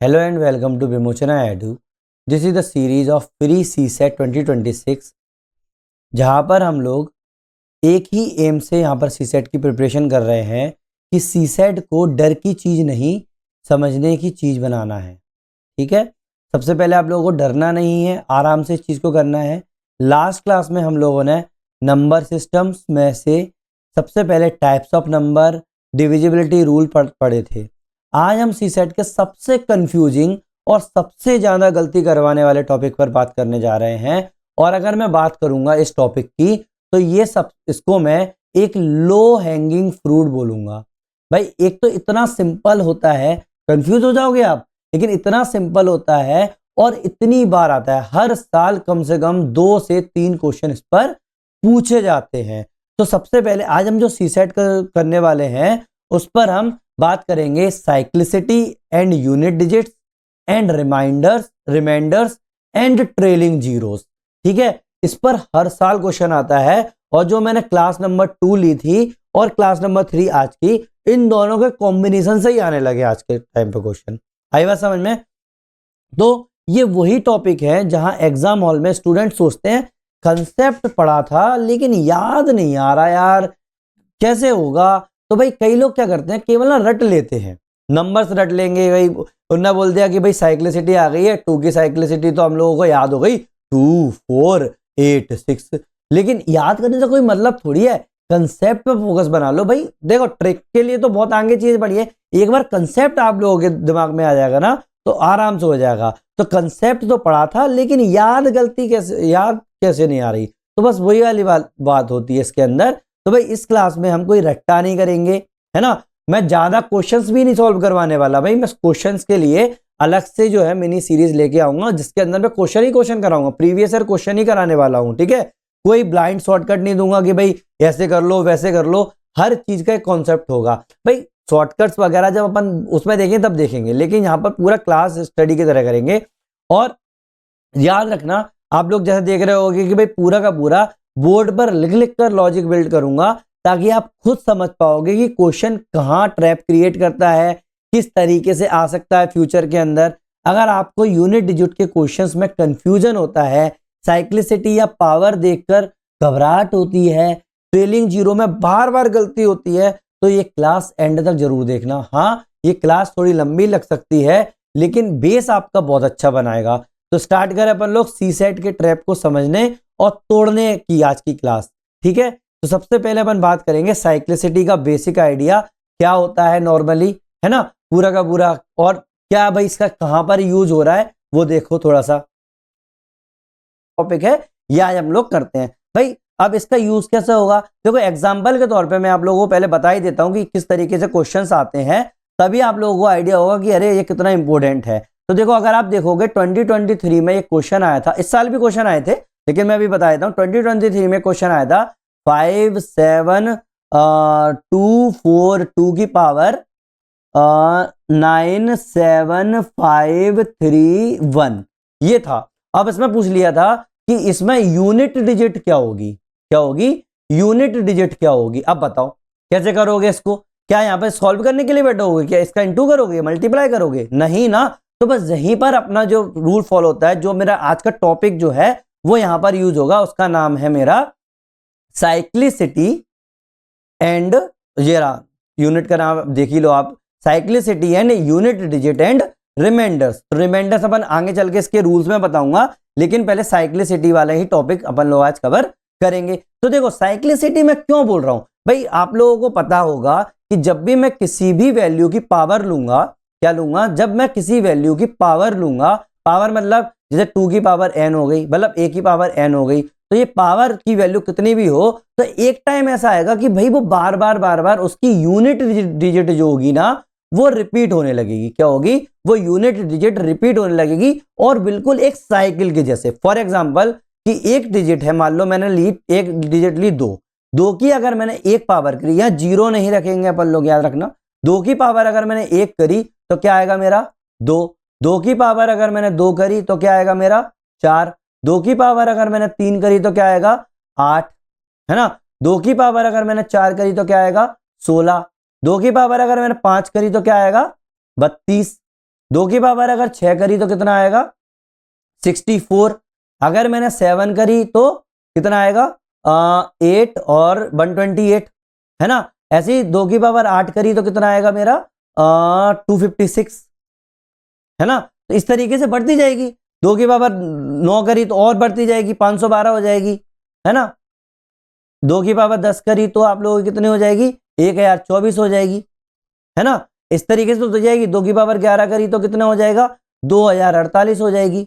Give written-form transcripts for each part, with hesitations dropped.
Hello and welcome to Vimochana Edu. This is the series of Free CSET 2026 जहाँ पर हम लोग एक ही एम से यहाँ पर सीसेट की प्रिपरेशन कर रहे हैं कि सीसेट को डर की चीज़ नहीं समझने की चीज़ बनाना है। ठीक है, सबसे पहले आप लोगों को डरना नहीं है, आराम से इस चीज़ को करना है। लास्ट क्लास में हम लोगों ने नंबर सिस्टम्स में से सबसे पहले types of number, divisibility rule पढ़े थे। आज हम सीसेट के सबसे कंफ्यूजिंग और सबसे ज़्यादा गलती करवाने वाले टॉपिक पर बात करने जा रहे हैं। और अगर मैं बात करूंगा इस टॉपिक की तो ये सब इसको मैं एक लो हैंगिंग फ्रूट बोलूंगा। भाई एक तो इतना सिंपल होता है, कंफ्यूज हो जाओगे आप, लेकिन इतना सिंपल होता है और इतनी बार आता है, हर साल कम से कम 2 से 3 क्वेश्चन इस पर पूछे जाते हैं। तो सबसे पहले आज हम जो सीसेट करने वाले हैं उस पर हम बात करेंगे cyclicity and unit digits and remainders and trailing zeros. ठीक है, इस पर हर साल क्वेश्चन आता है और जो मैंने क्लास नंबर 2 ली थी और क्लास नंबर 3 आज की, इन दोनों के कॉम्बिनेशन से ही आने लगे आज के टाइम पे क्वेश्चन। आई बात समझ में? तो ये वही टॉपिक है जहां एग्जाम हॉल में स्टूडेंट सोचते हैं कंसेप्ट पढ़ा था लेकिन याद नहीं आ रहा यार, कैसे होगा। तो भाई कई लोग क्या करते हैं, केवल ना रट लेते हैं, नंबर्स रट लेंगे। भाई उन्होंने बोल दिया कि भाई साइक्लिसिटी आ गई है, 2 की साइक्लिसिटी तो हम लोगों को याद हो गई, 2 4 8 6, लेकिन याद करने से कोई मतलब थोड़ी है। कंसेप्ट पे फोकस बना लो भाई। देखो ट्रिक के लिए तो बहुत आगे चीज बढ़ी है, एक बार कंसेप्ट आप लोगों के दिमाग में आ जाएगा ना तो आराम से हो जाएगा। तो कंसेप्ट तो पढ़ा था लेकिन याद कैसे नहीं आ रही, तो बस वही वाली बात होती है इसके अंदर। तो भाई इस क्लास में हम कोई रट्टा नहीं करेंगे, है ना। मैं ज्यादा क्वेश्चंस भी नहीं सॉल्व करवाने वाला भाई, मैं क्वेश्चंस के लिए अलग से जो है मिनी सीरीज लेके आऊंगा जिसके अंदर मैं क्वेश्चन कराऊंगा, प्रीवियस ईयर क्वेश्चन ही कराने वाला हूं। ठीक है, कोई ब्लाइंड शॉर्टकट नहीं दूंगा कि भाई ऐसे कर लो वैसे कर लो, हर चीज का एक कॉन्सेप्ट होगा। भाई शॉर्टकट्स वगैरह जब अपन उसमें देखें तब देखेंगे, लेकिन यहाँ पर पूरा क्लास स्टडी की तरह करेंगे। और याद रखना, आप लोग जैसे देख रहे होगे कि भाई पूरा का पूरा बोर्ड पर लिख लिख कर लॉजिक बिल्ड करूंगा ताकि आप खुद समझ पाओगे कि क्वेश्चन कहाँ ट्रैप क्रिएट करता है, किस तरीके से आ सकता है फ्यूचर के अंदर। अगर आपको यूनिट डिजिट के क्वेश्चंस में कंफ्यूजन होता है, साइक्लिसिटी या पावर देखकर घबराहट होती है, ट्रेलिंग जीरो में बार बार गलती होती है, तो ये क्लास एंड तक जरूर देखना। हाँ, ये क्लास थोड़ी लंबी लग सकती है लेकिन बेस आपका बहुत अच्छा बनाएगा। तो स्टार्ट करें अपन लोग सीसेट के ट्रैप को समझने और तोड़ने की आज की क्लास। ठीक है, तो सबसे पहले अपन बात करेंगे साइक्लिसिटी का बेसिक आइडिया क्या होता है नॉर्मली, है ना, पूरा का पूरा, और क्या भाई इसका कहां पर यूज हो रहा है वो देखो। थोड़ा सा टॉपिक है ये आज हम लोग करते हैं। भाई अब इसका यूज कैसे होगा, देखो एग्जाम्पल के तौर पे मैं आप लोगों को पहले बता ही देता हूं कि किस तरीके से क्वेश्चंस आते हैं, तभी आप लोगों को आइडिया होगा कि अरे ये कितना इंपॉर्टेंट है। तो देखो अगर आप देखोगे 2023 में एक क्वेश्चन आया था, इस साल भी क्वेश्चन आए थे लेकिन मैं अभी बता देता हूँ। 2023 में क्वेश्चन आया था 5 7 2 4 2 की पावर 9 7 5 3 1, ये था। अब इसमें पूछ लिया था कि इसमें यूनिट डिजिट क्या होगी, यूनिट डिजिट क्या होगी। अब बताओ कैसे करोगे इसको, क्या यहाँ पे सॉल्व करने के लिए बैठोगे, क्या इसका इनटू करोगे, मल्टीप्लाई करोगे, नहीं ना। तो बस यहीं पर अपना जो रूल फॉलो होता है, जो मेरा आज का टॉपिक जो है वो यहां पर यूज होगा, उसका नाम है मेरा साइक्लिसिटी एंड, ये रहा यूनिट का नाम देख ही लो आप, cyclicity and unit digit and reminders अपन आगे चल के इसके रूल्स में बताऊंगा, लेकिन पहले साइक्लिसिटी वाला ही टॉपिक अपन लोग आज कवर करेंगे। तो देखो साइक्लिसिटी में क्यों बोल रहा हूं भाई, आप लोगों को पता होगा कि जब भी मैं किसी भी वैल्यू की पावर लूंगा, क्या लूंगा, जब मैं किसी वैल्यू की पावर लूंगा, पावर मतलब जैसे 2 की पावर n हो गई, मतलब a की पावर n हो गई, तो ये पावर की वैल्यू कितनी भी हो तो एक टाइम ऐसा आएगा कि भाई वो बार बार उसकी यूनिट डिजिट जो होगी ना वो रिपीट होने लगेगी। क्या होगी, वो यूनिट डिजिट रिपीट होने लगेगी और बिल्कुल एक साइकिल के जैसे। फॉर एग्जांपल कि एक डिजिट है, मान लो मैंने ली एक डिजिट ली 2 की अगर मैंने एक पावर करी, या जीरो नहीं रखेंगे अपन लोग, याद रखना, 2 की पावर अगर मैंने 1 करी तो क्या आएगा मेरा 2 की पावर अगर मैंने 2 करी तो क्या आएगा मेरा 4, 2 की पावर अगर मैंने 3 करी तो क्या आएगा 8, है ना। 2 की पावर अगर मैंने 4 करी तो क्या आएगा 16, 2 की पावर अगर मैंने 5 करी तो क्या आएगा 32, 2 की पावर अगर 6 करी तो कितना आएगा 64। अगर मैंने 7 करी तो कितना आएगा 8 और 128, है ना। ऐसे ही 2 की पावर 8 करी तो कितना आएगा मेरा 256, है ना। तो इस तरीके से बढ़ती जाएगी। 2 की पावर 9 करी तो और बढ़ती जाएगी, 512 हो जाएगी, है ना। 2 की पावर 10 करी तो आप लोगों की कितनी हो जाएगी 1024 हो जाएगी, है ना। इस तरीके से तो जाएगी। 2 की पावर 11 करी तो कितना हो जाएगा 2048 हो जाएगी।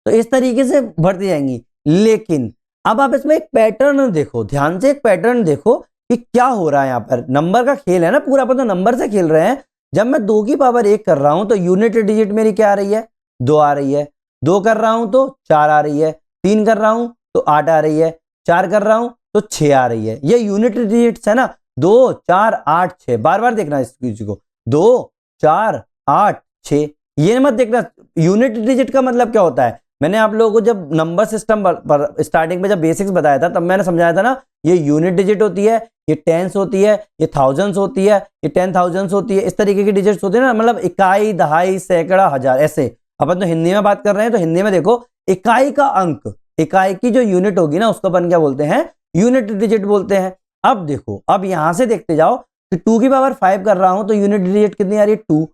तो इस तरीके से बढ़ती जाएंगी। लेकिन अब आप इसमें एक पैटर्न देखो, ध्यान से एक पैटर्न देखो कि क्या हो रहा है। यहाँ पर नंबर का खेल है ना पूरा, पर तो नंबर से खेल रहे हैं। जब मैं 2 की पावर 1 कर रहा हूं तो यूनिट डिजिट मेरी क्या आ रही है 2 आ रही है। 2 कर रहा हूं तो 4 आ रही है। 3 कर रहा हूं तो 8 आ रही है। 4 कर रहा हूं तो 6 आ रही है। ये यूनिट डिजिट्स है ना, 2 4 8 6। बार बार देखना इस चीज को, 2 4 8 6। ये मत देखना यूनिट डिजिट का मतलब क्या होता है। मैंने आप लोगों को जब नंबर सिस्टम पर स्टार्टिंग में जब बेसिक्स बताया था तब मैंने समझाया था ना, ये यूनिट डिजिट होती है, ये टेंस होती है, ये थाउजेंड्स होती है, ये 10,000 होती है। इस तरीके की डिजिट्स होती है ना, मतलब इकाई, दहाई, सैकड़ा, हजार, ऐसे। अपन तो हिंदी में बात कर रहे हैं तो हिंदी में देखो इकाई का अंक, इकाई की जो यूनिट होगी ना उसको अपन क्या बोलते हैं यूनिट डिजिट बोलते हैं। अब देखो, अब यहां से देखते जाओ कि 2 की पावर 5 कर रहा हूं तो यूनिट डिजिट कितनी आ रही है 2।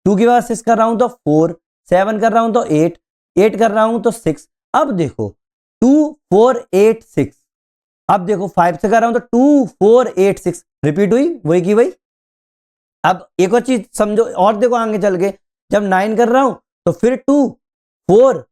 2 की पावर 6 कर रहा हूं तो 4। 7 कर रहा हूं तो 8। 8 कर रहा हूं तो 6। अब देखो 2 4 8 6। अब देखो 5 से कर रहा हूं तो 2 4 8 6 रिपीट हुई वही की वही। अब एक और चीज समझो और देखो आगे चल के, जब 9 कर रहा हूं तो फिर 2 4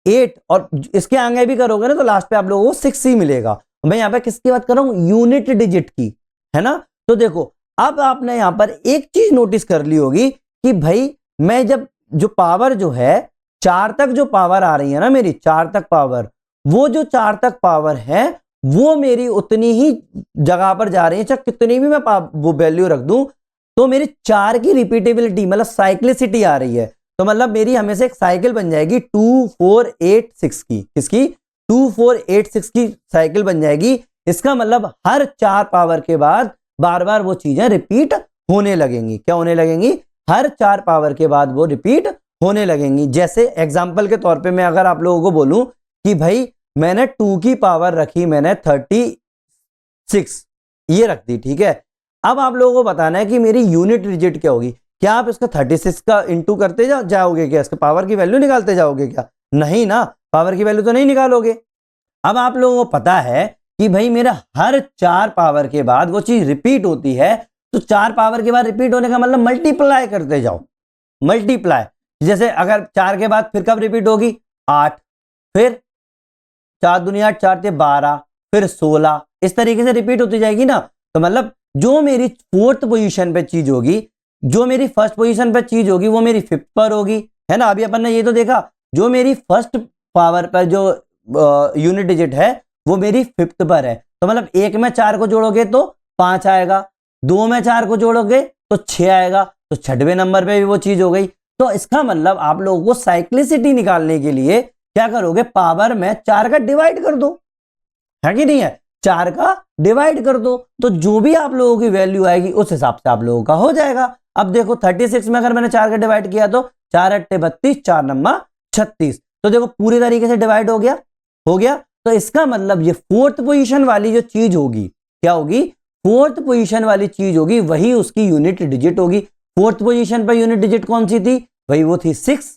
8 और इसके आगे भी करोगे ना तो लास्ट पे आप लोगों को 6 ही मिलेगा। मैं यहां पे किसकी बात कर रहा हूं यूनिट डिजिट की, है ना। तो देखो अब आपने यहां पर एक चीज नोटिस कर ली होगी कि भाई मैं जब जो पावर जो है 4 तक जो पावर आ रही है ना मेरी 4 तक पावर, वो जो 4 तक पावर है वो मेरी उतनी ही जगह पर जा रही है। चाहे कितनी भी मैं वो वैल्यू रख दूं तो मेरी 4 की रिपीटेबिलिटी मतलब साइक्लिसिटी आ रही है। तो मतलब मेरी हमेशा एक साइकिल बन जाएगी 2 4 8 6 की, किसकी 2 4 8 6 की साइकिल बन जाएगी। इसका मतलब हर 4 पावर के बाद बार बार वो चीजें रिपीट होने लगेंगी। क्या होने लगेंगी हर 4 पावर के बाद वो रिपीट होने लगेंगी। जैसे एग्जांपल के तौर पे मैं अगर आप लोगों को बोलूं कि भाई मैंने 2 की पावर रखी मैंने 36 ये रख दी, ठीक है। अब आप लोगों को बताना है कि मेरी यूनिट डिजिट क्या होगी। क्या आप इसका 36 का इंटू करते जाओगे क्या, इसके पावर की वैल्यू निकालते जाओगे क्या, नहीं ना, पावर की वैल्यू तो नहीं निकालोगे। अब आप लोगों को पता है कि भाई मेरा हर 4 पावर के बाद वो चीज रिपीट होती है, तो 4 पावर के बाद रिपीट होने का मतलब मल्टीप्लाई करते जाओ, मल्टीप्लाई। जैसे अगर 4 के बाद फिर कब रिपीट होगी 8, फिर 4 दूनी 8, 4 ते 12, फिर 16, इस तरीके से रिपीट होती जाएगी ना। तो मतलब जो मेरी 4th पोजीशन पे चीज होगी, जो मेरी फर्स्ट पोजीशन पे चीज होगी वो मेरी 5th पर होगी, है ना। अभी अपन ने ये तो देखा जो मेरी फर्स्ट पावर पर जो यूनिट डिजिट है वो मेरी 5th पर है। तो मतलब 1 में 4 को जोड़ोगे तो 5 आएगा, 2 में 4 को जोड़ोगे तो 6 आएगा, तो 6वें नंबर पे भी वो चीज हो गई। तो इसका मतलब आप लोगों को साइक्लिसिटी निकालने के लिए क्या करोगे, पावर में 4 का डिवाइड कर दो, है कि नहीं है, 4 का डिवाइड कर दो, तो जो भी आप लोगों की वैल्यू आएगी उस हिसाब से आप लोगों का हो जाएगा। अब देखो 36 में अगर मैंने 4 का डिवाइड किया तो 4 8 32, 4 9 36, तो देखो पूरी तरीके से डिवाइड हो गया, हो गया। तो इसका मतलब ये 4th पोजीशन वाली जो चीज होगी क्या होगी, 4th पोजीशन वाली चीज होगी, वही उसकी यूनिट डिजिट होगी। 4th position per unit digit कौन सी थी, वही वो थी 6,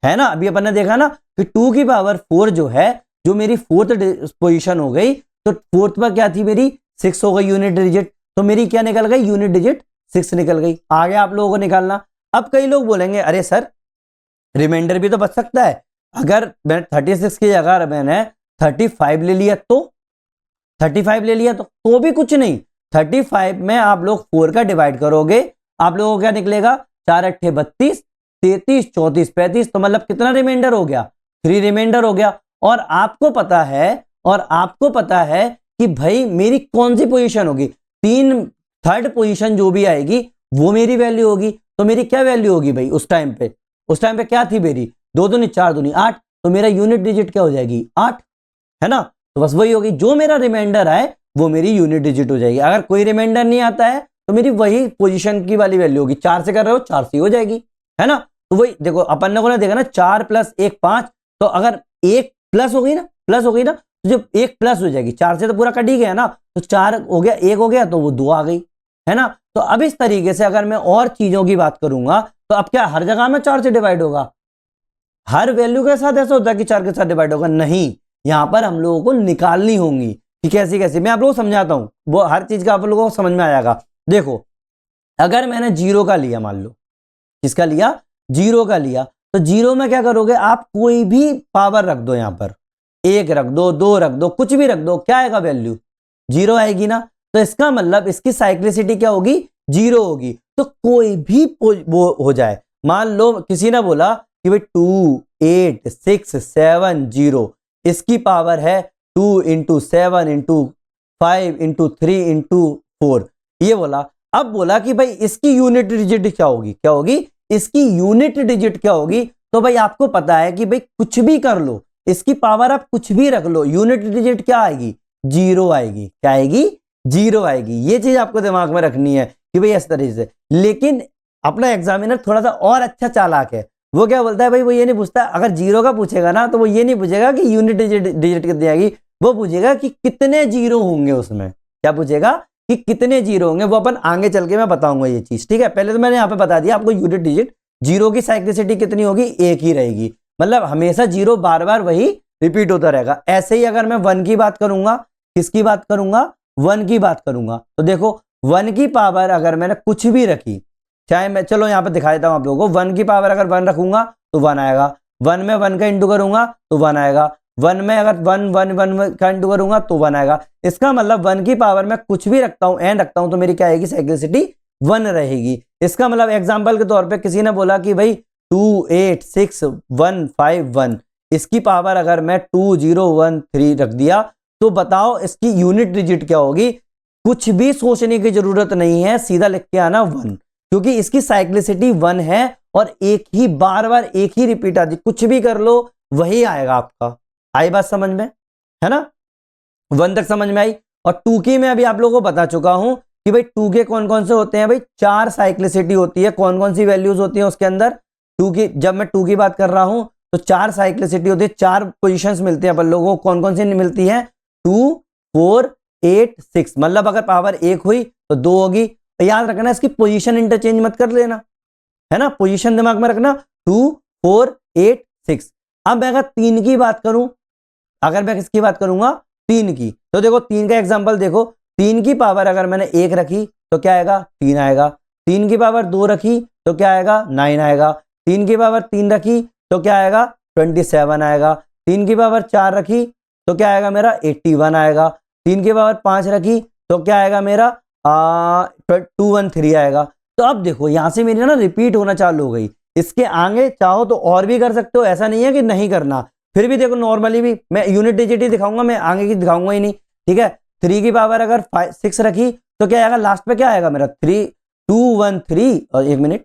है ना। अभी अपन ने देखा ना कि 2 की पावर 4 जो है, जो मेरी 4th पोजीशन हो गई, तो 4th पर क्या थी मेरी 6 हो गई यूनिट डिजिट, तो मेरी क्या निकल गई यूनिट डिजिट 6 निकल गई। आगे आप लोगों को निकालना। अब कई लोग बोलेंगे अरे सर रिमाइंडर भी तो बच सकता है, अगर मैंने 36 की जगह मैंने 35 ले लिया तो 35 ले लिया तो भी कुछ नहीं। 35 में आप लोग 4 का डिवाइड करोगे, आप लोगों को क्या निकलेगा 4 8 32, 33 34 35, तो मतलब कितना रिमाइंडर हो गया 3 रिमाइंडर हो गया। और आपको पता है, और आपको पता है कि भाई मेरी कौन सी पोजीशन होगी, 3rd पोजीशन जो भी आएगी वो मेरी वैल्यू होगी। तो मेरी क्या वैल्यू होगी भाई उस टाइम पे, उस टाइम पे क्या थी मेरी 2 दूनी 4 दूनी 8, तो मेरा यूनिट डिजिट क्या हो जाएगी 8, है ना। तो बस वही होगी, जो मेरा रिमाइंडर आए वो मेरी यूनिट डिजिट हो जाएगी। अगर कोई रिमाइंडर नहीं आता है तो मेरी वही पोजीशन की वाली वैल्यू होगी, 4 से कर रहे हो 4 से हो जाएगी, है ना। तो वही देखो अपन ने देखा ना 4 + 1 5, तो अगर 1 प्लस हो गई ना, तो जब 1 प्लस हो जाएगी 4 से तो पूरा कट ही गया ना, तो 4 हो गया 1 हो गया तो वो 2 आ गई, है ना। तो अब इस तरीके से अगर मैं और चीजों की बात करूंगा तो अब क्या हर जगह में 4 से डिवाइड होगा? हर वैल्यू के साथ ऐसा होता है कि 4 के साथ डिवाइड होगा? नहीं, यहां पर हम लोगों को निकालनी होंगी कि कैसी कैसी। मैं आप लोगों को समझाता हूं, वो हर चीज का आप लोगों को समझ में आएगा। देखो अगर मैंने 0 का लिया, मान लो किसका लिया, 0 का लिया, तो 0 में क्या करोगे आप, कोई भी पावर रख दो, यहां पर 1 रख दो, 2 रख दो, कुछ भी रख दो, क्या आएगा वैल्यू? 0 आएगी ना। तो इसका मतलब इसकी साइक्लिसिटी क्या होगी? 0 होगी। तो कोई भी वो हो जाए, मान लो किसी ने बोला कि भाई 2 8 6 7 0, इसकी पावर है 2 × 7 × 5 × 3 × 4, ये बोला। अब बोला कि भाई इसकी यूनिट डिजिट क्या होगी, क्या होगी इसकी यूनिट डिजिट क्या होगी? तो भाई आपको पता है कि भाई कुछ भी कर लो, इसकी पावर आप कुछ भी रख लो, यूनिट डिजिट क्या आएगी? 0 आएगी। क्या आएगी? 0 आएगी। ये चीज आपको दिमाग में रखनी है कि भाई इस तरीके से। लेकिन अपना एग्जामिनर थोड़ा सा और अच्छा चालाक है, वो क्या बोलता है भाई, वो ये नहीं पूछता, अगर 0 का पूछेगा ना तो वो ये नहीं पूछेगा कि यूनिट डिजिट कितनी आएगी, वो पूछेगा कि कितने 0 होंगे उसमें। क्या पूछेगा? कि कितने 0 होंगे। वो अपन आगे चल के मैं बताऊंगा ये चीज, ठीक है। पहले तो मैंने यहाँ पे बता दिया आपको यूनिट डिजिट। 0 की साइक्लिसिटी कितनी होगी? 1 ही रहेगी, मतलब हमेशा 0 बार बार वही रिपीट होता रहेगा। ऐसे ही अगर मैं 1 की बात करूंगा, किसकी बात करूंगा? 1 की बात करूंगा, तो देखो 1 की पावर अगर मैंने कुछ भी रखी, चाहे मैं, चलो यहाँ पे दिखा देता हूं आप लोगों को, 1 की पावर अगर 1 रखूंगा तो 1 आएगा, 1 में 1 का इंटू करूंगा तो 1 आएगा, 1 में अगर 1 1 1 का इंटू करूंगा तो 1 आएगा। इसका मतलब 1 की पावर में कुछ भी रखता हूं, एन रखता हूं, तो मेरी क्या आएगी? साइक्लिसिटी 1 रहेगी। इसका मतलब एग्जांपल के तौर पे किसी ने बोला कि भाई 2 8 6 1 5 1, इसकी पावर अगर मैं 2 0 1 3 रख दिया, तो बताओ इसकी यूनिट डिजिट क्या होगी? कुछ भी सोचने की जरूरत नहीं है, सीधा लिख के आना 1, क्योंकि इसकी साइक्लिसिटी 1 है और एक ही बार बार एक ही रिपीट आती, कुछ भी कर लो वही आएगा आपका। आई बात समझ में, है ना? 1 तक समझ में आई। और 2 की मैं अभी आप लोगों को बता चुका हूं कि भाई 2 के कौन कौन से होते हैं। भाई 4 साइक्लिसिटी होती है, कौन कौन सी वैल्यूज होती है उसके अंदर? 2 की, जब मैं 2 की बात कर रहा हूं तो 4 साइक्लिसिटी होती है, 4 पोजीशंस मिलती है अपन लोगों को। कौन कौन सी मिलती है? 2 4 8 6, मतलब अगर पावर 1 हुई तो 2 होगी। तो याद रखना इसकी पोजीशन इंटरचेंज मत कर लेना, है ना, पोजीशन दिमाग में रखना। 2 4 8 6। अब मैं अगर 3 की बात करूं, अगर मैं किसकी बात करूंगा? 3 की, तो देखो 3 का एग्जांपल देखो। 3 की पावर अगर मैंने 1 रखी तो क्या आएगा? 3 आएगा। 3 की पावर 2 रखी तो क्या आएगा? 9 आएगा। 3 की पावर 3 रखी तो क्या आएगा? 27 आएगा। 3 की पावर 4 रखी तो क्या आएगा मेरा? 81 आएगा। 3 की पावर 5 रखी तो क्या आएगा मेरा? 213 आएगा। तो अब देखो यहां से मेरी ना रिपीट होना चालू हो गई। इसके आगे चाहो तो और भी कर सकते हो, ऐसा नहीं है कि नहीं करना। फिर भी देखो नॉर्मली भी मैं यूनिट डिजिट ही दिखाऊंगा, मैं आगे की दिखाऊंगा ही नहीं, ठीक है। 3 की पावर अगर 6 रखी तो क्या आएगा? लास्ट पे क्या आएगा मेरा? 3 2 1 3, और 1 मिनट,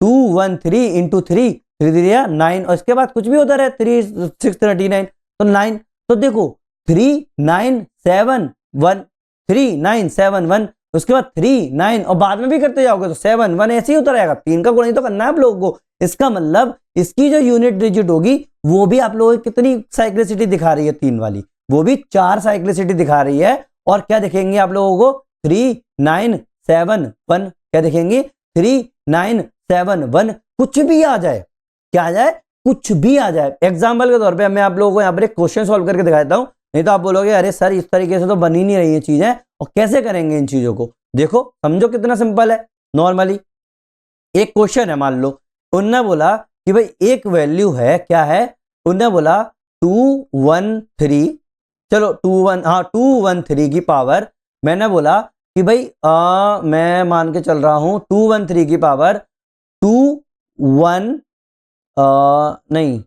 2 1 3 इंटू 3 3 9, और इसके बाद कुछ भी होता रहे, 3 6 39, तो 9। तो देखो 3 9 7 1, 3 9 7 1, उसके बाद 3 9, और बाद में भी करते जाओगे तो 7 1 ऐसे ही होता रहेगा। 3 का गुणा ही तो करना है आप लोगों को। इसका मतलब इसकी जो यूनिट डिजिट होगी वो भी आप लोगों को कितनी साइक्लिसिटी दिखा रही है? 3 वाली, वो भी 4 साइक्लिसिटी दिखा रही है। और क्या दिखेंगे आप लोगों को? 3 9 7 1, क्या दिखेंगे? 3 9 7 1, कुछ भी आ जाए, क्या आ जाए? कुछ भी आ जाए। एग्जाम्पल के तौर पे मैं आप लोगों को यहाँ पर एक क्वेश्चन सॉल्व करके दिखाता हूँ, नहीं तो आप बोलोगे अरे सर इस तरीके से तो बन ही नहीं रही है चीजें, और कैसे करेंगे इन चीजों को? देखो समझो कितना सिंपल है। नॉर्मली एक क्वेश्चन है, मान लो उनने बोला कि भाई एक वैल्यू है, क्या है? उनने बोला 213, चलो 213 की पावर, मैंने बोला कि भाई मैं मान के चल रहा हूं 213 की पावर 21, नहीं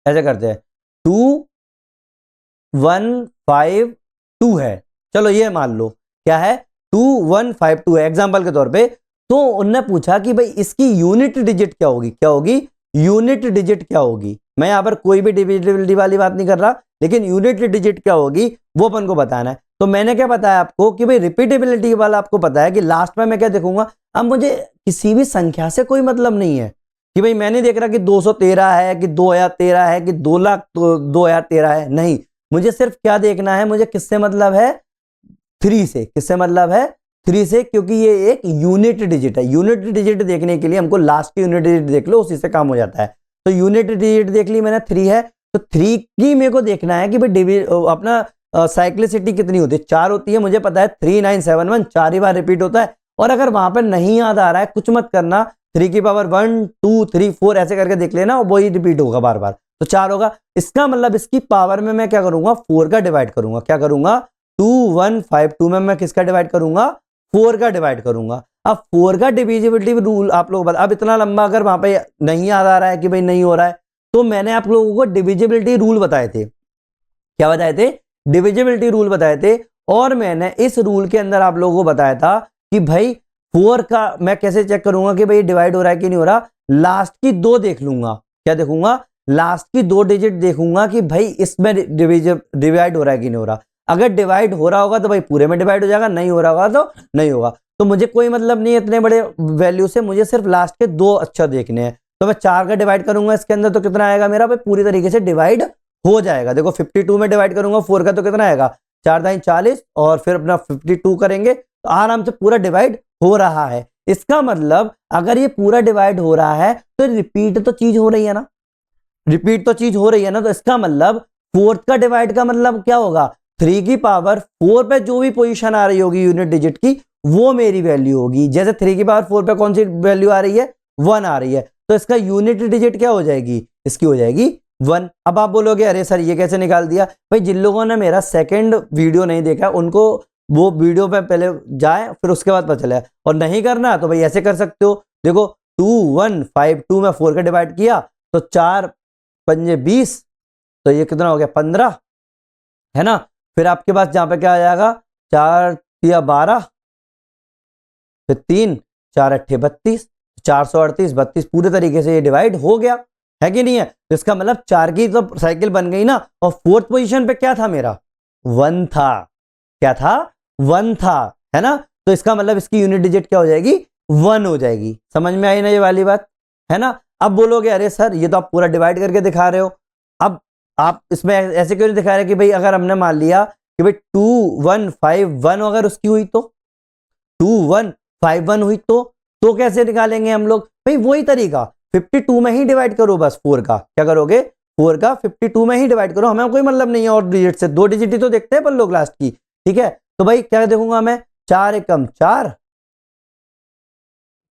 ऐसे करते हैं, 2152 है, चलो ये मान लो क्या है? 2152 है एग्जाम्पल के तौर पे। तो उनने पूछा कि भाई इसकी यूनिट डिजिट क्या होगी? क्या होगी? यूनिट डिजिट क्या होगी? मैं यहां पर कोई भी डिविजिबिलिटी वाली बात नहीं कर रहा, लेकिन यूनिट डिजिट क्या होगी वो अपन को बताना है। तो मैंने क्या बताया आपको कि भाई रिपीटेबिलिटी वाला आपको पता है कि लास्ट में मैं क्या देखूंगा। अब मुझे किसी भी संख्या से कोई मतलब नहीं है, कि भाई मैं नहीं देख रहा कि 213 है कि 2013 है कि 2,00,000 2013 है, नहीं, मुझे सिर्फ क्या देखना है, मुझे किससे मतलब है, 3 से। किससे मतलब है, 3 से, क्योंकि ये एक यूनिट डिजिट है। यूनिट डिजिट देखने के लिए हमको लास्ट की यूनिट डिजिट देख लो, उसी से काम हो जाता है। तो यूनिट डिजिट देख ली मैंने, 3 है, तो 3 की मेरे को देखना है कि भाई अपना साइक्लिसिटी कितनी होती है, 4 होती है, मुझे पता है 3971 4 ही बार रिपीट होता है। और अगर वहां पर नहीं याद आ रहा है, कुछ मत करना, 3 की पावर 1 2 3 4 ऐसे करके देख लेना, वही रिपीट होगा बार बार, तो 4 होगा। इसका मतलब इसकी पावर में मैं क्या करूंगा, 4 का डिवाइड करूंगा। क्या करूंगा, 2152 में मैं किसका डिवाइड करूंगा, 4 का डिवाइड करूंगा। अब 4 का डिविजिबिलिटी रूल आप लोग बता, अब इतना लंबा अगर वहां पे नहीं याद आ रहा है कि भाई नहीं हो रहा है, तो मैंने आप लोगों को डिविजिबिलिटी रूल बताए थे। क्या बताए थे, डिविजिबिलिटी रूल बताए थे। और मैंने इस रूल के अंदर आप लोगों को बताया था कि भाई 4 का मैं कैसे चेक करूंगा कि भाई डिवाइड हो रहा है कि नहीं हो रहा, लास्ट की 2 देख लूंगा। क्या देखूंगा, लास्ट की 2 डिजिट देखूंगा कि भाई इसमें डिवाइड हो रहा है कि नहीं हो रहा। अगर डिवाइड हो रहा होगा तो भाई पूरे में डिवाइड हो जाएगा, नहीं हो रहा होगा तो नहीं होगा। तो मुझे कोई मतलब नहीं है इतने बड़े वैल्यू से, मुझे सिर्फ लास्ट के 2 अच्छा देखने हैं। तो मैं 4 का डिवाइड करूंगा इसके अंदर, तो कितना आएगा मेरा, भाई पूरी तरीके से डिवाइड हो जाएगा। देखो 52 में डिवाइड करूंगा 4 का, तो कितना आएगा, 4 दाई 40, और फिर अपना 52 करेंगे तो आराम से पूरा डिवाइड हो रहा है। इसका मतलब अगर ये पूरा डिवाइड हो रहा है तो रिपीट तो चीज हो रही है ना, रिपीट तो चीज हो रही है ना। तो इसका मतलब 4th का डिवाइड का मतलब क्या होगा, 3 की पावर 4 पे जो भी पोजीशन आ रही होगी यूनिट डिजिट की, वो मेरी वैल्यू होगी। जैसे 3 की पावर 4 पे कौन सी वैल्यू आ रही है, 1 आ रही है, तो इसका यूनिट डिजिट क्या हो जाएगी, इसकी हो जाएगी 1। अब आप बोलोगे अरे सर ये कैसे निकाल दिया, भाई जिन लोगों ने मेरा सेकंड वीडियो नहीं देखा उनको वो वीडियो पे पहले जाए, फिर उसके बाद पता चले। और नहीं करना तो भाई ऐसे कर सकते हो, देखो 2152 में 4 का डिवाइड किया तो 4 पंजे 20, तो ये कितना हो गया 15, है ना। फिर आपके पास जहां पे क्या आ जाएगा, 4 या 12, फिर 3 4 अट्ठे 32, 438 32 पूरे तरीके से ये डिवाइड हो गया, है कि नहीं है। तो इसका मतलब 4 की तो साइकिल बन गई ना। और 4th पोजीशन पे क्या था मेरा, 1 था। क्या था, 1 था, है ना। तो इसका मतलब इसकी यूनिट डिजिट क्या हो जाएगी, 1 हो जाएगी। समझ में आई ना ये वाली बात, है ना। अब बोलोगे अरे सर ये तो आप पूरा डिवाइड करके दिखा रहे हो, अब आप इसमें ऐसे क्यों नहीं दिखा रहे कि भाई अगर हमने मान लिया कि भाई 2151 अगर उसकी हुई तो 2151 हुई तो कैसे निकालेंगे हम लोग, भाई वही तरीका 52 में ही डिवाइड करो बस। 4 का क्या करोगे, 4 का 52 में ही डिवाइड करो, हमें कोई मतलब नहीं है और डिजिट से, 2 डिजिट ही तो देखते हैं अपन लोग लास्ट की, ठीक है। तो भाई क्या देखूंगा मैं, 4 एकम 4,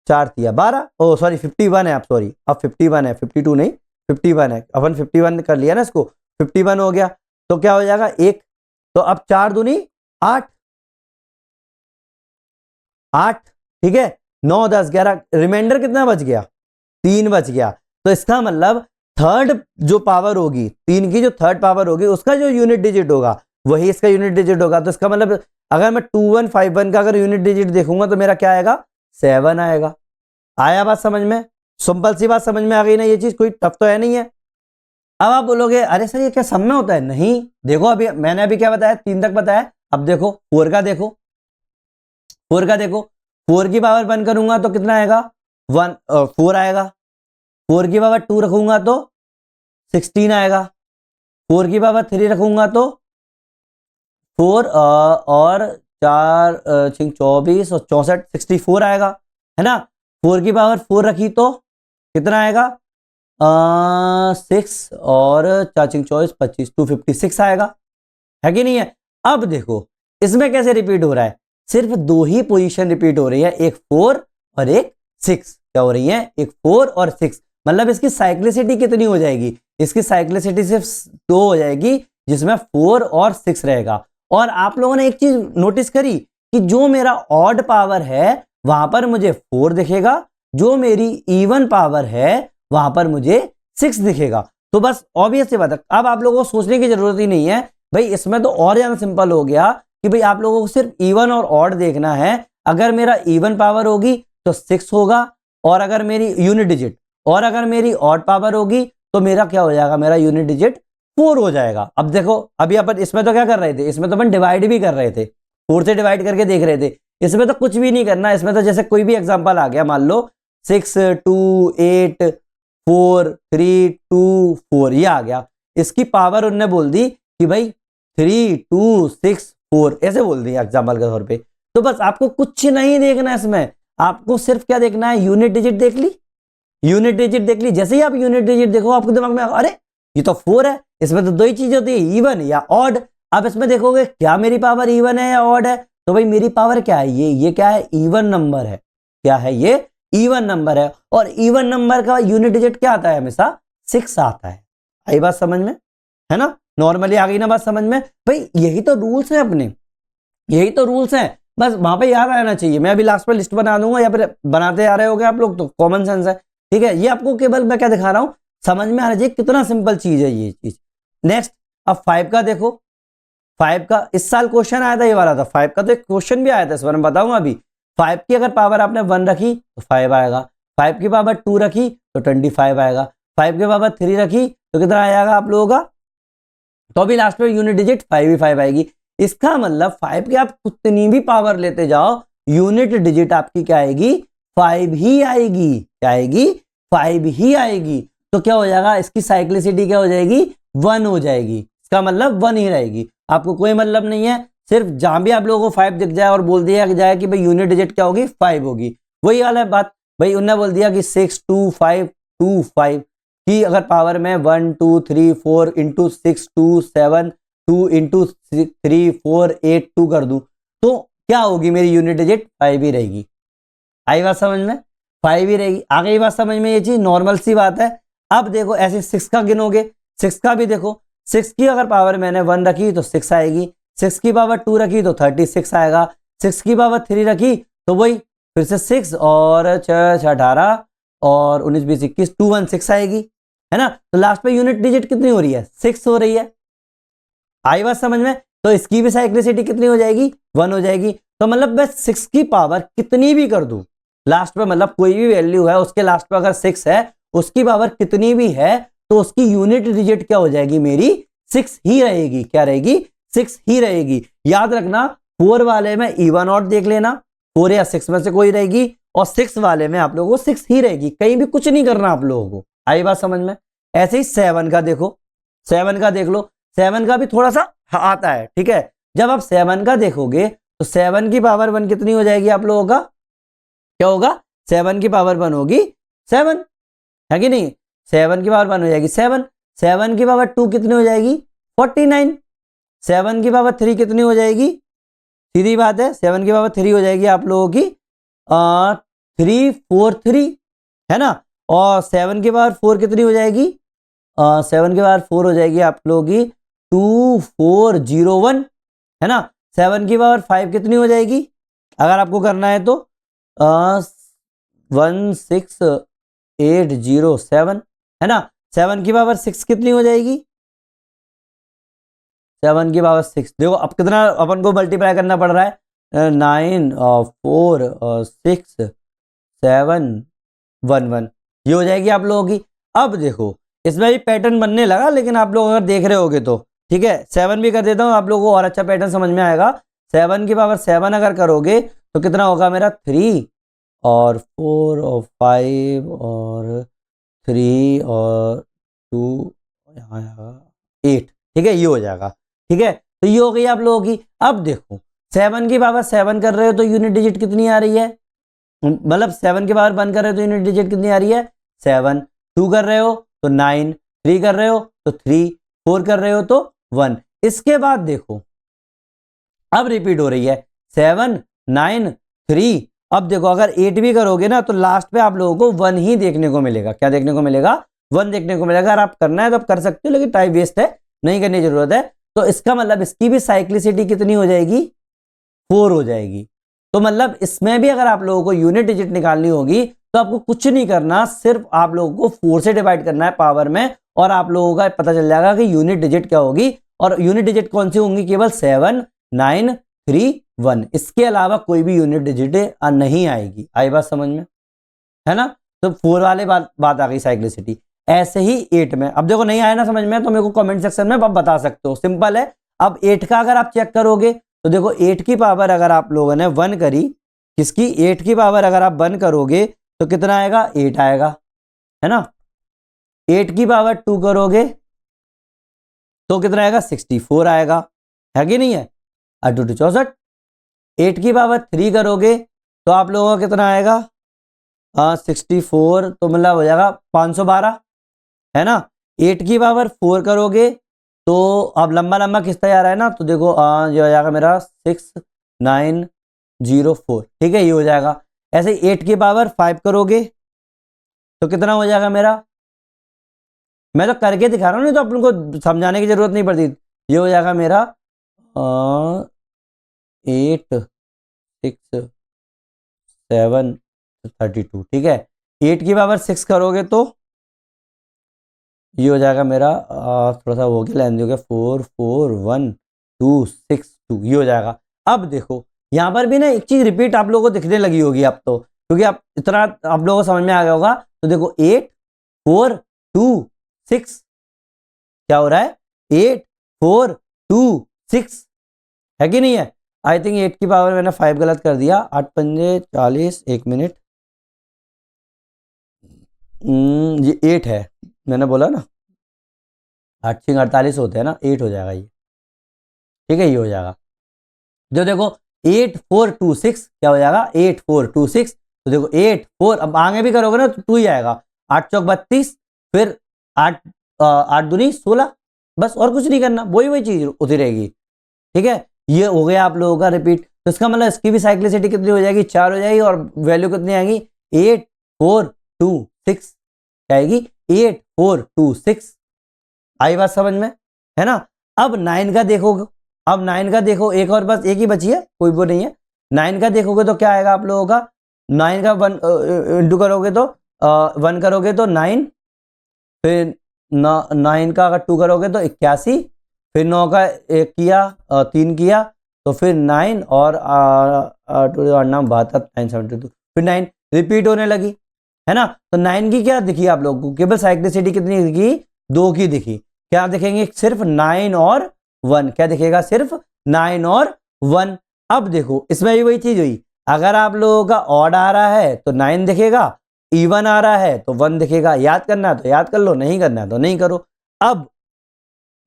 4 तिया 12, ओ सॉरी 51 है, आप सॉरी अब 51 है, 52 नहीं 51 है, अपन 51 कर लिया ना इसको, 51 हो गया। तो क्या हो जाएगा 1, तो अब 4 दूनी 8, 8, ठीक है, 9 10 11, रिमाइंडर कितना बच गया, 3 बच गया। तो इसका मतलब थर्ड जो पावर होगी, 3 की जो थर्ड पावर होगी उसका जो यूनिट डिजिट होगा वही इसका यूनिट डिजिट होगा। तो इसका मतलब अगर मैं 2151 का अगर यूनिट डिजिट देखूंगा तो मेरा क्या आएगा, 7 आएगा। आया बात समझ में, सिंपल सी बात समझ में आ गई ना, ये चीज कोई टफ तो है नहीं है। अब आप बोलोगे अरे सर ये क्या सब में होता है, नहीं देखो अभी मैंने अभी क्या बताया, 3 तक बताया। अब देखो 4 का देखो, 4 का देखो, 4 की पावर 1 करूंगा तो कितना आएगा, 4 आएगा। 4 की पावर 2 रखूंगा तो 16 आएगा। 4 की पावर 3 रखूंगा तो 4 और 4 24 और 64 64 आएगा, है ना। 4 की पावर 4 रखी तो कितना आएगा, 6 और 4 24 25 256 आएगा, है कि नहीं है। अब देखो इसमें कैसे रिपीट हो रहा है, सिर्फ 2 ही पोजीशन रिपीट हो रही है, एक 4 और एक 6। क्या हो रही है, एक 4 और 6, मतलब इसकी साइक्लिसिटी कितनी हो जाएगी, इसकी साइक्लिसिटी सिर्फ 2 हो जाएगी जिसमें 4 और 6 रहेगा। और आप लोगों ने एक चीज नोटिस करी कि जो मेरा ऑड पावर है वहां पर मुझे 4 दिखेगा, जो मेरी इवन पावर है वहां पर मुझे 6 दिखेगा। तो बस ऑब्वियस सी बात है, अब आप लोगों को सोचने की जरूरत ही नहीं है भाई, इसमें तो और ज्यादा सिंपल हो गया कि भाई आप लोगों को सिर्फ इवन और ऑड देखना है। अगर मेरा इवन पावर होगी तो 6 होगा, और अगर मेरी यूनिट डिजिट, और अगर मेरी ऑड पावर होगी तो मेरा क्या हो जाएगा, मेरा यूनिट डिजिट 4 हो जाएगा। अब देखो अभी अपन इसमें तो क्या कर रहे थे, इसमें तो अपन डिवाइड भी कर रहे थे, 4 से डिवाइड करके देख रहे थे। इसमें तो कुछ भी नहीं करना, इसमें तो जैसे कोई भी एग्जांपल आ गया, मान लो 6 2 8 4 3 2 4 ये आ गया। इसकी पावर उनने बोल दी कि भाई 3 2 6 4 ऐसे बोल दिया एग्जाम्पल के तौर पे। तो बस आपको कुछ नहीं देखना है इसमें, आपको सिर्फ क्या देखना है, यूनिट डिजिट देख ली, यूनिट डिजिट देख ली। जैसे ही आप यूनिट डिजिट देखो आपके दिमाग में अरे ये तो 4 है, इसमें तो दो ही चीज होती है, इवन या ऑड। आप इसमें देखोगे क्या मेरी पावर इवन है या ऑड है, तो भाई मेरी पावर क्या है, ये क्या है, इवन नंबर है। क्या है ये, इवन नंबर है। और इवन नंबर का यूनिट डिजिट क्या आता है, हमेशा 6 आता है। आई बात समझ में, है ना, नॉर्मली आ गई ना बात समझ में। भाई यही तो रूल्स हैं अपने, यही तो रूल्स हैं, बस वहां पे याद आना चाहिए। मैं अभी लास्ट में लिस्ट बना दूंगा या फिर बनाते आ रहे होगे आप लोग, तो कॉमन सेंस है, ठीक है। ये आपको केवल मैं क्या दिखा रहा हूं, समझ में आना चाहिए कितना सिंपल चीज है ये चीज। नेक्स्ट अब 5 का देखो, 5 का इस साल क्वेश्चन आया था ये वाला था, 5 का तो एक क्वेश्चन भी आया था, इस बार मैं बताऊंगा अभी। 5 की अगर पावर आपने 1 रखी तो 5 आएगा, 5 की पावर 2 रखी तो 25 आएगा, 5 की पावर 3 रखी तो कितना आएगा आप लोगों का, तो अभी लास्ट में यूनिट डिजिट 5 ही 5 आएगी। इसका मतलब 5 की आप कितनी भी पावर लेते जाओ, यूनिट डिजिट आपकी क्या आएगी, 5 ही आएगी। क्या आएगी, 5 ही आएगी। तो क्या हो जाएगा, इसकी साइक्लिसिटी क्या हो जाएगी, 1 हो जाएगी। इसका मतलब 1 ही रहेगी। आपको कोई मतलब नहीं है, सिर्फ जहां भी आप लोगों को 5 दिख जाए और बोल दिया जाए कि भाई यूनिट डिजिट क्या होगी, 5 होगी, वही वाला बात। भाई उन्होंने बोल दिया कि 6 2 5 2 5 की अगर पावर में 1 2 3 4 इंटू 6 2 7 2 इंटू 3 4 8 2 कर दूं तो क्या होगी, मेरी यूनिट डिजिट 5 ही रहेगी। आई बात समझ में, 5 ही रहेगी। आ गई बात समझ में, ये चीज नॉर्मल सी बात है। अब देखो ऐसे 6 का गिनोगे, 6 का भी देखो, 6 की अगर पावर मैंने 1 रखी तो 6 आएगी, 6 की पावर 2 रखी तो 36 आएगा, 6 की पावर 3 रखी तो वही फिर से 6 और 6 18 और 19 20 21 216 आएगी, है ना। तो लास्ट में यूनिट डिजिट कितनी हो रही है, 6 हो रही है। आई बात समझ में, तो इसकी भी साइक्लिसिटी कितनी हो जाएगी, 1 हो जाएगी। तो मतलब मैं 6 की पावर कितनी भी कर दूं लास्ट में, मतलब कोई भी वैल्यू है उसके लास्ट में अगर 6 है, उसकी पावर कितनी भी है तो उसकी यूनिट डिजिट क्या हो जाएगी, मेरी 6 ही रहेगी। क्या रहेगी, 6 ही रहेगी। याद रखना 4 वाले में इवन ऑड देख लेना, 4 या 6 में से कोई रहेगी, और 6 वाले में आप लोगों को 6 ही रहेगी, कहीं भी कुछ नहीं करना आप लोगों को। आई बात समझ में। ऐसे ही 7 का देखो, 7 का देख लो, 7 का भी थोड़ा सा आता है, ठीक है। जब आप 7 का देखोगे तो 7 की पावर 1 कितनी हो जाएगी आप लोगों का, क्या होगा, 7 की पावर 1 होगी 7, है कि नहीं, 7 की पावर 1 हो जाएगी 7, 7 की पावर 2 कितनी हो जाएगी 49, 7 की पावर 3 कितनी हो जाएगी, सीधी बात है 7 की पावर 3 हो जाएगी आप लोगों की 343, है ना। और 7 की पावर 4 कितनी हो जाएगी, 7 की पावर 4 हो जाएगी आप लोगों की 2401, है ना। 7 की पावर 5 कितनी हो जाएगी, अगर आपको करना है तो 16807, है ना। 7 की पावर 6 कितनी हो जाएगी, 7 की पावर 6 देखो अब कितना अपन को मल्टीप्लाई करना पड़ रहा है, 9 4 6 7 1 1, ये हो जाएगी आप लोगों की। अब देखो इसमें भी पैटर्न बनने लगा, लेकिन आप लोग अगर देख रहे होगे तो ठीक है, 7 भी कर देता हूँ, आप लोगों को और अच्छा पैटर्न समझ में आएगा। 7 की पावर 7 अगर करोगे तो कितना होगा मेरा 3 और 4 और 5 और 3 और 2 यहाँ 8, ठीक है, ये हो जाएगा, ठीक है। तो ये हो गई आप लोगों की। अब देखो 7 की पावर 7 कर रहे हो तो यूनिट डिजिट कितनी आ रही है, मतलब 7 की पावर 1 कर रहे हो तो यूनिट डिजिट कितनी आ रही है 7, 2 कर रहे हो तो 9, 3 कर रहे हो तो 3, 4 कर रहे हो तो 1। इसके बाद देखो अब रिपीट हो रही है 7 9 3। अब देखो अगर 8 भी करोगे ना तो लास्ट पे आप लोगों को 1 ही देखने को मिलेगा। क्या देखने को मिलेगा, 1 देखने को मिलेगा। अगर आप करना है तो आप कर सकते हो, लेकिन टाइम वेस्ट है, नहीं करने की जरूरत है। तो इसका मतलब इसकी भी साइक्लिसिटी कितनी हो जाएगी, 4 हो जाएगी। तो मतलब इसमें भी अगर आप लोगों को यूनिट डिजिट निकालनी होगी तो आपको कुछ नहीं करना, सिर्फ आप लोगों को 4 से डिवाइड करना है पावर में, और आप लोगों का पता चल जाएगा कि यूनिट डिजिट क्या होगी। और यूनिट डिजिट कौन सी होंगी, केवल 7 9 3 1, इसके अलावा कोई भी यूनिट डिजिट नहीं आएगी। आई बात समझ में, है ना। तो 4 वाले बात आ गई साइक्लिसिटी। ऐसे ही 8 में, अब देखो नहीं आया ना समझ में तो मेरे को कमेंट सेक्शन में आप बता सकते हो, सिंपल है। अब 8 का अगर आप चेक करोगे तो देखो 8 की पावर अगर आप लोगों ने 1 करी, किसकी 8 की पावर अगर आप 1 करोगे तो कितना आएगा 8 आएगा, है ना। 8 की पावर 2 करोगे तो कितना आएगा 64 आएगा, है कि नहीं है। 8 2 64। 8 की पावर 3 करोगे तो आप लोगों का कितना आएगा 64, तो मतलब हो जाएगा 512, है ना। 8 की पावर 4 करोगे तो अब लंबा लंबा किसता जा रहा है ना, तो देखो ये हो जाएगा मेरा 6904, ठीक है, ये हो जाएगा। ऐसे 8 की पावर 5 करोगे तो कितना हो जाएगा मेरा, मैं तो करके दिखा रहा हूँ, नहीं तो अपन को समझाने की जरूरत नहीं पड़ती। ये हो जाएगा मेरा 8 6 7 32, ठीक है। 8 की पावर 6 करोगे तो ये हो जाएगा मेरा थोड़ा सा हो गया, लेंथ हो गया 4 4 1 2 6 2, ये हो जाएगा। अब देखो यहाँ पर भी ना एक चीज रिपीट आप लोगों को दिखने लगी होगी अब तो, क्योंकि आप इतना आप लोगों को समझ में आ गया होगा। तो देखो 8 4 2 6, क्या हो रहा है 8 4 2 6, है कि नहीं है। आई थिंक 8 की पावर मैंने 5 गलत कर दिया। 8 पंजे 40, 1 मिनट, ये 8 है, मैंने बोला ना 8 6 48 होते हैं ना, 8 हो जाएगा ये, ठीक है, ये हो जाएगा। जो देखो 8 4 2 6 क्या हो जाएगा 8 4 2 6, तो देखो 8 4, अब आगे भी करोगे ना तो 2 ही आएगा। 8 चौक 32, फिर 8 8 दूनी 16, बस और कुछ नहीं करना, वही चीज होती रहेगी, ठीक है। ये हो गया आप लोगों का रिपीट। तो इसका मतलब इसकी भी साइक्लिसिटी कितनी हो जाएगी 4 हो जाएगी, और वैल्यू कितनी आएगी 8 4 2 6 आएगी 8 4 2 6। आई बात समझ में, है ना। अब 9 का देखोगे, अब 9 का देखो, एक और बस एक ही बची है, कोई वो नहीं है। 9 का देखोगे तो क्या आएगा आप लोगों का, 9 का 1 इंटू करोगे तो 1 करोगे तो 9, फिर 9 का अगर 2 करोगे तो 81, फिर 9 का 1 किया 3 किया तो फिर 9 और 72 972, फिर 9 रिपीट होने लगी, है ना। तो 9 की क्या दिखी आप लोगों को, केवल साइक्लिसिटी कितनी दिखी 2 की दिखी। क्या दिखेंगे सिर्फ 9 और 1, क्या दिखेगा सिर्फ 9 और 1। अब देखो इसमें भी वही चीज हुई, अगर आप लोगों का ऑड आ रहा है तो 9 दिखेगा, इवन आ रहा है तो 1 दिखेगा। याद करना है तो याद कर लो, नहीं करना है तो नहीं करो। अब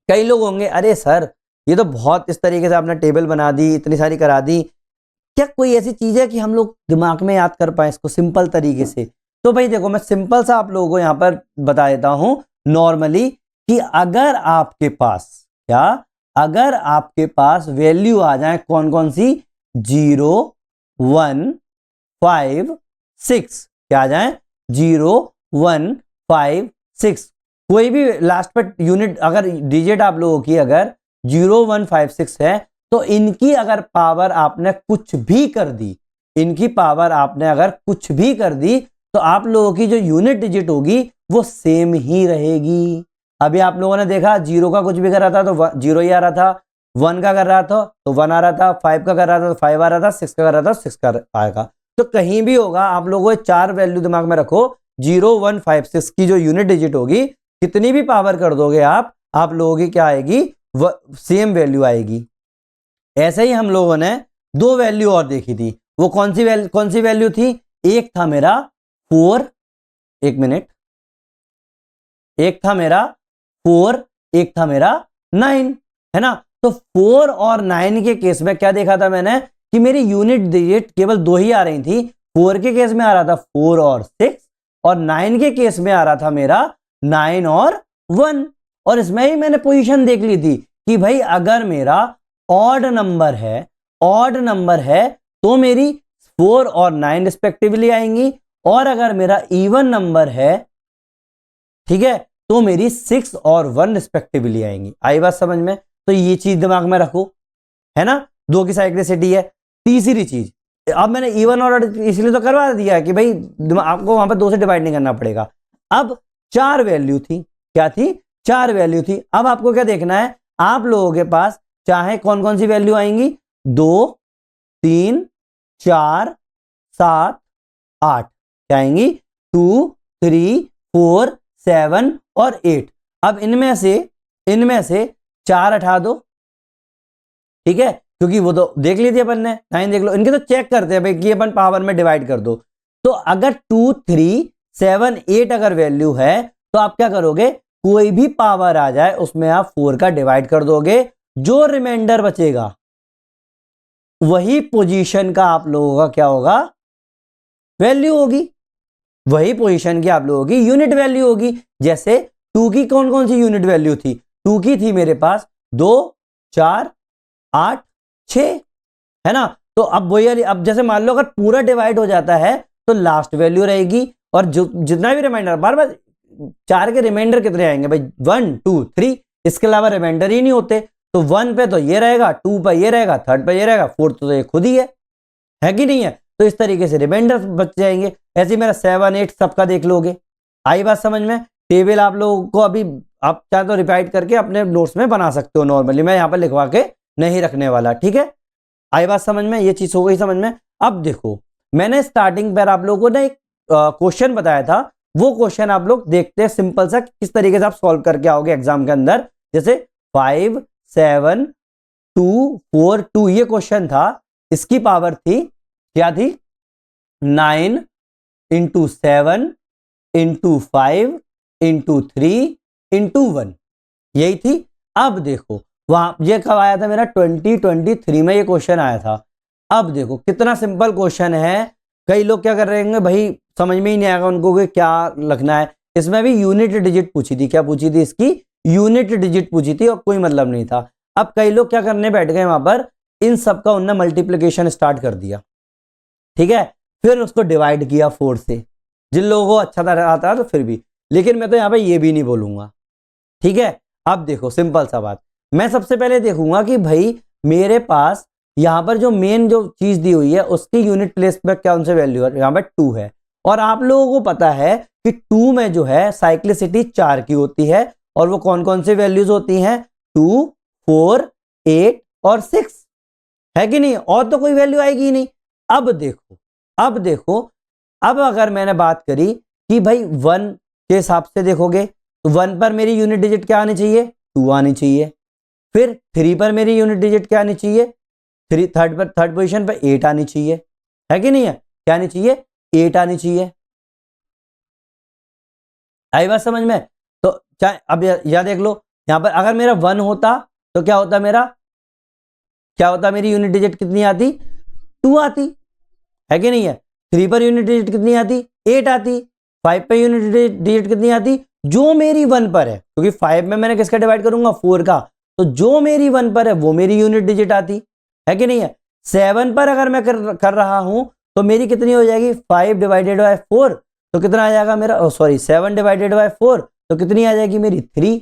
कई लोग होंगे अरे सर ये तो बहुत इस तरीके से आपने टेबल बना दी, इतनी सारी करा दी, क्या कोई ऐसी चीज है कि हम लोग दिमाग में याद कर पाए इसको सिंपल तरीके से। तो भाई देखो मैं सिंपल सा आप लोगों को यहां पर बता देता हूं नॉर्मली, कि अगर आपके पास क्या, अगर आपके पास वैल्यू आ जाए कौन कौन सी 0 1 5 6, क्या आ जाए 0 1 5 6, कोई भी लास्ट पर यूनिट अगर डिजिट आप लोगों की अगर 0 1 5 6 है तो इनकी अगर पावर आपने कुछ भी कर दी, इनकी पावर आपने अगर कुछ भी कर दी तो आप लोगों की जो यूनिट डिजिट होगी वो सेम ही रहेगी। अभी आप लोगों ने देखा 0 का कुछ भी कर रहा था तो 0 ही आ रहा था, 1 का कर रहा था तो 1 आ रहा था, 5 का कर रहा था तो 5 आ रहा था, 6 का कर रहा था तो 6 का आएगा। तो कहीं भी होगा आप लोगों को 4 वैल्यू दिमाग में रखो, 0 1 5 6 की जो यूनिट डिजिट होगी कितनी भी पावर कर दोगे आप लोगों की क्या आएगी सेम वैल्यू आएगी। ऐसे ही हम लोगों ने 2 वैल्यू और देखी थी, वो कौन सी वैल्यू थी, एक था मेरा 4, एक मिनट, एक था मेरा 4, एक था मेरा 9, है ना। तो 4 और 9 के केस में क्या देखा था मैंने कि मेरी यूनिट डिजिट केवल 2 ही आ रही थी। 4 के केस में आ रहा था 4 और 6, और 9 के केस में आ रहा था मेरा 9 और 1। और इसमें ही मैंने पोजीशन देख ली थी कि भाई अगर मेरा ऑड नंबर है तो मेरी 4 और 9 रिस्पेक्टिवली आएंगी, और अगर मेरा इवन नंबर है, ठीक है, तो मेरी 6 और 1 रिस्पेक्टिवली आएंगी। आई बात समझ में, तो ये चीज दिमाग में रखो, है ना। 2 की साइक्लिसिटी है। तीसरी चीज, अब मैंने इवन और इसलिए तो करवा दिया कि भाई आपको वहां पर 2 से डिवाइड नहीं करना पड़ेगा। अब 4 वैल्यू थी, क्या थी 4 वैल्यू थी। अब आपको क्या देखना है, आप लोगों के पास चाहे कौन कौन सी वैल्यू आएंगी, 2 3 4 7 8 क्या आएंगी, 2 3 4 7 और 8। अब इनमें से 4 हटा दो, ठीक है, क्योंकि वो तो देख ली थी अपन ने, 9 देख लो, इनके तो चेक करते हैं भाई कि अपन पावर में डिवाइड कर दो। तो अगर 2 3 7 8 अगर वैल्यू है तो आप क्या करोगे, कोई भी पावर आ जाए उसमें आप 4 का डिवाइड कर दोगे, जो रिमाइंडर बचेगा वही पोजीशन का आप लोगों का क्या होगा, वैल्यू होगी। वही पोजीशन की आप लोगों की यूनिट वैल्यू होगी। जैसे 2 की कौन कौन सी यूनिट वैल्यू थी, 2 की थी मेरे पास 2, 4, 8, 6, है ना। तो अब वही, अब जैसे मान लो अगर पूरा डिवाइड हो जाता है तो लास्ट वैल्यू रहेगी, और जो जितना भी रिमाइंडर, बार बार 4 के रिमाइंडर कितने आएंगे भाई, 1, 2, 3, इसके अलावा रिमाइंडर ही नहीं होते। तो 1 पे तो ये रहेगा, 2 पे ये रहेगा, 3rd पे ये रहेगा, 4th तो ये खुद ही है कि नहीं है। तो इस तरीके से रिमाइंडर बच जाएंगे। ऐसे ही मेरा 7, 8 सबका देख लोगे। आई बात समझ में। टेबल आप लोगों को अभी आप चाहे तो रिपीट करके अपने नोट्स में बना सकते हो, नॉर्मली मैं यहाँ पर लिखवा के नहीं रखने वाला, ठीक है। आई बात समझ में, ये चीज हो गई समझ में। अब देखो, मैंने स्टार्टिंग पर आप लोगों ने एक क्वेश्चन बताया था, वो क्वेश्चन आप लोग देखते हैं सिंपल सा, किस तरीके से आप सॉल्व करके आओगे एग्जाम के अंदर। जैसे 5, 7, 2, 4, 2 ये क्वेश्चन था। इसकी पावर थी क्या थी, 9 इंटू 7 इंटू 5 इंटू 3 इंटू 1, यही थी। अब देखो वहां ये कब आया था मेरा, 2023 में ये क्वेश्चन आया था। अब देखो कितना सिंपल क्वेश्चन है। कई लोग क्या कर रहे होंगे भाई, समझ में ही नहीं आएगा उनको कि क्या लिखना है। इसमें भी यूनिट डिजिट पूछी थी, क्या पूछी थी, इसकी यूनिट डिजिट पूछी थी, और कोई मतलब नहीं था। अब कई लोग क्या करने बैठ गए वहां पर, इन सबका उन्होंने मल्टीप्लिकेशन स्टार्ट कर दिया, ठीक है। फिर उसको डिवाइड किया 4 से, जिन लोगों को अच्छा तरह आता है तो फिर भी, लेकिन मैं तो यहाँ पे ये भी नहीं बोलूंगा, ठीक है। अब देखो सिंपल सा बात, मैं सबसे पहले देखूंगा कि भाई मेरे पास यहाँ पर जो मेन जो चीज दी हुई है उसकी यूनिट प्लेस पे कौन से वैल्यू है, यहाँ पर 2 है। और आप लोगों को पता है कि 2 में जो है साइक्लिसिटी 4 की होती है, और वो कौन कौन से वैल्यूज होती हैं, 2, 4, 8 और 6, है कि नहीं, और तो कोई वैल्यू आएगी ही नहीं। अब देखो, अब देखो, अब अगर मैंने बात करी कि भाई 1 के हिसाब से देखोगे तो 1 पर मेरी यूनिट डिजिट क्या आनी चाहिए, 2 आनी चाहिए। फिर 3 पर मेरी यूनिट डिजिट क्या आनी चाहिए, 3rd पोजीशन पर 8 आनी चाहिए, है कि नहीं है, क्या आनी चाहिए, 8 आनी चाहिए। आई बात समझ में। तो चाहे अब या देख लो, यहां पर अगर मेरा 1 होता तो क्या होता, मेरा क्या होता, मेरी यूनिट डिजिट कितनी आती, 2 आती, है कि नहीं है। 3 पर यूनिट डिजिट कितनी आती, 8 आती। 5 पर यूनिट डिजिट कितनी आती, जो मेरी 1 पर है, क्योंकि 5 में मैंने किसका डिवाइड करूंगा, 4 का, तो जो मेरी 1 पर है वो मेरी यूनिट डिजिट आती, है कि नहीं है। 7 पर अगर मैं कर रहा हूं तो मेरी कितनी हो जाएगी, 5 डिवाइडेड बाय 4, तो कितना आ जाएगा मेरा, सॉरी 7 डिवाइडेड बाय 4, तो कितनी आ जाएगी मेरी 3,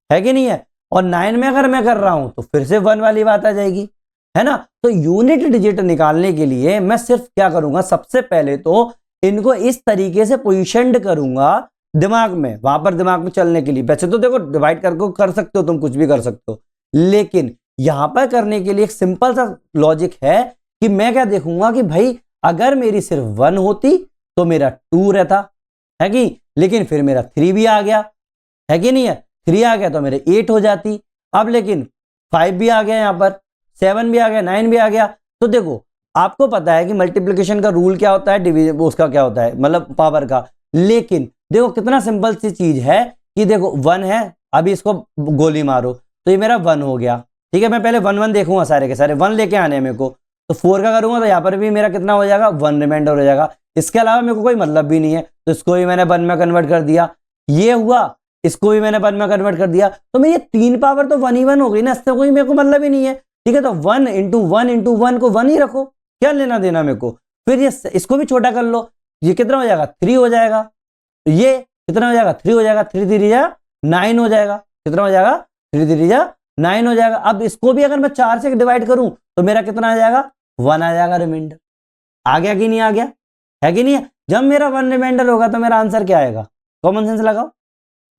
है कि नहीं है। और 9 में अगर मैं कर रहा हूं तो फिर से 1 वाली बात आ जाएगी, है ना। तो यूनिट डिजिट निकालने के लिए मैं सिर्फ क्या करूंगा, सबसे पहले तो इनको इस तरीके से पोजीशनड करूंगा दिमाग में, वहां पर दिमाग में चलने के लिए। वैसे तो देखो डिवाइड करके कर सकते हो तुम, कुछ भी कर सकते हो, लेकिन यहां पर करने के लिए एक सिंपल सा लॉजिक है कि मैं क्या देखूंगा कि भाई अगर मेरी सिर्फ 1 होती तो मेरा 2 रहता, है कि, लेकिन फिर मेरा 3 भी आ गया, है कि नहीं है। 3 आ गया तो मेरे 8 हो जाती। अब लेकिन 5 भी आ गया, यहां पर 7 भी आ गया, 9 भी आ गया। तो देखो आपको पता है कि मल्टीप्लिकेशन का रूल क्या होता है, डिवीजन उसका क्या होता है, मतलब पावर का। लेकिन देखो कितना सिंपल सी चीज है कि देखो 1 है, अभी इसको गोली मारो तो ये मेरा 1 हो गया, ठीक है। मैं पहले 1 1 देखूंगा, सारे के सारे 1 लेके आने हैं मेरे को, तो 4 का करूंगा तो यहाँ पर भी मेरा कितना हो जाएगा, 1 रिमाइंडर हो जाएगा। इसके अलावा मेरे को कोई मतलब भी नहीं है, तो इसको भी मैंने 1 में कन्वर्ट कर दिया, ये हुआ, इसको भी मैंने 1 में कन्वर्ट कर दिया, तो मेरी 3 पावर तो 1 ही 1 हो गई ना, इससे कोई मेरे को मतलब ही नहीं है, ठीक है। तो 1 इंटू 1 इंटू 1 को 1 ही रखो, क्या लेना देना मेरे को। फिर ये इसको भी छोटा कर लो, ये कितना हो जाएगा, 3 हो जाएगा, ये कितना हो जाएगा, 3 हो जाएगा, 3 3 जा 9 हो जाएगा, कितना हो जाएगा, 3 3 जा 9 हो जाएगा। अब इसको भी अगर मैं 4 से डिवाइड करूं तो मेरा कितना आ जाएगा, 1 आ जाएगा रिमाइंडर। आ गया कि नहीं आ गया, है कि नहीं है। जब मेरा 1 रिमाइंडर होगा तो मेरा आंसर क्या आएगा, कॉमन सेंस लगाओ,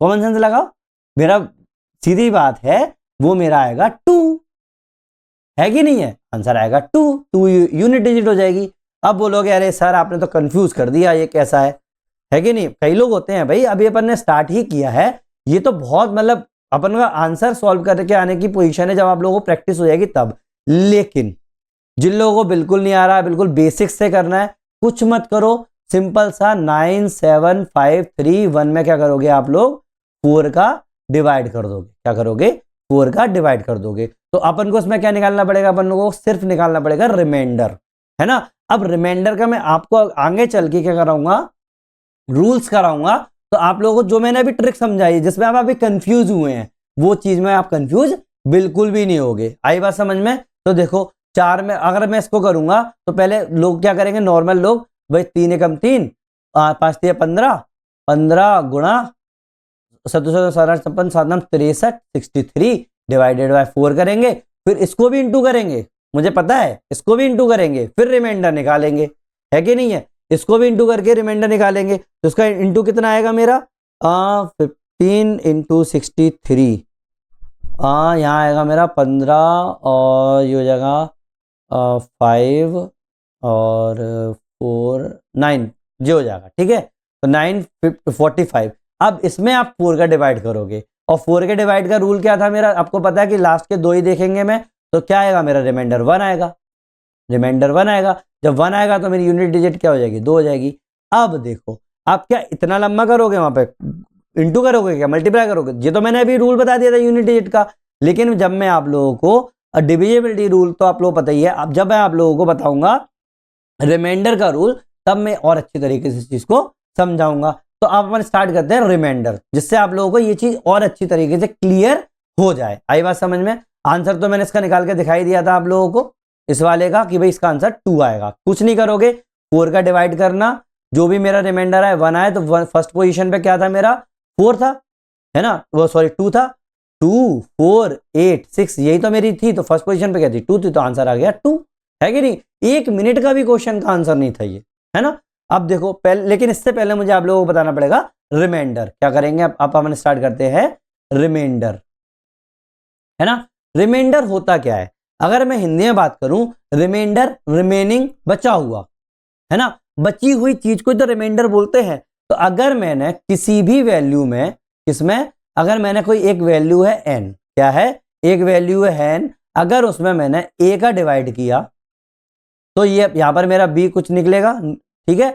कॉमन सेंस लगाओ, मेरा सीधी बात है वो मेरा आएगा 2, है कि नहीं है, आंसर आएगा 2 यूनिट डिजिट हो जाएगी। अब बोलोगे अरे सर आपने तो कंफ्यूज कर दिया, ये कैसा है कि नहीं। कई लोग होते हैं भाई, अभी अपन ने स्टार्ट ही किया है, ये तो बहुत मतलब अपन का आंसर सॉल्व करके आने की पोजीशन है, जब आप लोगों को प्रैक्टिस हो जाएगी तब। लेकिन जिन लोगों को बिल्कुल नहीं आ रहा है, बिल्कुल बेसिक से करना है, कुछ मत करो, सिंपल सा 9 7 5 3 1 में क्या करोगे आप लोग, 4 का डिवाइड कर दोगे। क्या करोगे? 4 का डिवाइड कर दोगे। तो अपन को इसमें क्या निकालना पड़ेगा? अपन को सिर्फ निकालना पड़ेगा रिमाइंडर, है ना। अब रिमाइंडर का मैं आपको आगे चल के क्या कराऊंगा, रूल्स कराऊंगा। तो आप लोगों को जो मैंने अभी ट्रिक समझाई जिसमें आप अभी कंफ्यूज हुए हैं, वो चीज में आप कंफ्यूज बिल्कुल भी नहीं होगे। आई बात समझ में? तो देखो 4 में अगर मैं इसको करूंगा तो पहले लोग क्या करेंगे, नॉर्मल लोग, भाई 3 एकम 3, 5 3 15, 15 गुणा 7 56 7 63 63 डिवाइडेड बाय 4 करेंगे। फिर इसको भी इंटू करेंगे, मुझे पता है इसको भी इंटू करेंगे, फिर रिमाइंडर निकालेंगे, है कि नहीं है। इसको भी इंटू करके रिमाइंडर निकालेंगे। तो इसका इंटू कितना आएगा मेरा? 15 इंटू 63, यहाँ आएगा मेरा 15 और ये हो जाएगा 5 और 4 9 जो हो जाएगा, ठीक है। तो 9 45। अब इसमें आप 4 का डिवाइड करोगे, और 4 के डिवाइड का रूल क्या था मेरा, आपको पता है कि लास्ट के 2 ही देखेंगे मैं। तो क्या आएगा मेरा? रिमाइंडर 1 आएगा, रिमाइंडर 1 आएगा। जब 1 आएगा तो मेरी यूनिट डिजिट क्या हो जाएगी? 2 हो जाएगी। अब देखो आप क्या इतना लंबा करोगे, वहां पे इंटू करोगे क्या, मल्टीप्लाई करोगे? ये तो मैंने अभी रूल बता दिया था यूनिट डिजिट का। लेकिन जब मैं आप लोगों को डिविजिबिलिटी रूल तो आप लोग पता ही है, अब जब मैं आप लोगों को बताऊंगा रिमाइंडर का रूल, तब मैं और अच्छी तरीके से इस चीज को समझाऊंगा। तो आप अपन स्टार्ट करते हैं रिमाइंडर, जिससे आप लोगों को ये चीज और अच्छी तरीके से क्लियर हो जाए। आई बात समझ में? आंसर तो मैंने इसका निकाल के दिखाई दिया था आप लोगों को, इस वाले का, कि भाई इसका आंसर 2 आएगा। कुछ नहीं करोगे, 4 का डिवाइड करना, जो भी मेरा रिमाइंडर है 1 आए तो फर्स्ट पोजीशन पे क्या था मेरा? 4 था, है ना, वो सॉरी 2 था। 2 4 8 6 यही तो मेरी थी, तो फर्स्ट पोजीशन पे क्या थी? 2 थी, तो आंसर आ गया 2, है कि नहीं। 1 मिनट का भी क्वेश्चन का आंसर नहीं था ये, है ना। अब देखो पहले, लेकिन इससे पहले मुझे आप लोगों को बताना पड़ेगा रिमाइंडर। क्या करेंगे अब हम स्टार्ट करते हैं रिमाइंडर, है ना। रिमाइंडर होता क्या है? अगर मैं हिंदी में बात करूं, रिमाइंडर रिमेनिंग, बचा हुआ, है ना, बची हुई चीज को तो रिमाइंडर बोलते हैं। तो अगर मैंने किसी भी वैल्यू में, किसमें, अगर मैंने कोई एक वैल्यू है n, क्या है, एक वैल्यू है n, अगर उसमें मैंने a का डिवाइड किया तो ये यहां पर मेरा b कुछ निकलेगा, ठीक है।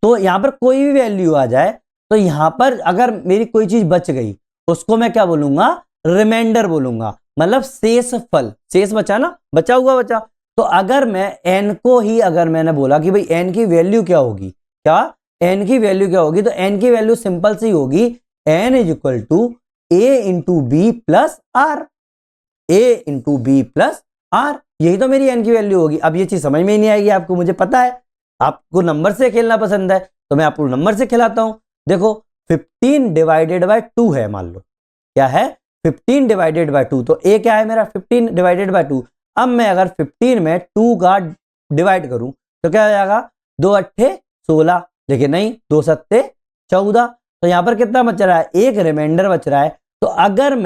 तो यहां पर कोई भी वैल्यू आ जाए तो यहां पर अगर मेरी कोई चीज बच गई, उसको मैं क्या बोलूंगा? रिमाइंडर बोलूंगा। मतलब शेष फल, शेष बचा ना, बचा हुआ बचा। तो अगर मैं n को ही, अगर मैंने बोला कि भाई n की वैल्यू क्या होगी, क्या n की वैल्यू क्या होगी, तो n की वैल्यू सिंपल सी होगी, n is equal to a into B plus R, a into B plus R, यही तो मेरी n की वैल्यू होगी। अब ये चीज समझ में ही नहीं आएगी आपको, मुझे पता है आपको नंबर से खेलना पसंद है, तो मैं आपको नंबर से खिलाता हूं। देखो 15 डिवाइडेड बाय 2 है, मान लो क्या है, 15 डिवाइडेड बाय 2, तो a क्या है मेरा? 15 डिवाइडेड बाय 2। अब मैं अगर 15 में 2 का डिवाइड करूं तो क्या हो जाएगा? 2 अट्ठे 16, लेकिन नहीं, 2 सत्ते 14, तो यहां पर कितना बच रहा है? एक रिमाइंडर बच रहा है। तो अगर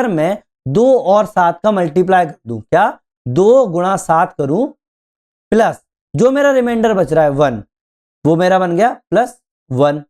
मैं 2 और 7 का मल्टीप्लाई कर दूं, क्या 2 गुणा 7 करूं, प्लस जो मेरा रिमाइंडर बच रहा है 1, वो मेरा बन गया प्लस 1,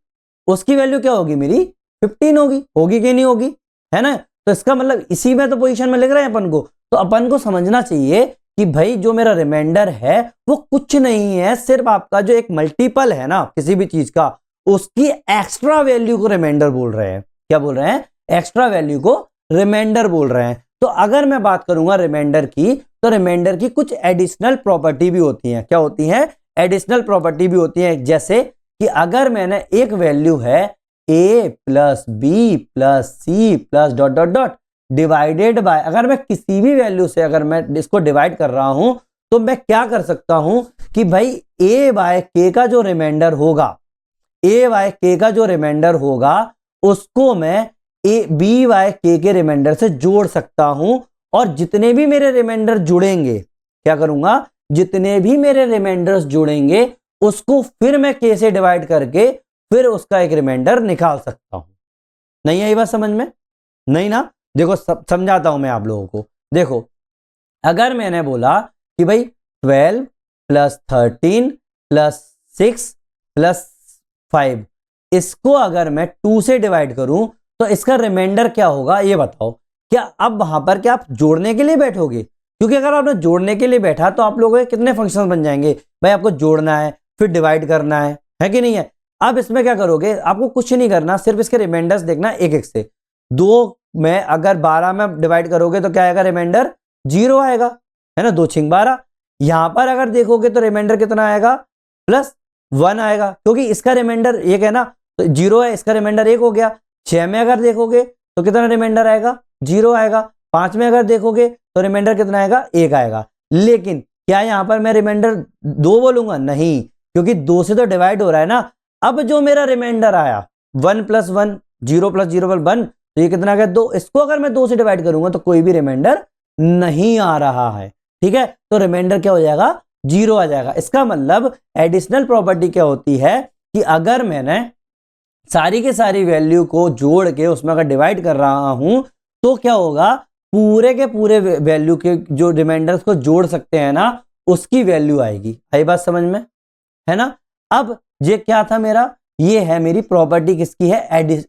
उसकी वैल्यू क्या होगी? मेरी 15 होगी कि नहीं होगी, है ना। तो इसका मतलब इसी में तो पोजीशन में लिख रहे हैं अपन को। तो अपन को समझना चाहिए कि भाई जो मेरा रिमाइंडर है वो कुछ नहीं है, सिर्फ आपका जो एक मल्टीपल है ना किसी भी चीज का, उसकी एक्स्ट्रा वैल्यू को रिमाइंडर बोल रहे हैं। क्या बोल रहे हैं? एक्स्ट्रा वैल्यू को रिमाइंडर बोल रहे हैं। तो अगर मैं बात करूंगा रिमाइंडर की, तो रिमाइंडर की कुछ एडिशनल प्रॉपर्टी भी होती हैं। क्या होती हैं? एडिशनल प्रॉपर्टी भी होती हैं। जैसे कि अगर मैंने एक वैल्यू है a plus B plus C plus dot dot dot divided by, अगर मैं किसी भी वैल्यू से अगर मैं इसको डिवाइड कर रहा हूं, तो मैं क्या कर सकता हूं कि भाई a बाय k का जो रिमाइंडर होगा, a बाय k का जो रिमाइंडर होगा, उसको मैं b बाय k के रिमाइंडर से जोड़ सकता हूं। और जितने भी मेरे रिमाइंडर जुड़ेंगे, क्या करूंगा? जितने भी मेरे रिमाइंडर्स जुड़ेंगे उसको फिर मैं k से डिवाइड करके फिर उसका एक रिमाइंडर निकाल सकता हूं। नहीं आई बात समझ में? नहीं ना। देखो समझाता हूं मैं आप लोगों को। देखो अगर मैंने बोला कि भाई 12 प्लस 13 प्लस 6 प्लस 5, इसको अगर मैं 2 से डिवाइड करूं तो इसका रिमाइंडर क्या होगा, ये बताओ। क्या अब वहां पर क्या आप जोड़ने के लिए बैठोगे? क्योंकि अगर आपने जोड़ने के लिए बैठा तो आप लोगों के कितने फंक्शन बन जाएंगे भाई, आपको जोड़ना है, फिर डिवाइड करना है कि नहीं है। अब इसमें क्या करोगे, आपको कुछ नहीं करना, सिर्फ इसके रिमाइंडर्स देखना एक एक से। 2 में अगर 12 में डिवाइड करोगे तो क्या आएगा, रिमाइंडर 0 आएगा, है ना, 2 छिंग 12। यहां पर अगर देखोगे तो रिमाइंडर कितना आएगा, +1 आएगा, क्योंकि इसका रिमाइंडर 1 है ना, तो 0 है, इसका रिमाइंडर 1 हो गया। 6 में अगर देखोगे तो कितना रिमाइंडर आएगा, 0 आएगा। 5 में अगर देखोगे तो रिमाइंडर कितना आएगा, 1 आएगा। लेकिन क्या यहां पर मैं रिमाइंडर 2 बोलूंगा, नहीं, क्योंकि 2 से तो डिवाइड हो रहा है ना। अब जो मेरा रिमाइंडर आया 1 + 1, 0 + 0 = 1, तो ये कितना आ गया, 2। इसको अगर मैं 2 से डिवाइड करूंगा तो कोई भी रिमाइंडर नहीं आ रहा है, ठीक है, तो रिमाइंडर क्या हो जाएगा, 0 आ जाएगा। इसका मतलब एडिशनल प्रॉपर्टी क्या होती है कि अगर मैंने सारी के सारी वैल्यू को जोड़ के उसमें अगर डिवाइड कर रहा हूं तो क्या होगा, पूरे के पूरे वैल्यू के जो रिमाइंडर्स को जोड़ सकते हैं ना, उसकी वैल्यू आएगी। आई बात समझ में, है ना। अब ये क्या था मेरा, ये है मेरी प्रॉपर्टी, किसकी है,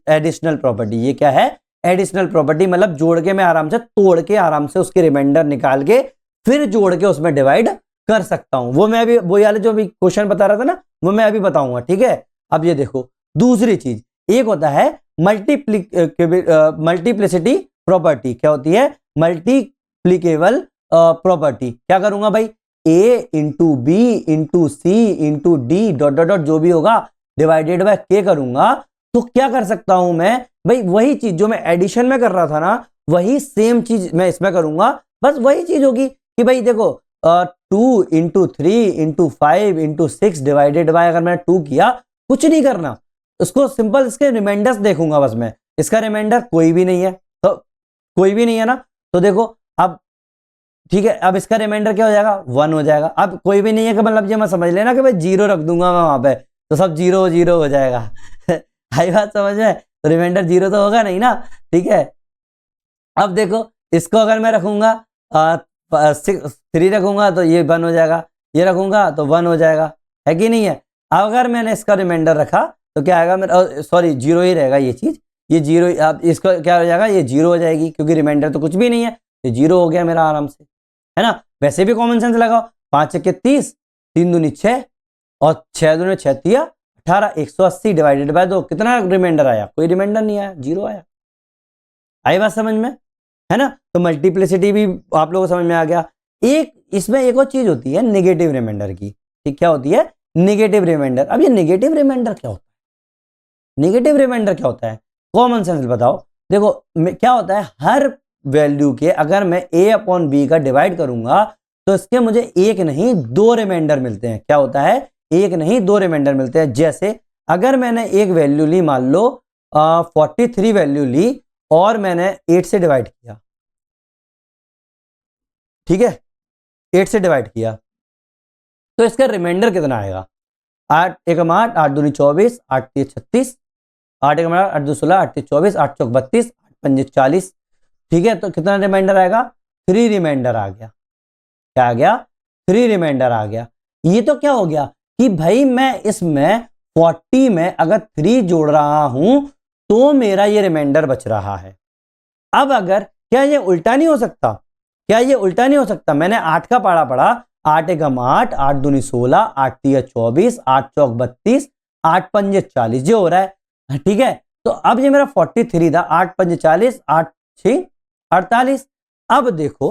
एडिशनल प्रॉपर्टी। ये क्या है, एडिशनल प्रॉपर्टी, मतलब जोड़ के मैं आराम से, तोड़ के आराम से उसके रिमाइंडर निकाल के फिर जोड़ के उसमें डिवाइड कर सकता हूं। वो मैं अभी, वो वाले जो अभी क्वेश्चन बता रहा था ना, वो मैं अभी बताऊंगा, ठीक है। अब ये देखो दूसरी चीज, एक होता है मल्टीप्लिसिटी प्रॉपर्टी। क्या होती है, मल्टीप्लीकेबल प्रॉपर्टी। क्या करूंगा भाई, a into B into C into D dot dot dot जो भी होगा डिवाइडेड बाय k करूंगा। तो क्या कर सकता हूं मैं भाई, वही चीज जो मैं एडिशन में कर रहा था ना, वही सेम चीज मैं इसमें करूंगा। बस वही चीज होगी कि भाई देखो 2 into 3 into 5 into 6 divided by, अगर मैंने 2 किया, कुछ नहीं करना, उसको सिंपल इसके रिमाइंडर्स देखूंगा बस मैं। इसका रिमाइंडर कोई भी नहीं है, तो कोई भी नहीं है ना, तो देखो अब ठीक है, अब इसका रिमाइंडर क्या हो जाएगा, 1 हो जाएगा। अब कोई भी नहीं है कि मतलब ये मैं समझ लेना कि भाई 0 रख दूंगा मैं वहां पे, तो सब 0 0 हो जाएगा। आई बात समझ में, तो रिमाइंडर 0 तो होगा नहीं ना, ठीक है। अब देखो इसको अगर मैं रखूंगा 3 रखूंगा तो ये 1 हो जाएगा, ये रखूंगा तो 1 हो जाएगा, है कि नहीं है। अगर मैंने इसका रिमाइंडर रखा तो क्या आएगा मेरा, सॉरी 0 ही रहेगा ये चीज, ये 0, अब इसको क्या हो जाएगा, ये 0 हो जाएगी, क्योंकि रिमाइंडर तो कुछ भी नहीं है, ये 0 हो गया मेरा आराम से, है ना। वैसे भी कॉमन सेंस लगाओ, 5 × 30, 3 दूनी 6 और 6 दूनी 6 × 18, 180 डिवाइडेड बाय 2, कितना रिमाइंडर आया, कोई रिमाइंडर नहीं आया, 0 आया। आई बात समझ में, है ना। तो मल्टीप्लिसिटी भी आप लोगों को समझ में आ गया। एक इसमें एक और चीज होती है नेगेटिव रिमाइंडर की, ठीक, क्या होती है, नेगेटिव रिमाइंडर। अब ये नेगेटिव रिमाइंडर क्या होता है, नेगेटिव रिमाइंडर क्या होता है, कॉमन सेंस बताओ। देखो क्या होता है, हर वैल्यू के अगर मैं a/b का डिवाइड करूंगा तो इसके मुझे एक नहीं 2 रिमाइंडर मिलते हैं। क्या होता है, एक नहीं 2 रिमाइंडर मिलते हैं। जैसे अगर मैंने एक वैल्यू ली, मान लो 43 वैल्यू ली और मैंने 8 से डिवाइड किया, ठीक है, 8 से डिवाइड किया, तो इसका रिमाइंडर कितना आएगा, 8 × 1 = 8, 8 दूनी 24, 8 × 3 = 36, 8 × 1 = 8, 8 2 16, 8 3 24, 8 4 32, 8 5 40, ठीक है। तो कितना रिमाइंडर आएगा, 3 रिमाइंडर आ गया। क्या आ गया, 3 रिमाइंडर आ गया। ये तो क्या हो गया कि भाई मैं इसमें 40 में अगर 3 जोड़ रहा हूं तो मेरा ये रिमाइंडर बच रहा है। अब अगर क्या ये उल्टा नहीं हो सकता, क्या ये उल्टा नहीं हो सकता, मैंने 8 का पारा पढ़ा, 8 × 1 = 8, 8 दूनी 16, 8 3 = 24, 8 4 32, 8 5 40, ये हो रहा है, ठीक है। तो अब ये मेरा 43 था, 8 5 40, 8 6 48। अब देखो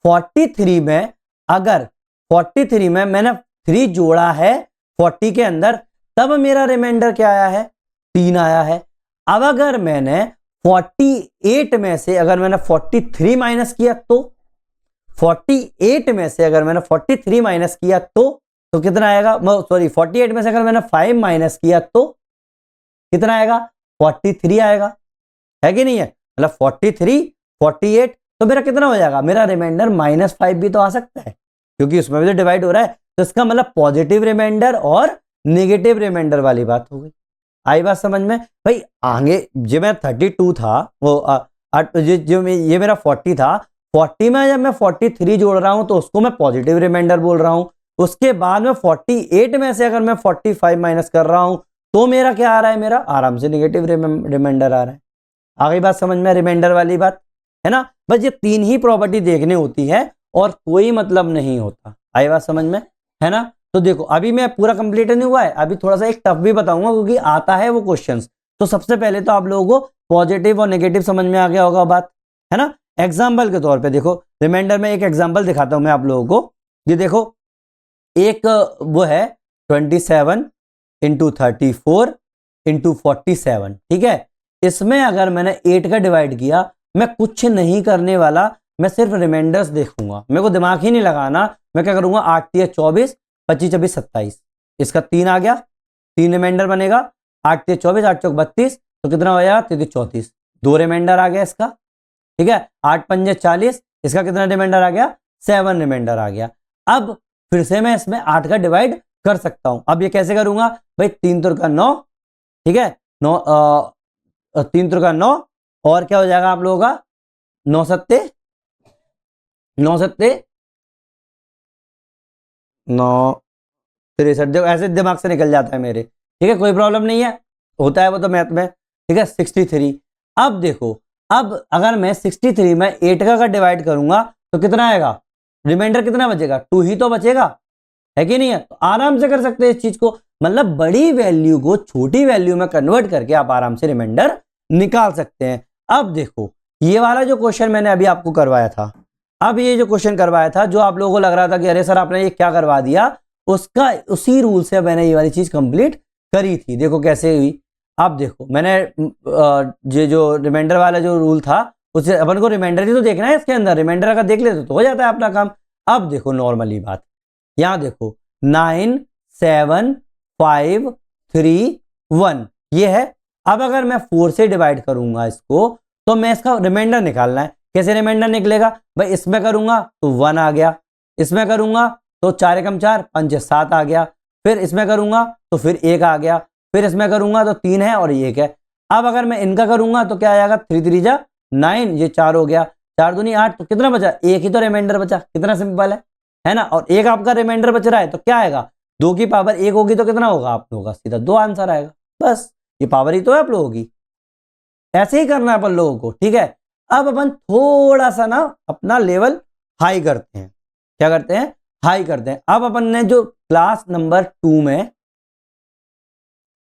43 में, अगर 43 में मैंने 3 जोड़ा है 40 के अंदर, तब मेरा रिमाइंडर क्या आया है, 3 आया है। अब अगर मैंने 48 में से अगर मैंने 43 माइनस किया तो 48 में से अगर मैंने 43 माइनस किया तो कितना आएगा, सॉरी 48 में से अगर मैंने 5 माइनस किया तो कितना आएगा, 43 आएगा, है कि नहीं है। मतलब 43 48 तो मेरा कितना हो जाएगा, मेरा रिमाइंडर -5 भी तो आ सकता है, क्योंकि उसमें भी तो डिवाइड हो रहा है। तो इसका मतलब पॉजिटिव रिमाइंडर और नेगेटिव रिमाइंडर वाली बात हो गई। आई बात समझ में भाई। आगे जो मैं 32 था वो जो ये मेरा 40 था, 40 में जब मैं 43 जोड़ रहा हूं तो उसको मैं पॉजिटिव रिमाइंडर बोल रहा हूं। उसके बाद में 48 में से अगर मैं 45 माइनस कर रहा हूं तो मेरा क्या आ रहा है, मेरा आराम से नेगेटिव रिमाइंडर आ रहा है। आ गई बात समझ में, रिमाइंडर वाली बात, है ना। बस ये 3 ही प्रॉपर्टी देखने होती है और कोई मतलब नहीं होता। आई बात समझ में, है ना। तो देखो अभी मैं पूरा कंप्लीट नहीं हुआ है, अभी थोड़ा सा एक टफ भी बताऊंगा क्योंकि आता है वो क्वेश्चंस। तो सबसे पहले तो आप लोगों को पॉजिटिव और नेगेटिव समझ में आ गया होगा बात, है ना। एग्जाम्पल के तौर पे देखो, रिमाइंडर में एक एग्जाम्पल दिखाता हूं मैं आप लोगों को। ये देखो एक वो है 27 इंटू 34 इंटू 47, ठीक है। इसमें अगर मैंने 8 का डिवाइड किया, मैं कुछ नहीं करने वाला, मैं सिर्फ रिमाइंडर्स देखूंगा, मेरे को दिमाग ही नहीं लगाना। मैं क्या करूंगा, 8 3 24, 25 24 27, इसका 3 आ गया, 3 रिमाइंडर बनेगा। 8 3 24, 8 चौक 32, तो कितना हो जाएगा 33 34, 2 रिमाइंडर आ गया इसका, ठीक है। 8 पंजे 40, इसका कितना रिमाइंडर आ गया, 7 रिमाइंडर आ गया। अब फिर से मैं इसमें 8 का डिवाइड कर सकता हूं। अब ये कैसे करूंगा भाई, 3 3 का 9, ठीक है, 9 3 3 का 9, और क्या हो जाएगा आप लोगों का 9 सत्ते 9 सत्ते 9 63, देखो ऐसे दिमाग से निकल जाता है मेरे, ठीक है, कोई प्रॉब्लम नहीं है, होता है वो तो मैथ में, ठीक है। 63। अब देखो, अब अगर मैं 63 में 8 का डिवाइड करूंगा तो कितना आएगा, रिमाइंडर कितना बचेगा, 2 ही तो बचेगा, है कि नहीं है। तो आराम से कर सकते हैं इस चीज को, मतलब बड़ी वैल्यू को छोटी वैल्यू में कन्वर्ट करके आप आराम से रिमाइंडर निकाल सकते हैं। अब देखो ये वाला जो क्वेश्चन मैंने अभी आपको करवाया था, अब ये जो क्वेश्चन करवाया था जो आप लोगों को लग रहा था कि अरे सर आपने ये क्या करवा दिया, उसका उसी रूल से मैंने ये वाली चीज कंप्लीट करी थी। देखो कैसे हुई, अब देखो मैंने ये जो रिमाइंडर वाला जो रूल था उससे अपन को रिमाइंडर ही तो देखना है इसके अंदर, रिमाइंडर अगर देख लेते तो हो जाता है अपना काम। अब देखो नॉर्मली बात, यहां देखो 9 7 5 3 1 ये है। अब अगर मैं 4 से डिवाइड करूंगा इसको, तो मैं इसका रिमाइंडर निकालना है। कैसे रिमाइंडर निकलेगा भाई, इसमें करूंगा तो 1 आ गया, इसमें करूंगा तो 4 एकम 4 5 7 आ गया, फिर इसमें करूंगा तो फिर 1 आ गया, फिर इसमें करूंगा तो 3 है और 1 है। अब अगर मैं इनका करूंगा तो क्या आएगा, 3 3 जा 9, ये 4 हो गया, 4 दूनी 8, तो कितना बचा, 1 ही तो रिमाइंडर बचा, कितना सिंपल है ना। और 1 आपका रिमाइंडर बच रहा है तो क्या आएगा, 2 की पावर 1 होगी तो कितना होगा आप लोगों का, सीधा 2 आंसर आएगा, बस ये पावर ही तो है आप लोगों की। ऐसे ही करना है अपन लोगों को, ठीक है। अब अपन थोड़ा सा ना अपना लेवल हाई करते हैं, क्या करते हैं, हाई करते हैं। अब अपन ने जो क्लास नंबर 2 में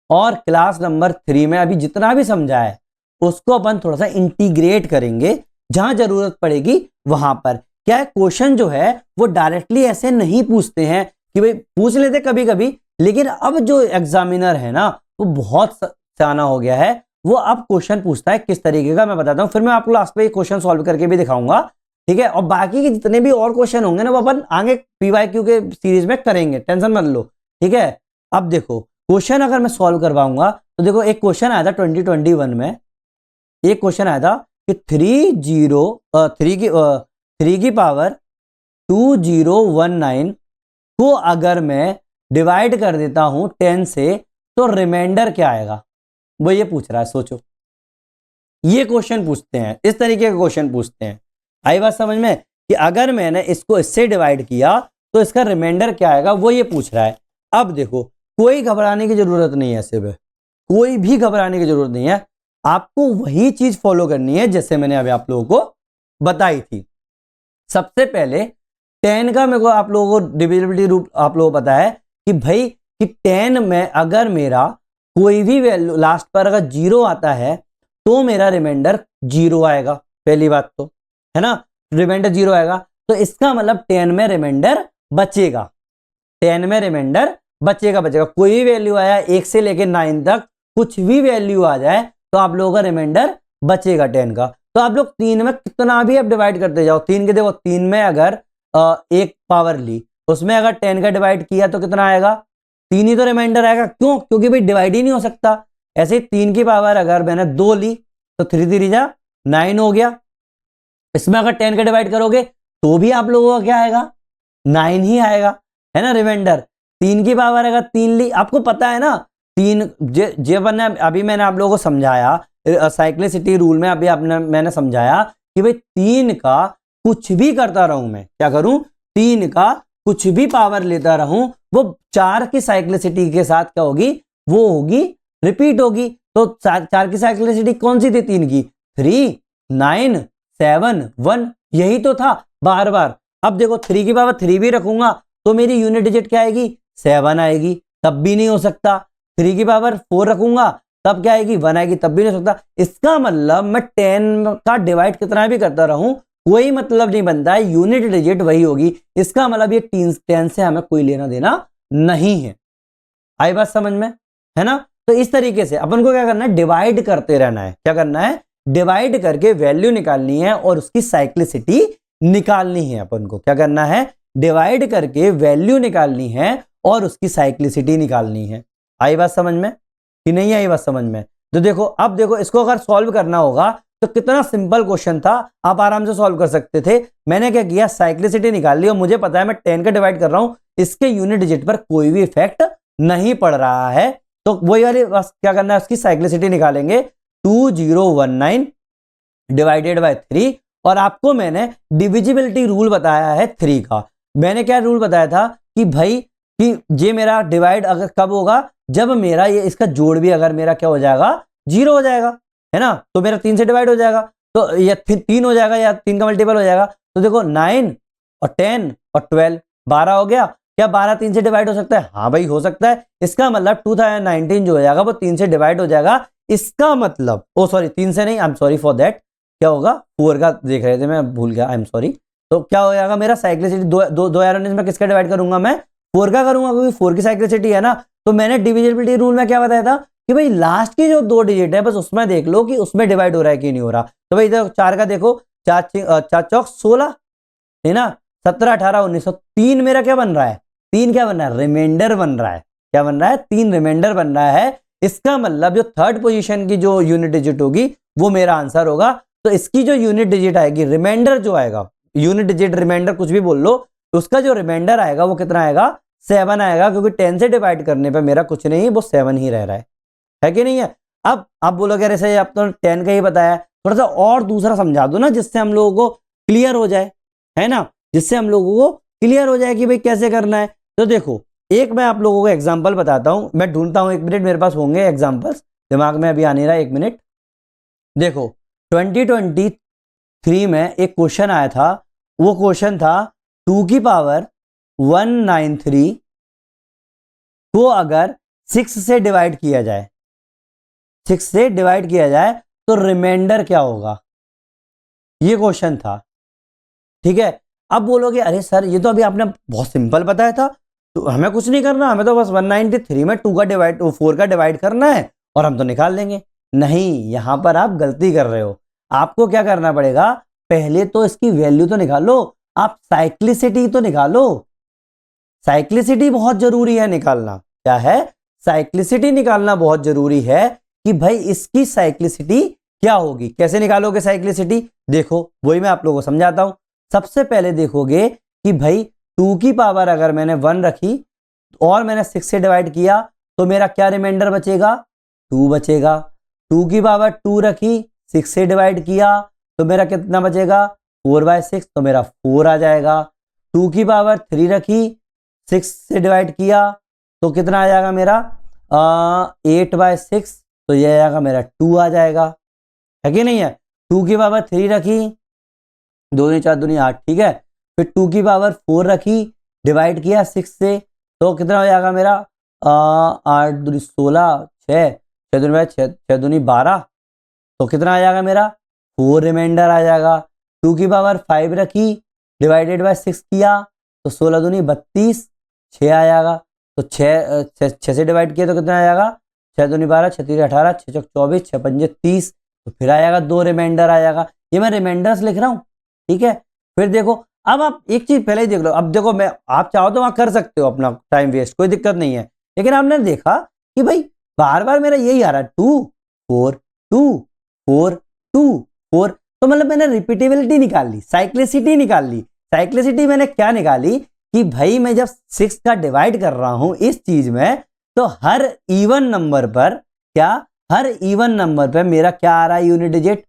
और क्लास नंबर 3 में अभी जितना भी समझा है उसको अपन थोड़ा सा इंटीग्रेट करेंगे, जहां जरूरत पड़ेगी वहां पर। क्या है, क्वेश्चन जो है वो डायरेक्टली ऐसे नहीं पूछते हैं, कि भाई पूछ लेते कभी कभी, लेकिन अब जो एग्जामिनर है ना वो बहुत सियाना हो गया है, वो अब क्वेश्चन पूछता है किस तरीके का, मैं बताता हूं, फिर मैं आपको लास्ट पे क्वेश्चन सॉल्व करके भी दिखाऊंगा, ठीक है। और बाकी के जितने भी और क्वेश्चन होंगे ना वो अपन आगे पीवाईक्यू के सीरीज में करेंगे, टेंशन मत लो, ठीक है। अब देखो क्वेश्चन अगर मैं सॉल्व करवाऊंगा तो देखो एक क्वेश्चन आया था 2021 में, एक क्वेश्चन आया था कि 3 की पावर 2019 को अगर मैं डिवाइड कर देता हूं 10 से तो रिमाइंडर क्या आएगा, वो ये पूछ रहा है। सोचो ये क्वेश्चन पूछते हैं, इस तरीके का क्वेश्चन पूछते हैं। आई बात समझ में, कि अगर मैंने इसको इससे डिवाइड किया तो इसका रिमाइंडर क्या आएगा, वो ये पूछ रहा है। अब देखो कोई घबराने की जरूरत नहीं है, सिर्फ कोई भी घबराने की जरूरत नहीं है, आपको वही चीज फॉलो करनी है जैसे मैंने अभी आप लोगों को बताई थी। सबसे पहले 10 का मेरे को आप लोगों को डिविजिबिलिटी रूप आप लोगों को पता है कि भाई कि 10 में अगर मेरा कोई भी वैल्यू लास्ट पर अगर 0 आता है तो मेरा रिमाइंडर 0 आएगा, पहली बात तो है ना, रिमाइंडर 0 आएगा, तो इसका मतलब 10 में रिमाइंडर बचेगा, 10 में रिमाइंडर बचेगा। कोई भी वैल्यू आया 1 से लेकर 9 तक, कुछ भी वैल्यू आ जाए तो आप लोगों का रिमाइंडर बचेगा 10 का। तो आप लोग 3 में कितना भी आप डिवाइड करते जाओ, 3 के देखो 3 में अगर एक पावर ली, उसमें अगर 10 का डिवाइड किया तो कितना आएगा, 3 ही तो रिमाइंडर आएगा, क्यों, क्योंकि भाई डिवाइड ही नहीं हो सकता। ऐसे 3 की पावर अगर मैंने 2 ली तो 3 3 जा 9 हो गया, इसमें अगर 10 का डिवाइड करोगे तो भी आप लोगों का क्या आएगा, 9 ही आएगा, है ना रिमाइंडर। 3 की पावर अगर 3 ली, आपको पता है ना 3 अभी मैंने आप लोगों को समझाया साइक्लिसिटी रूल में, अभी मैंने समझाया कि भाई 3 का कुछ भी करता रहूं, मैं क्या करूं, 3 का कुछ भी पावर लेता रहूं, वो 4 की साइक्लिसिटी के साथ क्या होगी, वो होगी रिपीट होगी। तो 4 की साइक्लिसिटी कौन सी थी, 3 की 3 9 7 1, यही तो था बार बार। अब देखो 3 की पावर 3 भी रखूंगा तो मेरी यूनिट डिजिट क्या आएगी, 7 आएगी, तब भी नहीं हो सकता। 3 की पावर 4 रखूंगा तब क्या आएगी, 1 आएगी, तब भी नहीं हो सकता। इसका मतलब मैं 10 का डिवाइड कितना भी करता रहूं कोई मतलब नहीं बनता है, यूनिट डिजिट वही होगी। इसका मतलब ये 10 से हमें कोई लेना देना नहीं है। आई बात समझ में, है ना। तो इस तरीके से अपन को क्या करना है, डिवाइड करते रहना है। क्या करना है, डिवाइड करके वैल्यू निकालनी है और उसकी साइक्लिसिटी निकालनी है। अपन को क्या करना है, डिवाइड करके वैल्यू निकालनी है और उसकी साइक्लिसिटी निकालनी है। आई बात समझ में कि नहीं आई बात समझ में। तो देखो, अब देखो इसको अगर सॉल्व करना होगा तो कितना सिंपल क्वेश्चन था, आप आराम से सॉल्व कर सकते थे। मैंने क्या किया, साइक्लिसिटी निकाल ली और मुझे पता है मैं 10 का डिवाइड कर रहा हूं, इसके यूनिट डिजिट पर कोई भी इफेक्ट नहीं पड़ रहा है। तो वही वाली बस क्या करना है, उसकी साइक्लिसिटी निकालेंगे। 2019 डिवाइडेड बाय 3, और आपको मैंने डिविजिबिलिटी रूल बताया है 3 का। मैंने क्या रूल बताया था कि भाई कि ये मेरा डिवाइड अगर कब होगा, जब मेरा ये इसका जोड़ भी अगर मेरा क्या हो जाएगा, 0 हो जाएगा, है ना। तो मेरा 3 से डिवाइड हो जाएगा, तो या 3 हो जाएगा या 3 का मल्टीपल हो जाएगा। तो देखो 9 और 10 और 12 12 हो गया। क्या 12 3 से डिवाइड हो सकता है? हाँ भाई हो सकता है। इसका मतलब 2019 जो हो जाएगा वो 3 से डिवाइड हो जाएगा। इसका मतलब सॉरी 3 से नहीं, I am sorry for that, क्या होगा 4 का देख रहे थे, मैं भूल गया, आई एम सॉरी। तो क्या हो जाएगा मेरा साइक्लिसिटी 2019 में किसका डिवाइड करूंगा, मैं 4 का करूंगा, क्योंकि 4 की साइक्लिसिटी है ना। तो मैंने डिविजिबिलिटी रूल में क्या बताया था कि भाई लास्ट की जो 2 डिजिट है बस उसमें देख लो कि उसमें डिवाइड हो रहा है कि नहीं हो रहा। तो भाई इधर 4 का देखो, 4 चौक 16, है ना, 17 18 19, 3 मेरा क्या बन रहा है, 3 क्या बन रहा है, रिमाइंडर बन रहा है। क्या बन रहा है, 3 रिमाइंडर बन रहा है। इसका मतलब जो थर्ड पोजीशन की जो यूनिट डिजिट होगी वो मेरा आंसर होगा। तो इसकी जो यूनिट डिजिट आएगी, रिमाइंडर जो आएगा, यूनिट डिजिट रिमाइंडर कुछ भी बोल लो, उसका जो रिमाइंडर आएगा वो कितना आएगा, 7 आएगा, क्योंकि 10 से डिवाइड करने पे मेरा कुछ नहीं, वो 7 ही रह रहा है कि नहीं है। अब आप बोलोगे ऐसे आप तो 10 का ही बताया, थोड़ा सा और दूसरा समझा दो ना, जिससे हम लोगों को क्लियर हो जाए, है ना, जिससे हम लोगों को क्लियर हो जाए कि भाई कैसे करना है। तो देखो एक मैं आप लोगों को एग्जांपल बताता हूं, मैं ढूंढता हूं, 1 मिनट, मेरे पास होंगे एग्जांपल्स, दिमाग में अभी आ नहीं रहा, 1 मिनट। देखो 2023 में एक क्वेश्चन आया था, वो क्वेश्चन था 2 की पावर 193 को अगर 6 से डिवाइड किया जाए, 6 से डिवाइड किया जाए तो रिमाइंडर क्या होगा, ये क्वेश्चन था। ठीक है, अब बोलोगे अरे सर ये तो अभी आपने बहुत सिंपल बताया था, तो हमें कुछ नहीं करना, हमें तो बस 193 में 2 का डिवाइड 4 का डिवाइड करना है और हम तो निकाल लेंगे। नहीं, यहां पर आप गलती कर रहे हो। आपको क्या करना पड़ेगा, पहले तो इसकी वैल्यू तो निकालो, आप साइक्लिसिटी तो निकालो। साइक्लिसिटी बहुत जरूरी है निकालना। क्या है, साइक्लिसिटी निकालना बहुत जरूरी है कि भाई इसकी साइक्लिसिटी क्या होगी। कैसे निकालोगे साइक्लिसिटी, देखो वही मैं आप लोगों को समझाता हूं। सबसे पहले देखोगे कि भाई 2 की पावर अगर मैंने 1 रखी और मैंने 6 से डिवाइड किया तो मेरा क्या रिमाइंडर बचेगा, 2 बचेगा। 2 की पावर 2 रखी, 6 से डिवाइड किया तो मेरा कितना बचेगा, 4/6, तो मेरा 4 आ जाएगा। 2 की पावर 3 रखी, 6 से डिवाइड किया तो कितना आ जाएगा मेरा 8/6, तो ये आएगा मेरा 2 आ जाएगा, है कि नहीं है। 2 की पावर 3 रखी, 2 दूनी 4 दूनी 8, ठीक है। फिर 2 की पावर 4 रखी, डिवाइड किया 6 से, तो कितना हो जाएगा मेरा 8 दूनी 16, 6 दूनी 6 दूनी 12, तो कितना आ जाएगा मेरा 4 रिमाइंडर आ जाएगा। 2 की पावर 5 रखी, डिवाइडेड बाय 6 किया तो 16 दूनी 32, 6 आ जाएगा। तो 6 से डिवाइड किया तो कितना आ जाएगा, 6 दूनी 12, 6 तीन 18, 6 चौक 24, 6 पंजे 30, तो फिर आ जाएगा 2 रिमाइंडर आ जाएगा। ये मैं रिमाइंडर्स लिख रहा हूँ, ठीक है। फिर देखो, अब आप एक चीज पहले ही देख लो। अब देखो, मैं आप चाहो तो वहां कर सकते हो अपना टाइम वेस्ट, कोई दिक्कत नहीं है, लेकिन आपने देखा कि भाई बार बार मेरा यही आ रहा है 2 4 2 4 2 4, तो मतलब मैंने रिपीटेबिलिटी निकाल ली, साइक्लिसिटी निकाल ली। साइक्लिसिटी मैंने क्या निकाली कि भाई मैं जब 6 का डिवाइड कर रहा हूं इस चीज में, तो हर इवन नंबर पर क्या, हर इवन नंबर पर मेरा क्या आ रहा है, यूनिट डिजिट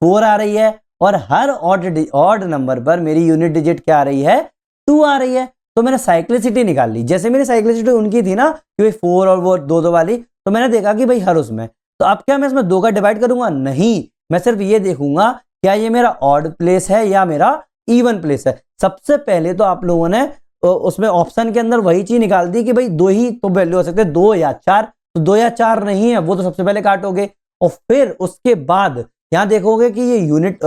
4 आ रही है, और हर ऑड नंबर पर मेरी यूनिट डिजिट क्या आ रही है, 2 आ रही है। तो मैंने साइक्लिसिटी निकाल ली। जैसे मेरी साइक्लिसिटी उनकी थी ना कि भाई 4 और वो 2 वाली, तो मैंने देखा कि भाई हर उसमें, तो अब क्या मैं इसमें 2 का डिवाइड करूंगा, नहीं, मैं सिर्फ ये देखूंगा क्या ये मेरा ऑड प्लेस है या मेरा इवन प्लेस है। सबसे पहले तो आप लोगों ने उसमें ऑप्शन के अंदर वही चीज निकाल दी कि भाई दो ही तो वैल्यू हो सकते हैं, 2 या 4, तो 2 या 4 नहीं है, वो तो सबसे पहले काटोगे। और फिर उसके बाद यहां देखोगे कि ये यूनिट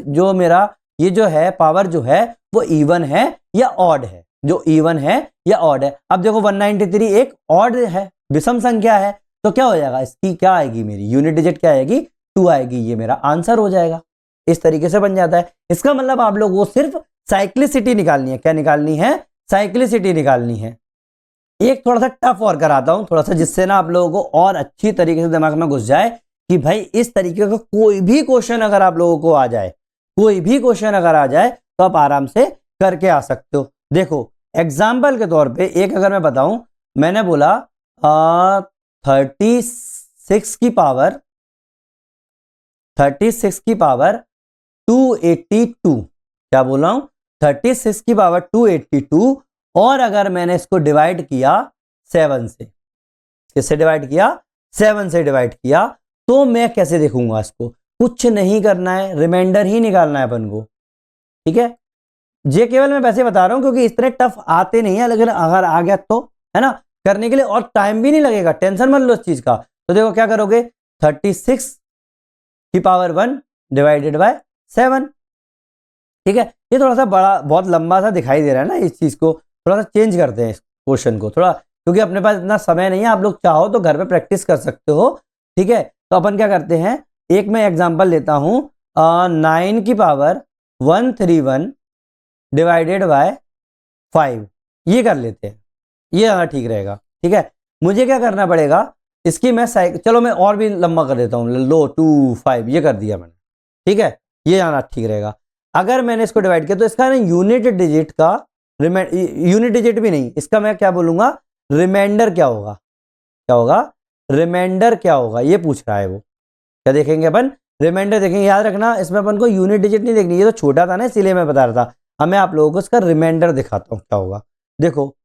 जो मेरा ये जो है पावर जो है वो इवन है या ऑड है, जो इवन है या ऑड है। अब देखो 193 एक ऑड है, विषम संख्या है, तो क्या हो जाएगा, इसकी क्या आएगी, मेरी यूनिट डिजिट क्या आएगी, 2 आएगी, ये मेरा आंसर हो जाएगा। इस तरीके से बन जाता है। इसका मतलब आप लोगों को सिर्फ साइक्लिसिटी निकालनी है। क्या निकालनी है, साइक्लिसिटी निकालनी है। एक थोड़ा सा टफ और कराता हूं थोड़ा सा, जिससे ना आप लोगों को और अच्छी तरीके से दिमाग में घुस जाए कि भाई इस तरीके का कोई भी क्वेश्चन अगर आप लोगों को आ जाए, कोई भी क्वेश्चन अगर आ जाए तो आप आराम से करके आ सकते हो। देखो एग्जाम्पल के तौर पे एक अगर मैं बताऊं, मैंने बोला 36 की पावर 282, क्या बोल रहा हूं, 36 की पावर 282, और अगर मैंने इसको डिवाइड किया 7 से, किससे डिवाइड किया, 7 से डिवाइड किया, तो मैं कैसे देखूंगा इसको, कुछ नहीं करना है, रिमाइंडर ही निकालना है अपन को। ठीक है, ये केवल मैं वैसे बता रहा हूं क्योंकि इस तरह टफ आते नहीं है, लेकिन अगर आ गया तो है ना करने के लिए, और टाइम भी नहीं लगेगा, टेंशन मत लो इस चीज का। तो देखो क्या करोगे, 36 की पावर 1 डिवाइडेड बाय 7। ठीक है, ये थोड़ा सा बड़ा बहुत लंबा सा दिखाई दे रहा है ना, इस चीज को थोड़ा सा चेंज करते हैं इस क्वेश्चन को थोड़ा, क्योंकि अपने पास इतना समय नहीं है। आप लोग चाहो तो घर पे प्रैक्टिस कर सकते हो। ठीक है, तो अपन क्या करते हैं, एक मैं एग्जांपल लेता हूं, 9 की पावर 131 डिवाइडेड बाय 5, ये कर लेते हैं, ये ज़्यादा ठीक रहेगा। ठीक है, मुझे क्या करना पड़ेगा, इसकी मैं चलो मैं और भी लंबा कर देता हूँ, लो 2 5 ये कर दिया मैंने। ठीक है, ये ज़्यादा ठीक रहेगा। अगर मैंने इसको डिवाइड किया तो इसका ना यूनिट डिजिट का यूनिट डिजिट भी नहीं, इसका मैं क्या बोलूंगा, रिमाइंडर क्या होगा, क्या होगा, रिमाइंडर क्या होगा, ये पूछ रहा है वो। क्या देखेंगे अपन, रिमाइंडर देखेंगे। याद रखना इसमें अपन को यूनिट डिजिट नहीं देखनी, ये तो छोटा था ना इसीलिए मैं बता रहा था। अब मैं आप लोगों को इसका रिमाइंडर दिखाता हूं क्या होगा। देखो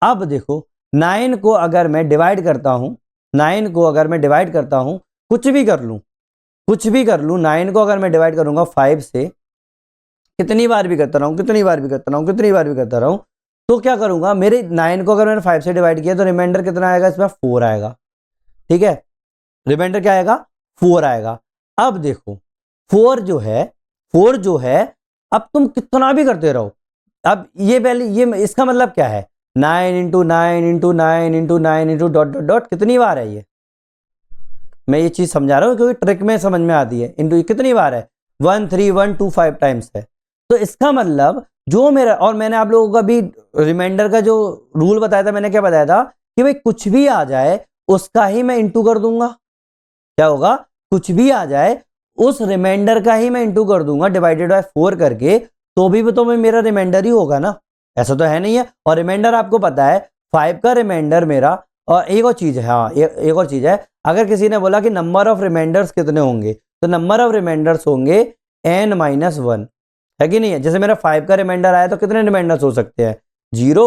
अब देखो 9 को अगर मैं डिवाइड करता हूं, 9 को अगर मैं डिवाइड करता हूं, कुछ भी कर लूं, कुछ भी कर लूं, 9 को अगर मैं डिवाइड करूंगा 5 से, कितनी बार भी करता रहूं, कितनी बार भी करता रहूं, कितनी बार भी करता रहूं, तो क्या करूंगा, मेरे 9 को अगर मैंने 5 से डिवाइड किया तो रिमाइंडर कितना आएगा, इसमें 4 आएगा। ठीक है, रिमाइंडर क्या आएगा, 4 आएगा। अब देखो 4 जो है, 4 जो है, अब तुम कितना भी करते रहो, अब ये वैल्यू, ये इसका मतलब क्या है, 9 into 9 into 9 into 9 into dot dot dot, कितनी बार है ये, मैं ये चीज समझा रहा हूं क्योंकि ट्रिक में समझ में आती है। इंटू कितनी बार है, 13125 टाइम्स है। तो इसका मतलब जो मेरा, और मैंने आप लोगों का भी रिमाइंडर का जो रूल बताया था, मैंने क्या बताया था कि भाई कुछ भी आ जाए उसका ही मैं इंटू कर दूंगा। क्या होगा, कुछ भी आ जाए उस रिमाइंडर का ही मैं इंटू कर दूंगा डिवाइडेड बाय 4 करके, तो भी तो मेरा रिमाइंडर ही होगा ना, ऐसा तो है नहीं है। और रिमाइंडर आपको पता है 5 का रिमाइंडर मेरा, और एक और चीज है, हाँ एक और चीज है, अगर किसी ने बोला कि नंबर ऑफ रिमाइंडर्स कितने होंगे, तो नंबर ऑफ रिमाइंडर्स होंगे n-1, है कि नहीं है। जैसे मेरा 5 का रिमाइंडर आया तो कितने रिमाइंडर्स हो सकते हैं, 0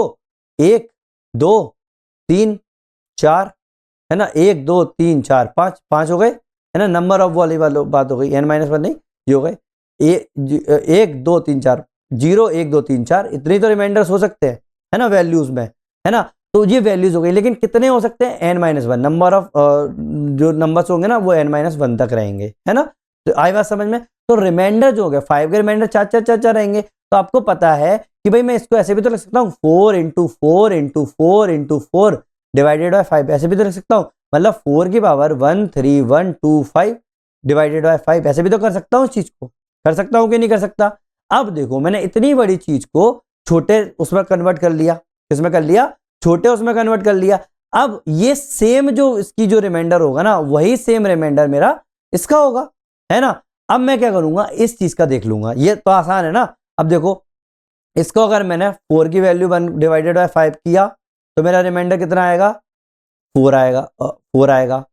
1 2 3 4, है ना, 1 2 3 4 5, 5 हो गए, है ना, नंबर ऑफ वाली बात हो गई, n-1 नहीं, ये हो गए 1 2 3 4, 0 1 2 3 4, इतने तो रिमाइंडर्स हो सकते हैं, है ना, वैल्यूज में, है ना। तो ये वैल्यूज हो गई, लेकिन कितने हो सकते हैं, n-1, नंबर ऑफ जो नंबर्स होंगे ना वो n-1 तक रहेंगे, है ना। तो आई बात समझ में। तो रिमाइंडर जो हो गया 5 के रिमाइंडर 4 4 4 4 रहेंगे, तो आपको पता है कि भाई मैं इसको ऐसे भी तो लिख सकता हूँ, 4 into 4 into 4 into 4 divided by 5, ऐसे भी तो लिख सकता हूँ, मतलब 4 की पावर 13125 डिवाइडेड बाय 5, ऐसे भी तो कर सकता हूँ। इस चीज को कर सकता हूँ कि नहीं कर सकता। अब देखो मैंने इतनी बड़ी चीज को छोटे उसमें कन्वर्ट कर लिया, किसमें कर लिया, छोटे उसमें कन्वर्ट कर लिया। अब ये सेम जो इसकी जो रिमाइंडर होगा ना, वही सेम रिमाइंडर मेरा इसका होगा, है ना। अब मैं क्या करूंगा, इस चीज का देख लूंगा, ये तो आसान है ना। अब देखो इसको अगर मैंने 4 की वैल्यू 1 डिवाइडेड बाय 5 किया तो मेरा रिमाइंडर कितना आएगा, 4 आएगा, 4 आएगा।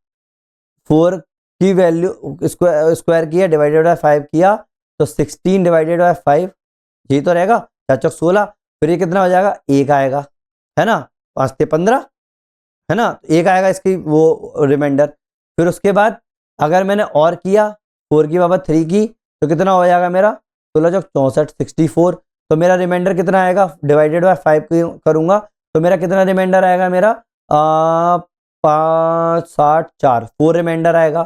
4 की वैल्यू स्क्वायर किया डिवाइडेड बाय 5 किया तो 16 डिवाइडेड बाय 5, यही तो रहेगा, 4 चौक 16, फिर ये कितना हो जाएगा, 1 आएगा, है ना, 5 से 15, है ना, 1 आएगा इसकी वो रिमाइंडर। फिर उसके बाद अगर मैंने और किया 4 की पावर 3 की तो कितना हो जाएगा मेरा, 16 चौक 64, 64, तो मेरा रिमाइंडर कितना आएगा, डिवाइडेड बाय 5 करूंगा तो मेरा कितना रिमाइंडर आएगा, मेरा 5 7 4 4 रिमाइंडर आएगा।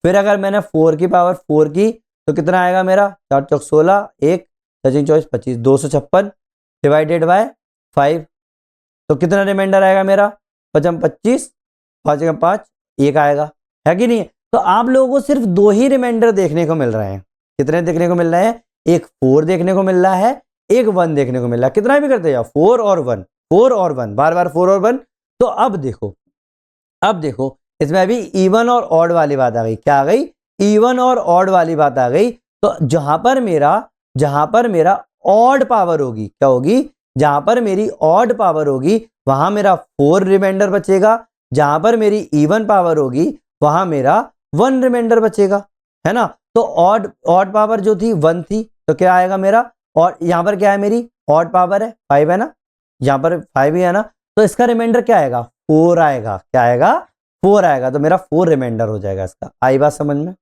फिर अगर मैंने 4 की पावर 4 की तो कितना आएगा मेरा, 4 चौक 16, 1 13 24 25 256 डिवाइडेड बाय 5, तो कितना रिमाइंडर आएगा मेरा, 5 25 5 5 1 आएगा, है कि नहीं। तो आप लोगों को सिर्फ 2 ही रिमाइंडर देखने को मिल रहे हैं। कितने देखने को मिल रहे हैं, एक 4 देखने को मिल रहा है, एक 1 देखने को मिल रहा है। कितना भी करते जाओ, 4 और 1 4 और 1 बार बार 4 और 1। तो अब देखो इसमें अभी इवन और ऑड वाली बात आ गई। क्या आ गई, इवन और ऑड वाली बात आ गई। तो जहां पर मेरा ऑड पावर होगी, क्या होगी, जहां पर मेरी ऑड पावर होगी वहां मेरा 4 रिमाइंडर बचेगा, जहां पर मेरी इवन पावर होगी वहां मेरा 1 रिमाइंडर बचेगा, है ना। तो ऑड पावर जो थी 1 थी, तो क्या आएगा मेरा, और यहां पर क्या है, मेरी ऑड पावर है 5 है ना, यहां पर 5 ही है ना, तो इसका रिमाइंडर क्या आएगा, 4 आएगा। क्या आएगा, 4 आएगा। तो मेरा 4 रिमाइंडर हो जाएगा इसका। आई बात समझ में,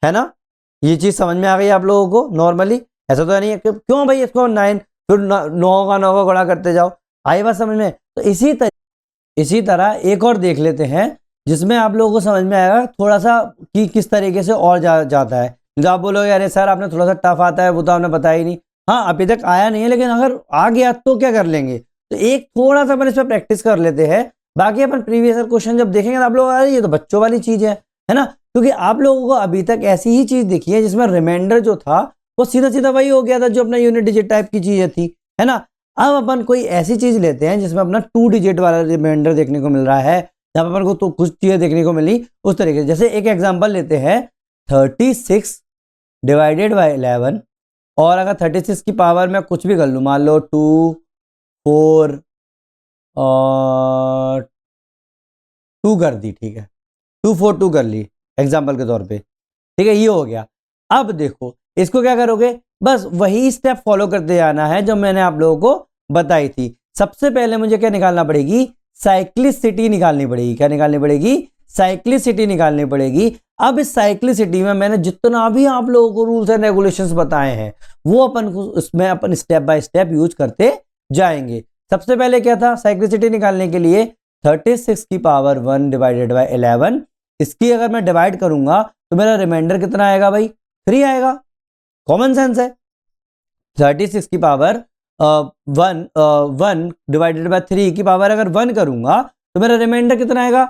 है ना। ये चीज समझ में आ गई आप लोगों को। नॉर्मली ऐसा तो नहीं है कि क्यों भाई इसको 9 फिर 9 का गुणा करते जाओ। आई बात समझ में। तो इसी तरह एक और देख लेते हैं जिसमें आप लोगों को समझ में आएगा थोड़ा सा कि किस तरीके से और जाता है। जो आप बोलोगे अरे सर आपने थोड़ा सा टफ आता है, वो तो आपने बताया ही नहीं। हाँ अभी तक आया नहीं है, लेकिन अगर आ गया तो क्या कर लेंगे, तो एक थोड़ा सा अपन इस पर प्रैक्टिस कर लेते हैं। बाकी अपन प्रीवियस क्वेश्चन जब देखेंगे तो आप लोग अरे ये तो बच्चों वाली चीज है ना, क्योंकि आप लोगों को अभी तक ऐसी ही चीज दिखी है जिसमें रिमाइंडर जो था वो सीधा सीधा वही हो गया था जो अपना यूनिट डिजिट टाइप की चीजें थी, है ना। अब अपन कोई ऐसी चीज लेते हैं जिसमें अपना 2 डिजिट वाला रिमाइंडर देखने को मिल रहा है, जहां पर अपन को तो कुछ चीजें देखने को मिली उस तरीके से। जैसे एक एग्जांपल लेते हैं 36 डिवाइडेड बाय 11, और अगर 36 की पावर में कुछ भी कर लूँ, मान लो 2 4 और 2 कर दी, ठीक है 2 4 2 कर ली एग्जाम्पल के तौर पे, ठीक है, ये हो गया। अब देखो इसको क्या करोगे, बस वही स्टेप फॉलो करते जाना है जो मैंने आप लोगों को बताई थी। सबसे पहले मुझे क्या निकालना पड़ेगी, साइक्लिसिटी निकालनी पड़ेगी। क्या निकालनी पड़ेगी, साइक्लिसिटी निकालनी पड़ेगी। अब इस साइक्लिसिटी में मैंने जितना भी आप लोगों को रूल्स एंड रेगुलेशंस बताए हैं वो अपन को उसमें अपन स्टेप बाय स्टेप यूज करते जाएंगे। सबसे पहले क्या था, साइक्लिसिटी निकालने के लिए 36 की पावर 1 डिवाइडेड बाय 11, इसकी अगर मैं डिवाइड करूंगा तो मेरा रिमाइंडर कितना आएगा भाई, 3 आएगा। कॉमन सेंस है। 36 की पावर 1 डिवाइडेड बाय 3 की पावर अगर 1 करूंगा तो मेरा रिमाइंडर कितना आएगा,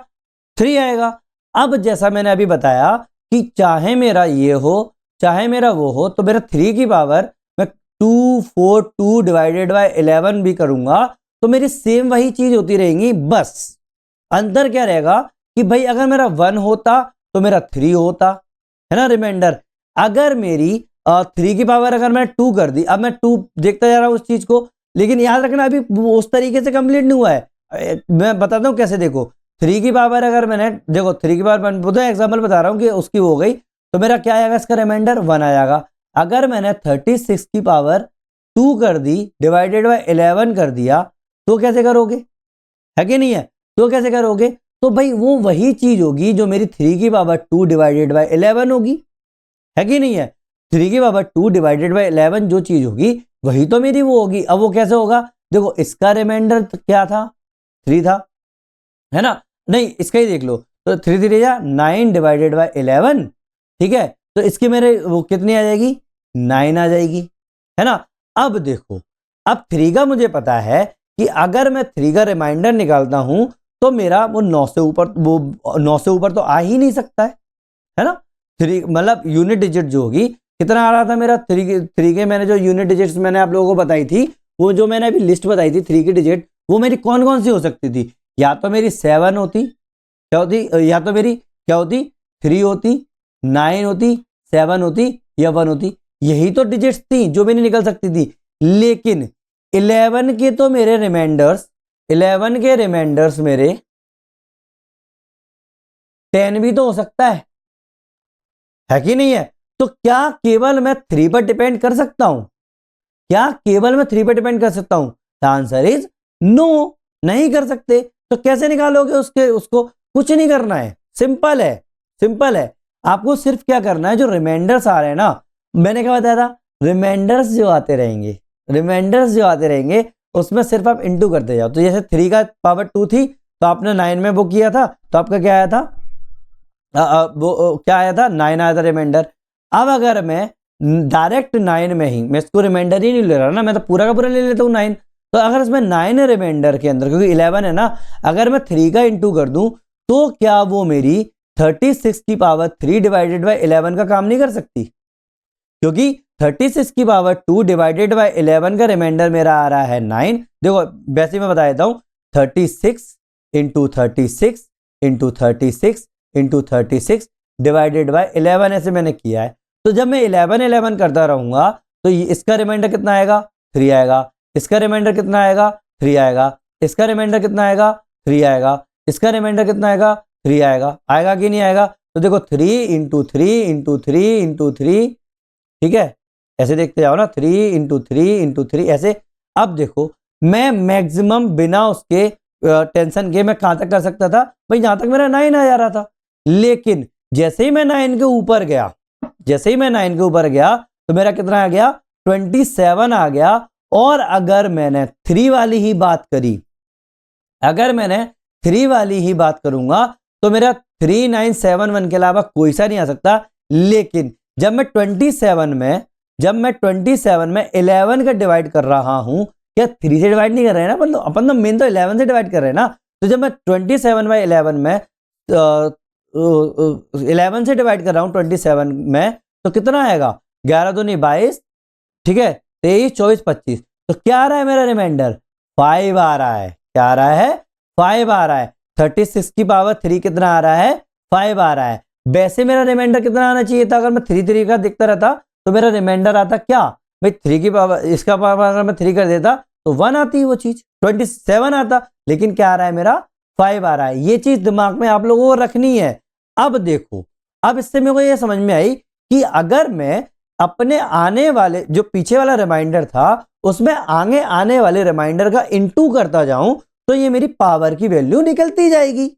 3 आएगा। अब जैसा मैंने अभी बताया कि चाहे मेरा ये हो चाहे मेरा वो हो, तो मेरा 3 की पावर मैं 2 4 2 डिवाइडेड बाय 11 भी करूंगा तो मेरी सेम वही चीज होती रहेंगी। बस अंतर क्या रहेगा कि भाई अगर मेरा 1 होता तो मेरा 3 होता, है ना रिमाइंडर। अगर मेरी 3 की पावर अगर मैं 2 कर दी, अब मैं 2 देखता जा रहा हूं उस चीज को, लेकिन याद रखना अभी उस तरीके से कंप्लीट नहीं हुआ है। मैं बताता हूं कैसे। देखो 3 की पावर अगर मैंने, देखो 3 की पावर मैं एग्जाम्पल बता रहा हूं कि उसकी हो गई तो मेरा क्या आएगा, इसका रिमाइंडर 1 आ जाएगा। अगर मैंने 36 की पावर 2 कर दी डिवाइडेड बाय 11 कर दिया तो कैसे करोगे, है कि नहीं है, तो कैसे करोगे, तो भाई वो वही चीज होगी जो मेरी 3 की पावर 2 डिवाइडेड बाय 11 होगी, है कि नहीं है। 3 की पावर 2 डिवाइडेड बाय 11 जो चीज होगी वही तो मेरी वो होगी। अब वो कैसे होगा, देखो इसका रिमाइंडर क्या था, 3 था, है ना। नहीं इसका ही देख लो, तो 3 3 जा 9 डिवाइडेड बाय 11, ठीक है, तो इसकी मेरे वो कितनी आ जाएगी, 9 आ जाएगी, है ना। अब देखो अब 3 का मुझे पता है कि अगर मैं 3 का रिमाइंडर निकालता हूं तो मेरा वो 9 से ऊपर, वो 9 से ऊपर तो आ ही नहीं सकता है ना। 3 मतलब यूनिट डिजिट जो होगी कितना आ रहा था मेरा, 3 के मैंने जो यूनिट डिजिट्स मैंने आप लोगों को बताई थी, वो जो मैंने अभी लिस्ट बताई थी 3 की डिजिट, वो मेरी कौन कौन सी हो सकती थी, या तो मेरी 7 होती, क्या होती, या तो मेरी क्या होती 3 होती, 9 होती, 7 होती या 1 होती। यही तो डिजिट्स थी जो मेरी निकल सकती थी। लेकिन 11 के तो मेरे रिमाइंडर्स, 11 के रिमाइंडर्स मेरे 10 भी तो हो सकता है कि नहीं है। तो क्या केवल मैं 3 पर डिपेंड कर सकता हूं, क्या केवल मैं 3 पर डिपेंड कर सकता हूं, द आंसर इज नो, नहीं कर सकते। तो कैसे निकालोगे उसको, कुछ नहीं करना है, सिंपल है, सिंपल है। आपको सिर्फ क्या करना है, जो रिमाइंडर्स आ रहे हैं ना, मैंने क्या बताया था, रिमाइंडर्स जो आते रहेंगे रिमाइंडर्स जो आते रहेंगे उसमें सिर्फ आप इंटू करते जाओ। तो जैसे 3 का पावर 2 थी तो आपने 9 में वो किया था तो आपका क्या आया था, क्या आया था, 9 आया था रिमाइंडर। अब अगर मैं डायरेक्ट 9 में ही, मैं इसको रिमाइंडर ही नहीं ले रहा ना, मैं तो पूरा का पूरा ले लेता हूँ 9। तो अगर इसमें 9 है रिमाइंडर के अंदर, क्योंकि 11 है ना, अगर मैं 3 का इंटू कर दूं तो क्या वो मेरी 36 की पावर 3 डिवाइडेड बाई 11 का काम नहीं कर सकती? क्योंकि 36 की पावर 2 डिवाइडेड बाई 11 का रिमाइंडर मेरा आ रहा है 9। देखो वैसे मैं बता देता हूं, 36 into 36 into 36 into 36 divided by 11 ऐसे मैंने किया है। तो जब मैं 11 करता रहूंगा तो इसका रिमाइंडर कितना आएगा, 3 आएगा। इसका रिमाइंडर कितना आएगा, 3 आएगा। इसका रिमाइंडर कितना आएगा, 3 आएगा। इसका रिमाइंडर कितना आएगा, 3 आएगा। आएगा कि नहीं आएगा? तो देखो 3 इंटू 3 इंटू 3 इंटू 3, ठीक है, ऐसे देखते जाओ ना, 3 इंटू 3 इंटू 3 ऐसे। अब देखो मैं मैक्सिमम बिना उसके टेंशन के मैं कहां तक कर सकता था भाई, जहां तक मेरा 9 आ जा रहा था। लेकिन जैसे ही मैं 9 के ऊपर गया, जैसे ही मैं 9 के ऊपर गया तो मेरा कितना आ गया, 27 आ गया। और अगर मैंने 3 वाली ही बात करी, अगर मैंने 3 वाली ही बात करूंगा तो मेरा 3971 के अलावा कोई सा नहीं आ सकता। लेकिन जब मैं 27 में, जब मैं 27 में 11 का डिवाइड कर रहा हूं, क्या 3 से डिवाइड नहीं कर रहे हैं ना, अपन तो मेन तो 11 से डिवाइड कर रहे हैं ना। तो जब मैं 27 बाई 11 में 11 से डिवाइड कर रहा हूं 27 में, तो कितना आएगा, 11 दूनी 22, ठीक है, 23 24 25। तो क्या आ रहा है मेरा रिमाइंडर, 5 आ रहा है। क्या आ रहा है, 5 आ रहा है। 36 की पावर 3 कितना आ रहा है, 5 आ रहा है। वैसे मेरा रिमाइंडर कितना आना चाहिए था, अगर मैं 3 का दिखता रहता तो मेरा रिमाइंडर आता क्या भाई, 3 की पावर, इसका पावर अगर मैं 3 कर देता तो 1 आती वो चीज, 27 आता। लेकिन क्या आ रहा है मेरा, 5 आ रहा है। ये चीज दिमाग में आप लोगों को रखनी है। अब देखो, अब इससे मेरे को ये समझ में आई कि अगर मैं अपने आने वाले जो पीछे वाला रिमाइंडर था उसमें आगे आने वाले रिमाइंडर का इंटू करता जाऊं तो ये मेरी पावर की वैल्यू निकलती जाएगी,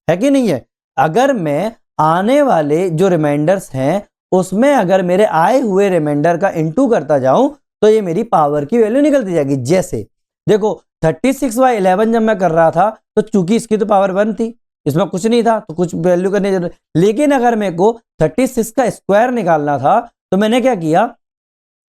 है कि नहीं है? अगर मैं आने वाले जो रिमाइंडर्स हैं उसमें अगर मेरे आए हुए रिमाइंडर का इंटू करता जाऊं तो ये मेरी पावर की वैल्यू निकलती जाएगी। जैसे देखो 36 बाई 11 जब मैं कर रहा था तो चूंकि इसकी तो पावर 1 थी, इसमें कुछ नहीं था तो कुछ वैल्यू करने की जरूरत। लेकिन अगर मेरे को 36 का स्क्वायर निकालना था तो मैंने क्या किया,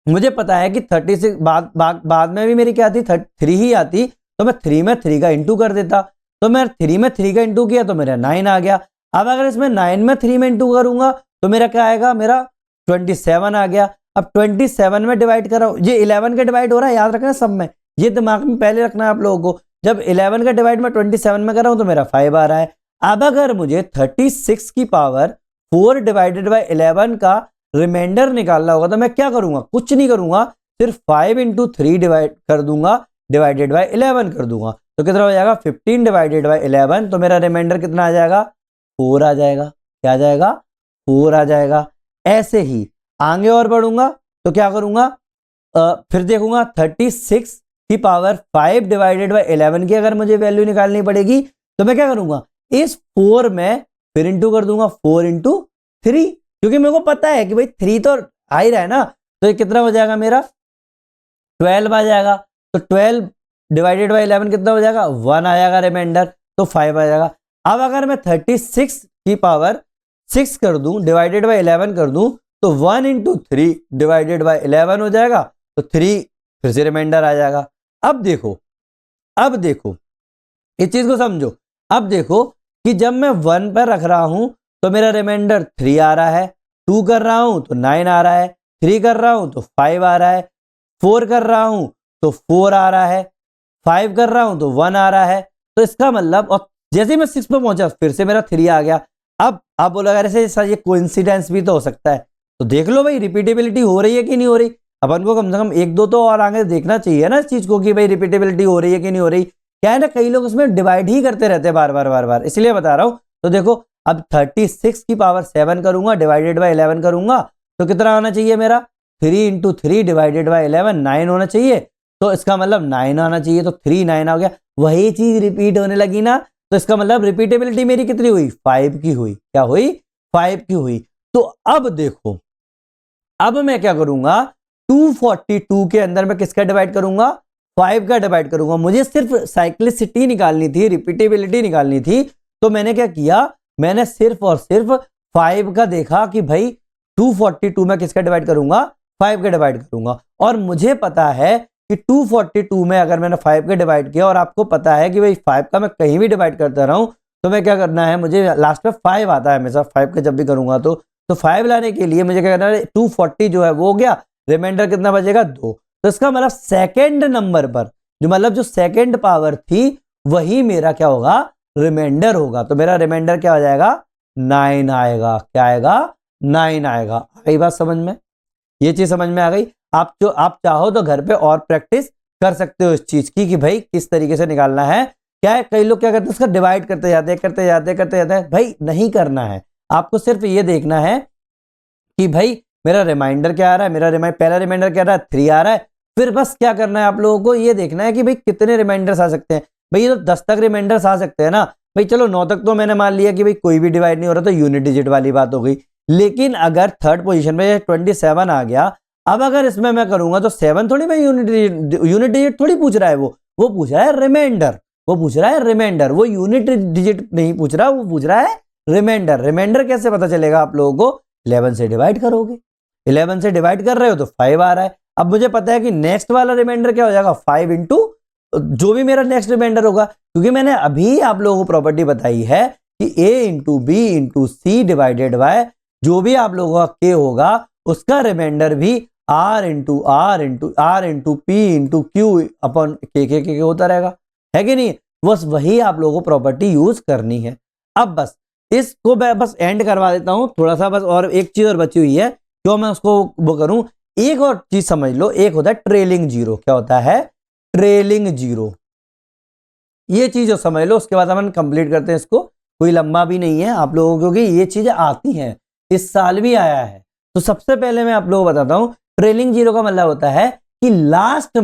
मुझे पता है कि 36 बाद में भी मेरी क्या थी, 3 ही आती। तो मैं 3 में 3 का इंटू कर देता। तो मैं 3 में 3 का इंटू किया तो मेरा 9 आ गया। अब अगर इसमें 9 में 3 में इंटू करूंगा तो मेरा क्या आएगा, मेरा 27 आ गया। अब 27 में डिवाइड कर रहा हूं, ये 11 का डिवाइड हो रहा है, याद रखना सब में, ये दिमाग में पहले रखना है आप लोगों को। जब 11 का डिवाइड में 27 में कर रहा हूं तो मेरा 5 आ रहा है। अब अगर मुझे 36 की पावर 4 डिवाइडेड बाई 11 का रिमाइंडर निकालना होगा तो मैं क्या करूंगा, कुछ नहीं करूंगा, सिर्फ 5 इंटू 3 डिवाइड कर दूंगा, डिवाइडेड बाई 11 कर दूंगा। तो कितना हो जाएगा, 15 डिवाइडेड बाई 11। तो मेरा रिमाइंडर कितना आ जाएगा, 4 आ जाएगा। क्या आ जाएगा, 4 आ जाएगा। ऐसे ही आगे और बढ़ूंगा तो क्या करूंगा, फिर देखूंगा 36 की पावर 5 डिवाइडेड बाई 11 की अगर मुझे वैल्यू निकालनी पड़ेगी तो मैं क्या करूंगा, इस 4 में फिर इंटू कर दूंगा, 4 इंटू 3, क्योंकि मेरे को पता है कि भाई 3 तो आ ही रहा है ना। तो ये कितना हो जाएगा मेरा, 12 आ जाएगा। तो 12 डिवाइडेड बाई 11 कितना हो जाएगा, 1 आ जाएगा रिमाइंडर, तो 5 आ जाएगा। अब अगर मैं 36 की पावर 6 कर दूं डिवाइडेड बाई 11 कर दूं तो 1 इंटू 3 डिवाइडेड बाई 11 हो जाएगा। तो 3 फिर से रिमाइंडर आ जाएगा। अब देखो, अब देखो इस चीज को समझो। अब देखो कि जब मैं 1 पर रख रहा हूं तो मेरा रिमाइंडर 3 आ रहा है, 2 कर रहा हूं तो 9 आ रहा है, 3 कर रहा हूं तो 5 आ रहा है, 4 कर रहा हूं तो 4 आ रहा है, 5 कर रहा हूं तो 1 आ रहा है। तो इसका मतलब, और जैसे ही मैं 6 पर पहुंचा फिर से मेरा 3 आ गया। अब आप बोलो अगर ऐसे ये कोइंसिडेंस भी तो हो सकता है, तो देख लो भाई रिपीटेबिलिटी हो रही है कि नहीं हो रही। अपन को कम से कम 1-2 तो और आगे देखना चाहिए ना इस चीज को कि भाई रिपीटेबिलिटी हो रही है कि नहीं हो रही। क्या है ना, कई लोग इसमें डिवाइड ही करते रहते हैं बार बार बार बार, इसलिए बता रहा हूं। तो देखो अब 36 की पावर 7 करूंगा डिवाइडेड बाई 11 करूंगा तो कितना होना चाहिए मेरा, 3 इंटू 3 डिवाइडेड बाई 11, 9 होना चाहिए। तो इसका मतलब 9 आना चाहिए, तो 3 9 आ गया। वही चीज रिपीट होने लगी ना, तो इसका मतलब रिपीटेबिलिटी मेरी कितनी हुई, 5 की हुई। क्या हुई, 5 की हुई। तो अब देखो, अब मैं क्या करूंगा, 242 के अंदर मैं किसका डिवाइड करूंगा, 5 का डिवाइड करूंगा। मुझे सिर्फ साइक्लिसिटी निकालनी थी, रिपीटेबिलिटी निकालनी थी। तो मैंने क्या किया, मैंने सिर्फ और सिर्फ 5 का देखा कि भाई 242 में किसका डिवाइड करूंगा, 5 का डिवाइड करूंगा। और मुझे पता है कि 242 में अगर मैंने 5 का डिवाइड किया, और आपको पता है कि भाई 5 का मैं कहीं भी डिवाइड करता रहूं तो मैं क्या करना है, मुझे लास्ट में 5 आता है हमेशा, 5 का जब भी करूंगा तो 5 लाने के लिए मुझे क्या करना है, 240 जो है वो हो गया, रिमाइंडर कितना बचेगा, 2। तो इसका मतलब सेकेंड नंबर पर जो सेकेंड पावर थी वही मेरा क्या होगा, रिमाइंडर होगा। तो मेरा रिमाइंडर क्या हो जाएगा, 9 आएगा। क्या आएगा, 9 आएगा। आ गई बात समझ में, ये चीज समझ में आ गई। आप चाहो तो घर पे और प्रैक्टिस कर सकते हो इस चीज की कि भाई किस तरीके से निकालना है। क्या है, कई लोग क्या करते हैं, उसका डिवाइड करते जाते हैं। भाई नहीं करना है, आपको सिर्फ ये देखना है कि भाई मेरा रिमाइंडर क्या आ रहा है, पहला रिमाइंडर क्या आ रहा है, 3 आ रहा है। फिर बस क्या करना है, आप लोगों को ये देखना है कि भाई कितने रिमाइंडर्स आ सकते हैं। भाई ये तो 10 तक रिमाइंडर्स आ सकते हैं ना। भाई चलो 9 तक तो मैंने मान लिया कि भाई कोई भी डिवाइड नहीं हो रहा, तो यूनिट डिजिट वाली बात हो गई। लेकिन अगर थर्ड पोजीशन में 27 आ गया, अब अगर इसमें मैं करूंगा तो 7 थोड़ी भाई यूनिट डिजिट थोड़ी पूछ रहा है, वो पूछ रहा है रिमाइंडर, वो यूनिट डिजिट नहीं पूछ रहा, वो पूछ रहा है रिमाइंडर कैसे पता चलेगा आप लोगों को, 11 से डिवाइड करोगे, 11 से डिवाइड कर रहे हो तो 5 आ रहा है। अब मुझे पता है कि नेक्स्ट वाला रिमाइंडर क्या हो जाएगा, 5 इंटू जो भी मेरा नेक्स्ट रिमाइंडर होगा, क्योंकि मैंने अभी आप लोगों को प्रॉपर्टी बताई है कि a into B into C divided by जो भी आप लोगों का k होगा उसका रिमाइंडर भी r into P into Q upon के होता रहेगा, है कि नहीं। बस वही आप लोगों को प्रॉपर्टी यूज करनी है। अब बस इसको मैं बस एंड करवा देता हूं थोड़ा सा, बस और एक चीज और बची हुई है, क्यों मैं उसको वो करूं। एक और चीज समझ लो, एक होता है ट्रेलिंग जीरो। क्या होता है, ट्रेलिंग जीरो। ये चीज जो समझ लो, उसके बाद हम कंप्लीट करते हैं इसको, कोई लंबा भी नहीं है आप लोगों को, क्योंकि ये चीजें आती हैं, इस साल भी आया है। तो सबसे पहले मैं आप लोगों को बताता हूं, ट्रेलिंग जीरो का मतलब होता है कि लास्ट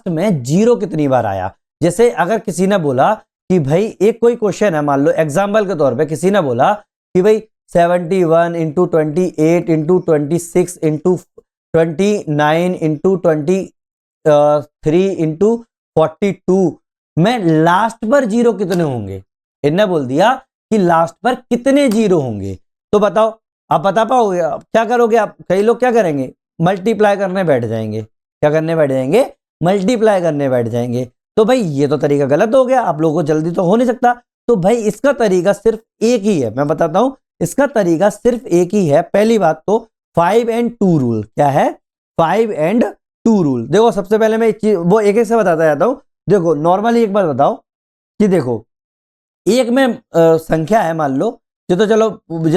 में जीरो कितनी बार आया। जैसे अगर किसी ने बोला कि भाई एक कोई क्वेश्चन है, मान लो एग्जाम्पल के तौर पे किसी ने बोला कि भाई 71 into 28 into 26 into 29 into 23 into 42 में लास्ट पर जीरो कितने होंगे। इनने बोल दिया कि लास्ट पर कितने जीरो होंगे, तो बताओ आप बता पाओगे, क्या करोगे आप। कई लोग क्या करेंगे, मल्टीप्लाई करने बैठ जाएंगे। क्या करने बैठ जाएंगे, मल्टीप्लाई करने बैठ जाएंगे। तो भाई ये तो तरीका गलत हो गया, आप लोगों को जल्दी तो हो नहीं सकता। तो भाई इसका तरीका सिर्फ एक ही है, मैं बताता हूं, इसका तरीका सिर्फ एक ही है। पहली बात तो 5 and 2 रूल। क्या है, 5 and 2 रूल। देखो सबसे पहले मैं वो एक से बताता जाता हूं। देखो नॉर्मली एक बात बताओ कि देखो एक में संख्या है, मान लो, ये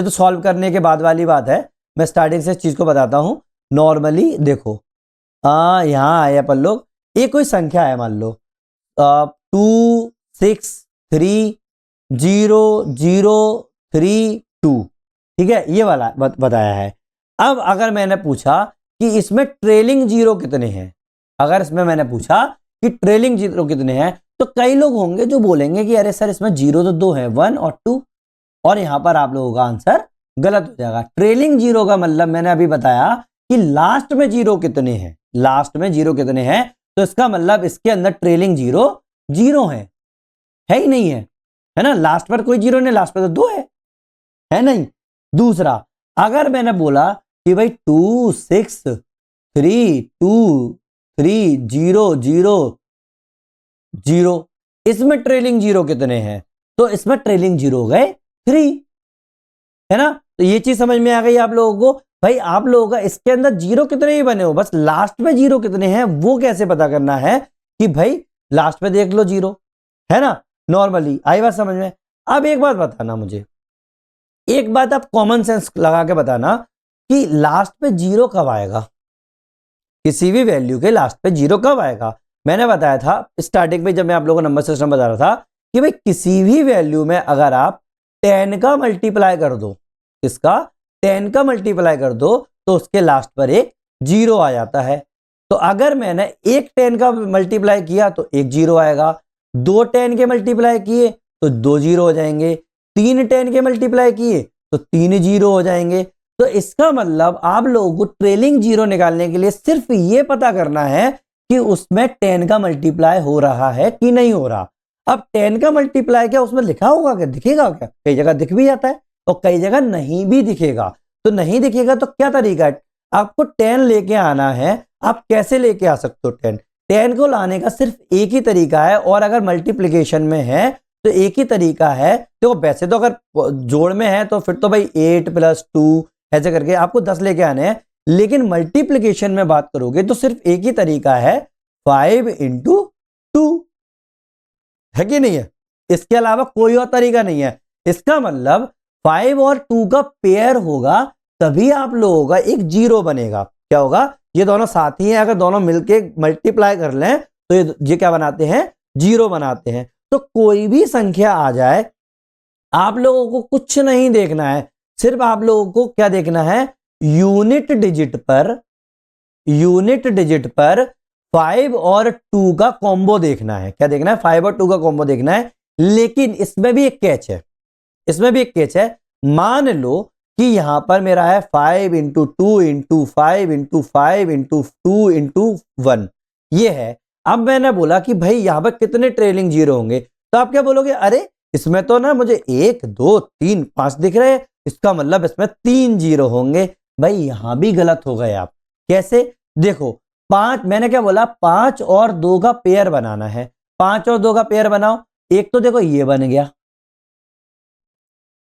तो सॉल्व करने के बाद वाली बात है, मैं स्टार्टिंग से इस चीज को बताता हूं। नॉर्मली देखो यहां आए अपन लोग, एक कोई संख्या है, मान लो 2 6 3 0 0 3 2, ठीक है, ये वाला बताया है। अब अगर मैंने पूछा कि इसमें ट्रेलिंग जीरो कितने हैं, अगर इसमें मैंने पूछा कि ट्रेलिंग जीरो कितने हैं, तो कई लोग होंगे जो बोलेंगे कि अरे सर इसमें जीरो तो 2 है, 1 और 2, और यहां पर आप लोगों का आंसर गलत हो जाएगा। ट्रेलिंग जीरो का मतलब मैंने अभी बताया कि लास्ट में जीरो कितने हैं, तो इसका मतलब इसके अंदर ट्रेलिंग जीरो जीरो है ही नहीं है ना। लास्ट पर कोई जीरो नहीं, लास्ट पर तो 2 है नहीं। दूसरा, अगर मैंने बोला कि भाई 2 6 3 2 3 0 0 0, इसमें ट्रेलिंग जीरो कितने हैं, तो इसमें ट्रेलिंग जीरो गए 3, है ना। तो ये चीज समझ में आ गई आप लोगों को। भाई आप लोगों का इसके अंदर जीरो कितने ही बने हो, बस लास्ट में जीरो कितने हैं वो कैसे पता करना है कि भाई लास्ट में देख लो जीरो, है ना। नॉर्मली आई बात समझ में। अब एक बात बताना मुझे, एक बात आप कॉमन सेंस लगा के बताना कि लास्ट पे जीरो कब आएगा, किसी भी वैल्यू के लास्ट पे जीरो कब आएगा। मैंने बताया था स्टार्टिंग में जब मैं आप लोगों को नंबर सिस्टम बता रहा था कि भाई किसी भी वैल्यू में अगर आप 10 का मल्टीप्लाई कर दो, इसका 10 का मल्टीप्लाई कर दो, तो उसके लास्ट पर एक जीरो आ जाता है। तो अगर मैंने एक 10 का मल्टीप्लाई किया तो एक जीरो आएगा, 2 10 के मल्टीप्लाई किए तो 2 जीरो हो जाएंगे, 3 10 के मल्टीप्लाई किए तो 3 जीरो हो जाएंगे। तो इसका मतलब आप लोगों को ट्रेलिंग जीरो निकालने के लिए सिर्फ ये पता करना है कि उसमें 10 का मल्टीप्लाई हो रहा है कि नहीं हो रहा। अब 10 का मल्टीप्लाई क्या उसमें लिखा होगा, क्या दिखेगा क्या? कई जगह दिख भी जाता है और कई जगह नहीं भी दिखेगा। तो नहीं दिखेगा तो क्या तरीका है, आपको 10 लेके आना है। आप कैसे लेके आ सकते हो 10 को लाने का सिर्फ एक ही तरीका है, और अगर मल्टीप्लीकेशन में है तो एक ही तरीका है। तो वैसे तो अगर जोड़ में है तो फिर तो भाई 8 + 2 ऐसे करके आपको 10 लेके आने हैं, लेकिन मल्टीप्लीकेशन में बात करोगे तो सिर्फ एक ही तरीका है, 5 × 2 है कि नहीं है। इसके अलावा कोई और तरीका नहीं है। इसका मतलब 5 और 2 का पेयर होगा तभी आप लोगों का एक जीरो बनेगा। क्या होगा, ये दोनों साथी हैं, अगर दोनों मिलके मल्टीप्लाई कर लें तो ये क्या बनाते हैं, जीरो बनाते हैं। तो कोई भी संख्या आ जाए, आप लोगों को कुछ नहीं देखना है, सिर्फ आप लोगों को क्या देखना है, यूनिट डिजिट पर 5 और 2 का कॉम्बो देखना है। क्या देखना है, 5 और 2 का कॉम्बो देखना है। लेकिन इसमें भी एक कैच है, मान लो कि यहां पर मेरा है 5 × 2 × 5 × 5 × 2 × 1 ये है। अब मैंने बोला कि भाई यहां पर कितने ट्रेलिंग जीरो होंगे, तो आप क्या बोलोगे, अरे इसमें तो ना मुझे 1 2 3 5 दिख रहे हैं, इसका मतलब इसमें 3 जीरो होंगे। भाई यहां भी गलत हो गए आप। कैसे, देखो 5, मैंने क्या बोला, 5 और 2 का पेयर बनाना है। 5 और 2 का पेयर बनाओ, एक तो देखो ये बन गया,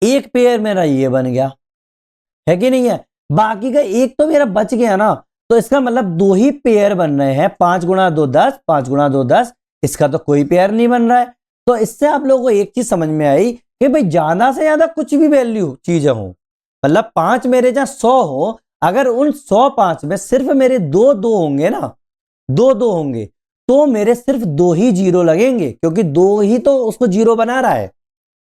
एक पेयर मेरा ये बन गया, है कि नहीं है। बाकी का एक तो मेरा बच गया ना, तो इसका मतलब 2 ही पेयर बन रहे हैं। 5 × 2 10, 5 × 2 10, इसका तो कोई पेयर नहीं बन रहा है। तो इससे आप लोगों को एक चीज समझ में आई कि भाई ज्यादा से ज्यादा कुछ भी वैल्यू चीजें हो, मतलब 5 मेरे जहां 100 हो, अगर उन 100 5 में सिर्फ मेरे 2 2 होंगे ना, 2 2 होंगे, तो मेरे सिर्फ 2 ही जीरो लगेंगे, क्योंकि 2 ही तो उसको जीरो बना रहा है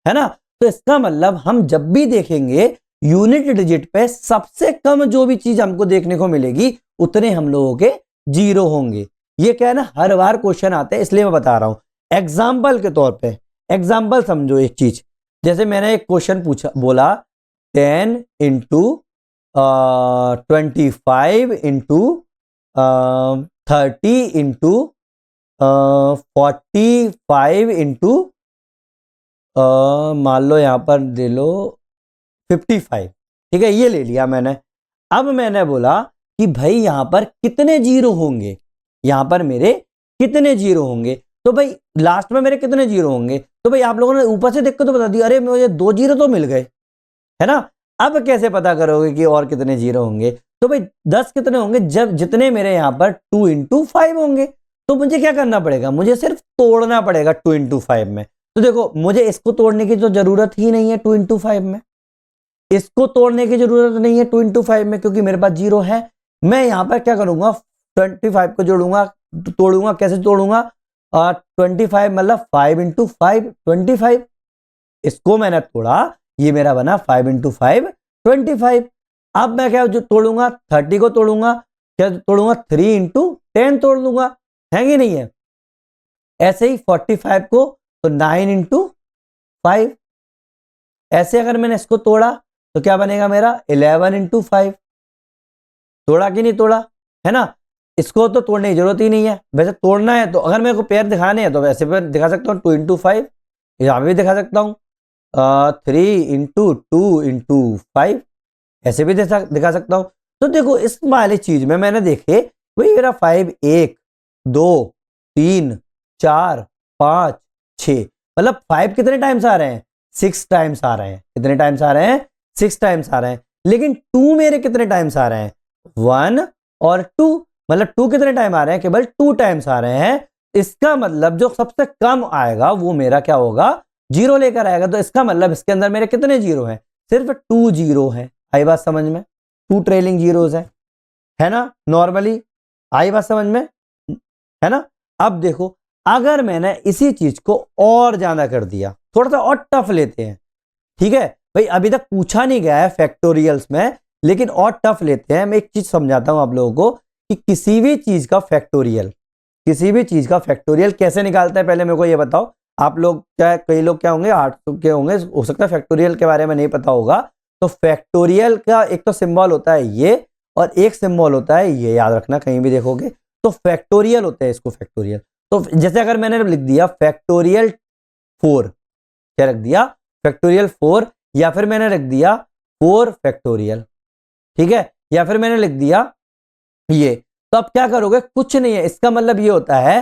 ना। तो इसका मतलब हम जब भी देखेंगे यूनिट डिजिट पे सबसे कम जो भी चीज हमको देखने को मिलेगी उतने हम लोगों के जीरो होंगे। ये क्या है ना, हर बार क्वेश्चन आते हैं, इसलिए मैं बता रहा हूं। एग्जाम्पल के तौर पे, एग्जाम्पल समझो एक चीज, जैसे मैंने एक क्वेश्चन पूछा, बोला 10 × 25 × 30 × 45 मान लो यहां पर दे लो 55, ठीक है, ये ले लिया मैंने। अब मैंने बोला कि भाई यहां पर कितने जीरो होंगे, यहां पर मेरे कितने जीरो होंगे। तो भाई लास्ट में मेरे कितने जीरो होंगे, तो भाई आप लोगों ने ऊपर से देख के तो बता दिया, अरे मुझे 2 जीरो तो मिल गए, है ना। अब कैसे पता करोगे कि और कितने जीरो होंगे, तो भाई 10 कितने होंगे, जब जितने मेरे यहां पर 2 × 5 होंगे। तो मुझे क्या करना पड़ेगा, मुझे सिर्फ तोड़ना पड़ेगा 2 × 5 में। तो देखो मुझे इसको तोड़ने की तो जरूरत ही नहीं है 2 × 5 में, इसको तोड़ने की जरूरत नहीं है 2 × 5 में, क्योंकि मेरे पास जीरो है। मैं यहां पर क्या करूंगा, 25 को जोड़ूंगा, तोड़ूंगा। कैसे तोड़ूंगा, 25 मतलब 5 × 5 25, इसको मैंने तोड़ा, ये मेरा बना 5 × 5 25। अब मैं क्या जो तोड़ूंगा, 30 को तोड़ूंगा, क्या तोड़ूंगा, 3 × 10 तोड़ लूंगा, है कि नहीं है। ऐसे ही 45 को तो 9 × 5, ऐसे अगर मैंने इसको तोड़ा तो क्या बनेगा मेरा 11 × 5। तोड़ा कि नहीं तोड़ा, है ना। इसको तो तोड़ने की जरूरत ही नहीं है। वैसे तोड़ना है तो अगर मेरे को पेयर दिखाने हैं तो वैसे पेयर दिखा सकता हूँ, 2 × 5, यहाँ पे भी दिखा सकता हूँ 3 × 2 × 5, ऐसे भी दिखा सकता हूँ। तो देखो इस वाली चीज में मैंने देखे वही मेरा 5 1 2 3 4 5 6, मतलब 5 कितने टाइम्स आ रहे हैं, 6 टाइम्स आ रहे हैं। कितने टाइम्स आ रहे हैं, 6 टाइम्स आ रहे हैं। लेकिन 2 मेरे कितने टाइम्स आ रहे हैं, 1 और 2, मतलब 2 कितने टाइम आ रहे हैं, केवल 2 टाइम्स आ रहे हैं। इसका मतलब जो सबसे कम आएगा वो मेरा क्या होगा, जीरो लेकर आएगा। तो इसका मतलब इसके अंदर मेरे कितने जीरो हैं, सिर्फ 2 जीरो है। आई बात समझ में, 2 ट्रेलिंग जीरोस है ना, नॉर्मली आई बात समझ में, है ना। अब देखो अगर मैंने इसी चीज को और ज्यादा कर दिया, थोड़ा सा और टफ लेते हैं, ठीक है भाई, अभी तक पूछा नहीं गया है फैक्टोरियल्स में, लेकिन और टफ लेते हैं। मैं एक चीज समझाता हूं आप लोगों को कि किसी भी चीज का फैक्टोरियल कैसे निकालता है, पहले मेरे को ये बताओ। आप लोग क्या, कई लोग क्या होंगे 800 के होंगे, हो सकता है फैक्टोरियल के बारे में नहीं पता होगा, तो फैक्टोरियल का एक तो सिंबल होता है ये और एक सिंबल होता है ये, याद रखना कहीं भी देखोगे तो फैक्टोरियल होता है इसको, फैक्टोरियल। तो जैसे अगर मैंने लिख दिया फैक्टोरियल 4, क्या रख दिया, फैक्टोरियल 4, या फिर मैंने रख दिया 4 फैक्टोरियल, ठीक है, या फिर मैंने लिख दिया ये, तो अब क्या करोगे, कुछ नहीं है, इसका मतलब ये होता है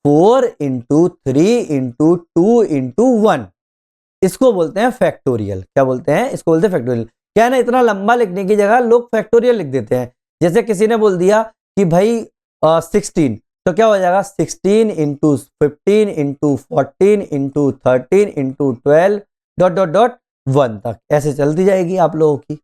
4 इंटू 3 इंटू 2 इंटू 1, इसको बोलते हैं फैक्टोरियल। क्या बोलते हैं, इसको बोलते हैं फैक्टोरियल। क्या है ना, इतना लंबा लिखने की जगह लोग फैक्टोरियल लिख देते हैं। जैसे किसी ने बोल दिया कि भाई 16, तो क्या हो जाएगा 16 into 15 into 14 into 13 into 12 dot dot dot 1 तक, ऐसे चलती जाएगी आप लोगों की,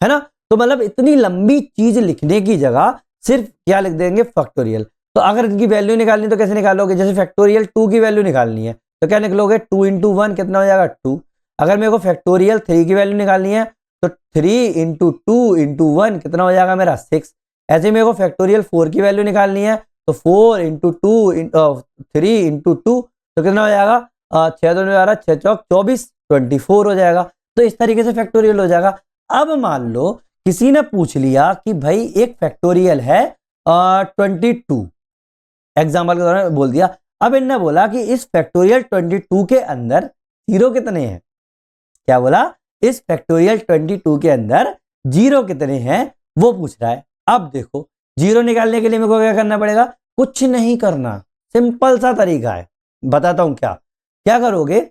है ना। तो मतलब इतनी लंबी चीज लिखने की जगह सिर्फ क्या लिख देंगे, फैक्टोरियल। तो अगर इनकी वैल्यू निकालनी तो कैसे निकालोगे, जैसे फैक्टोरियल 2 की वैल्यू निकालनी है तो क्या निकलोगे, 2 इंटू 1 कितना हो जाएगा 2। अगर मेरे को फैक्टोरियल 3 की वैल्यू निकालनी है तो 3 इंटू 2 इंटू 1 कितना हो जाएगा मेरा 6। ऐसे मेरे को फैक्टोरियल 4 की वैल्यू निकालनी है तो 4 इंटू 2 3 इंटू 2 तो कितना हो जाएगा 6 2 12 6 चौक 24 24 हो जाएगा। तो इस तरीके से फैक्टोरियल हो जाएगा। अब मान लो किसी ने पूछ लिया कि भाई एक फैक्टोरियल है 22, एग्जाम्पल के दौरान बोल दिया। अब इन्होंने बोला कि इस फैक्टोरियल 22 के अंदर जीरो कितने हैं, क्या बोला, इस फैक्टोरियल 22 के अंदर जीरो कितने हैं वो पूछ रहा है। अब देखो जीरो निकालने के लिए मेरे को क्या करना पड़ेगा, कुछ नहीं करना, सिंपल सा तरीका है, बताता हूं क्या क्या करोगे।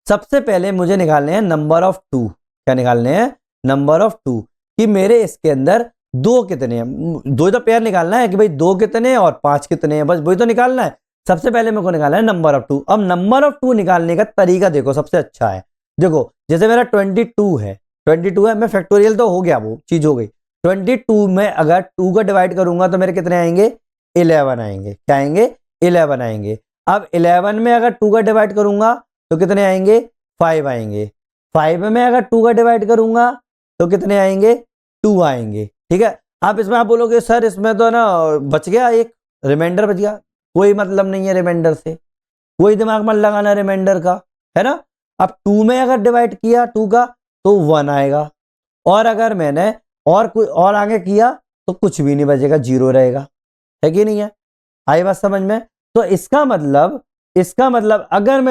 सबसे पहले मुझे निकालने हैं नंबर ऑफ 2, क्या निकालने हैं, नंबर ऑफ 2, कि मेरे इसके अंदर 2 कितने हैं, 2 तो पेयर निकालना है कि भाई 2 कितने हैं और 5 कितने हैं, बस वही तो निकालना है। सबसे पहले मेरे को निकालना है नंबर ऑफ 2। अब नंबर ऑफ 2 निकालने का तरीका देखो सबसे अच्छा है। देखो जैसे मेरा 22 है, 22 है, मैं फैक्टोरियल तो हो गया, वो चीज हो गई। 22 में अगर 2 का डिवाइड करूंगा तो मेरे कितने आएंगे, 11 आएंगे, क्या आएंगे, 11 आएंगे। अब 11 में अगर 2 का डिवाइड करूंगा तो कितने आएंगे, 5 आएंगे। 5 में अगर 2 का डिवाइड करूंगा तो कितने आएंगे, 2 आएंगे, ठीक है। आप इसमें आप बोलोगे सर इसमें तो ना बच गया, एक रिमाइंडर बच गया, कोई मतलब नहीं है रिमाइंडर से, कोई दिमाग मत लगाना रिमाइंडर का, है ना। अब 2 में अगर डिवाइड किया 2 का तो 1 आएगा, और अगर मैंने और कोई और आगे किया तो कुछ भी नहीं बचेगा, 0 रहेगा, है कि नहीं है, आई बात समझ में। तो इसका मतलब अगर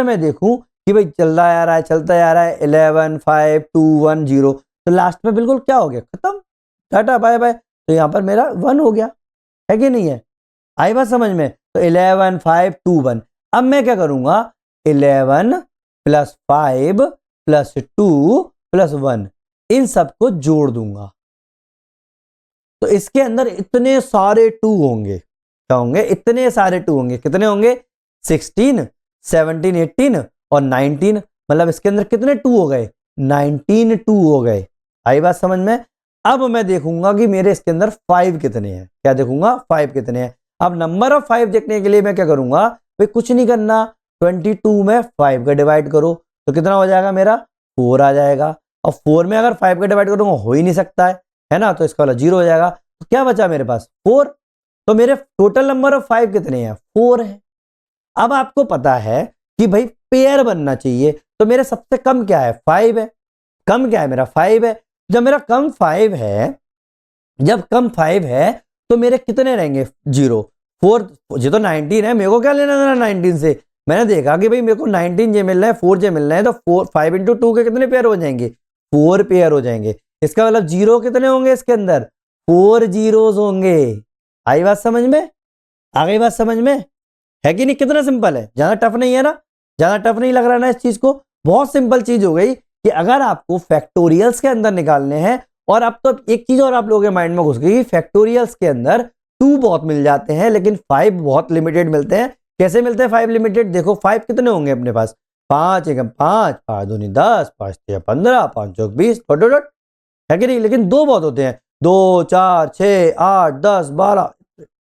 मैं देखूं कि भाई चलता आ रहा है 11 5 2 1 0, तो लास्ट में बिल्कुल क्या हो गया, खत्म, टाटा बाय बाय। तो यहां पर मेरा 1 हो गया, है कि नहीं है, आई बात समझ में। तो 11 5 2 1। अब मैं क्या करूंगा, 11 प्लस 5 प्लस 2 प्लस 1, इन सबको जोड़ दूंगा। तो इसके अंदर इतने सारे 2 होंगे, क्या होंगे, इतने सारे 2 होंगे, कितने होंगे, 16 17 18 और 19, मतलब इसके अंदर कितने 2 हो गए, 19 2 हो गए, आई बात समझ में। अब मैं देखूंगा कि मेरे इसके अंदर 5 कितने हैं, क्या देखूंगा, 5 कितने हैं। अब नंबर ऑफ 5 देखने के लिए मैं क्या करूंगा, भाई कुछ नहीं करना, 22 में 5 का डिवाइड करो तो कितना हो जाएगा मेरा, 4 आ जाएगा। और 4 में अगर 5 का डिवाइड करूंगा हो ही नहीं सकता है ना, तो इसका वाला 0 हो जाएगा। तो क्या बचा मेरे पास, 4। तो मेरे टोटल नंबर ऑफ 5 कितने हैं, 4 है। अब आपको पता है कि भाई पेयर बनना चाहिए, तो मेरे सबसे कम क्या है, 5 है, कम क्या है मेरा, 5 है। जब मेरा कम 5 है तो मेरे कितने रहेंगे, 0 4, ये तो 19 है, मेरे को क्या लेना देना 19 से। मैंने देखा कि भाई मेरे को 19 जे मिल रहा है, 4 जे मिल रहा है, तो 5 इंटू 2 के कितने पेयर हो जाएंगे, 4 पेयर हो जाएंगे। इसका मतलब 0 कितने होंगे इसके अंदर, 4 जीरोस होंगे। आई बात समझ में, आ गई बात समझ में, है कि नहीं, कितना सिंपल है, ज्यादा टफ नहीं है ना, ज्यादा टफ नहीं लग रहा ना इस चीज को, बहुत सिंपल चीज हो गई कि अगर आपको फैक्टोरियल्स के अंदर निकालने हैं। और अब तो एक चीज और आप लोगों के माइंड में घुस गई, फैक्टोरियल्स के अंदर 2 बहुत मिल जाते हैं लेकिन 5 बहुत लिमिटेड मिलते हैं। कैसे मिलते हैं 5 लिमिटेड, देखो 5 कितने होंगे अपने पास, 5 1 5 5 2 10 5 3 15 5 4 20 डॉट डॉट डॉट, है कि नहीं। लेकिन 2 बहुत होते हैं, 2 4 6 8 10 12,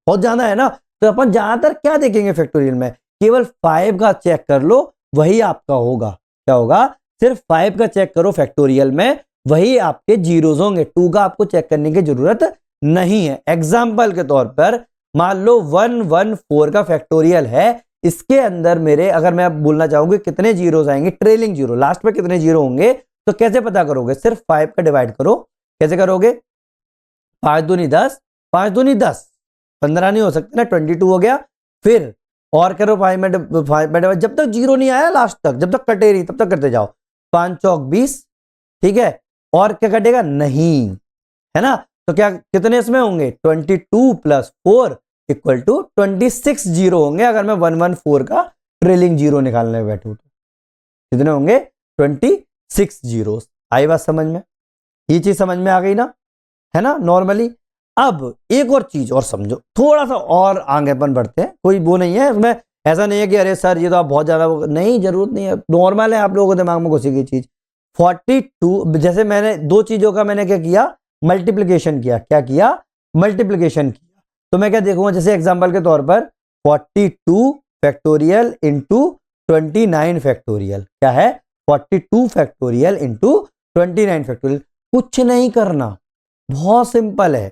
बहुत ज्यादा है ना। तो अपन ज्यादातर क्या देखेंगे फैक्टोरियल में, केवल 5 का चेक कर लो वही आपका होगा, क्या होगा, सिर्फ 5 का चेक करो फैक्टोरियल में, वही आपके जीरोस होंगे, 2 का आपको चेक करने की जरूरत नहीं है। एग्जाम्पल के तौर पर मान लो 114 का फैक्टोरियल है, इसके अंदर मेरे, अगर मैं बोलना चाहूंगी कितने जीरोस आएंगे, ट्रेलिंग जीरो, लास्ट में कितने जीरो होंगे, तो कैसे पता करोगे? सिर्फ 5 का डिवाइड करो। कैसे करोगे? 5 दूनी 10, 5 दूनी 10, 15 नहीं हो सकता ना, 22 हो गया। फिर और करो 5 में डिवाइड, जब तक जीरो नहीं आया लास्ट तक, जब तक कटे नहीं तब तक करते जाओ। 5 चौक 20, ठीक है, और क्या कटेगा? नहीं, है ना? तो क्या कितने इसमें होंगे? 22 प्लस 4 इक्वल टू 26 जीरो होंगे। अगर मैं 114 का ट्रेलिंग जीरो निकालने में बैठूं तो कितने होंगे? 26 जीरो। आई बात समझ में? ये चीज समझ में आ गई ना, है ना? नॉर्मली अब एक और चीज और समझो, थोड़ा सा और आगे अपन बढ़ते हैं, कोई वो नहीं है इसमें, ऐसा नहीं है कि अरे सर ये तो आप बहुत ज्यादा, नहीं, जरूरत नहीं है, नॉर्मल है, आप लोगों के दिमाग में घुसी गई चीज। 42, जैसे मैंने दो चीजों का मैंने क्या किया? मल्टीप्लीकेशन किया। क्या किया? मल्टीप्लीकेशन किया। तो मैं क्या देखूंगा? जैसे एग्जांपल के तौर पर 42 फैक्टोरियल इंटू 29 फैक्टोरियल। क्या है? 42 फैक्टोरियल इंटू 29 फैक्टोरियल। कुछ नहीं करना, बहुत सिंपल है।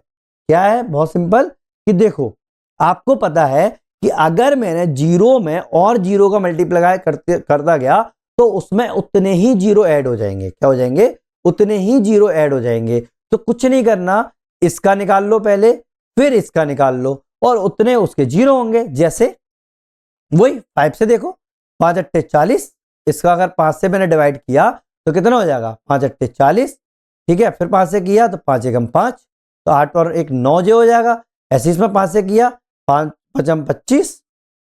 क्या है? बहुत सिंपल, कि देखो आपको पता है कि अगर मैंने जीरो में और जीरो का मल्टीप्लाई करता गया तो उसमें उतने ही जीरो ऐड हो जाएंगे। क्या हो जाएंगे? उतने ही जीरो ऐड हो जाएंगे। तो कुछ नहीं करना, इसका निकाल लो पहले, फिर इसका निकाल लो, और उतने उसके जीरो होंगे। जैसे वही 5 से देखो, 5 अट्ठे 40, इसका अगर 5 से मैंने डिवाइड किया तो कितना हो जाएगा? 5 अट्ठे 40, ठीक है। फिर 5 से किया तो 5 एकम 5, तो 8 और 1 9 जो हो जाएगा। ऐसे इसमें 5 से किया, 5 पचम 25,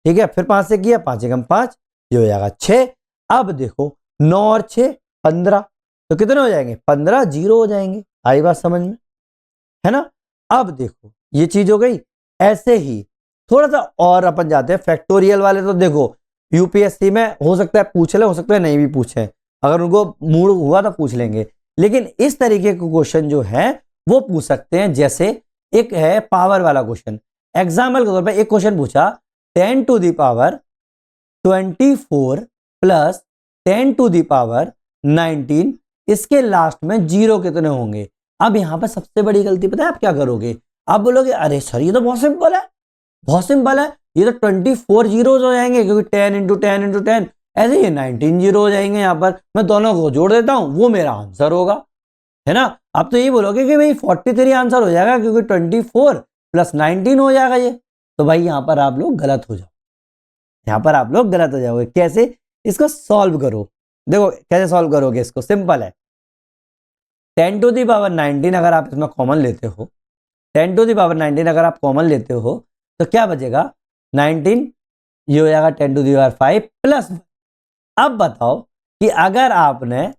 ठीक है। फिर 5 से किया, 5 एकम 5, ये हो जाएगा 6। अब देखो 9 और 6 15, तो कितने हो जाएंगे? 15 जीरो हो जाएंगे। आई बात समझ में, है ना? अब देखो ये चीज हो गई। ऐसे ही थोड़ा सा और अपन जाते हैं फैक्टोरियल वाले। तो देखो यूपीएससी में हो सकता है पूछ ले, हो सकता है नहीं भी पूछे, अगर उनको मूड हुआ तो पूछ लेंगे। लेकिन इस तरीके के क्वेश्चन जो है वो पूछ सकते हैं। जैसे एक है पावर वाला क्वेश्चन, एग्जाम्पल के तौर पर एक क्वेश्चन पूछा 10 to the power 24 plus 10 to the power 19, इसके लास्ट में जीरो कितने होंगे? अब यहां पर सबसे बड़ी गलती पता है आप क्या करोगे? आप बोलोगे अरे सर ये तो बहुत सिंपल है, बहुत सिंपल है, ये तो 24 जीरोज हो जाएंगे, क्योंकि 10 इंटू 10 इंटू 10, ऐसे ये 19 जीरो हो जाएंगे। यहां पर मैं दोनों को जोड़ देता हूं, वो मेरा आंसर होगा, है ना? आप तो ये बोलोगे कि भाई 43 आंसर हो जाएगा, क्योंकि 24 प्लस 19 हो जाएगा ये। तो भाई यहां पर आप लोग गलत हो जाओ, यहां पर आप लोग गलत हो जाओगे। कैसे? इसको सॉल्व करो। देखो कैसे सॉल्व करोगे इसको, सिंपल है। 10 टू दी पावर 19 अगर आप इसमें कॉमन लेते हो, 10 टू दी पावर 19 अगर आप कॉमन लेते हो तो क्या बचेगा? 19, ये हो जाएगा 10 टू दी पावर 5 प्लस। अब बताओ कि अगर आपने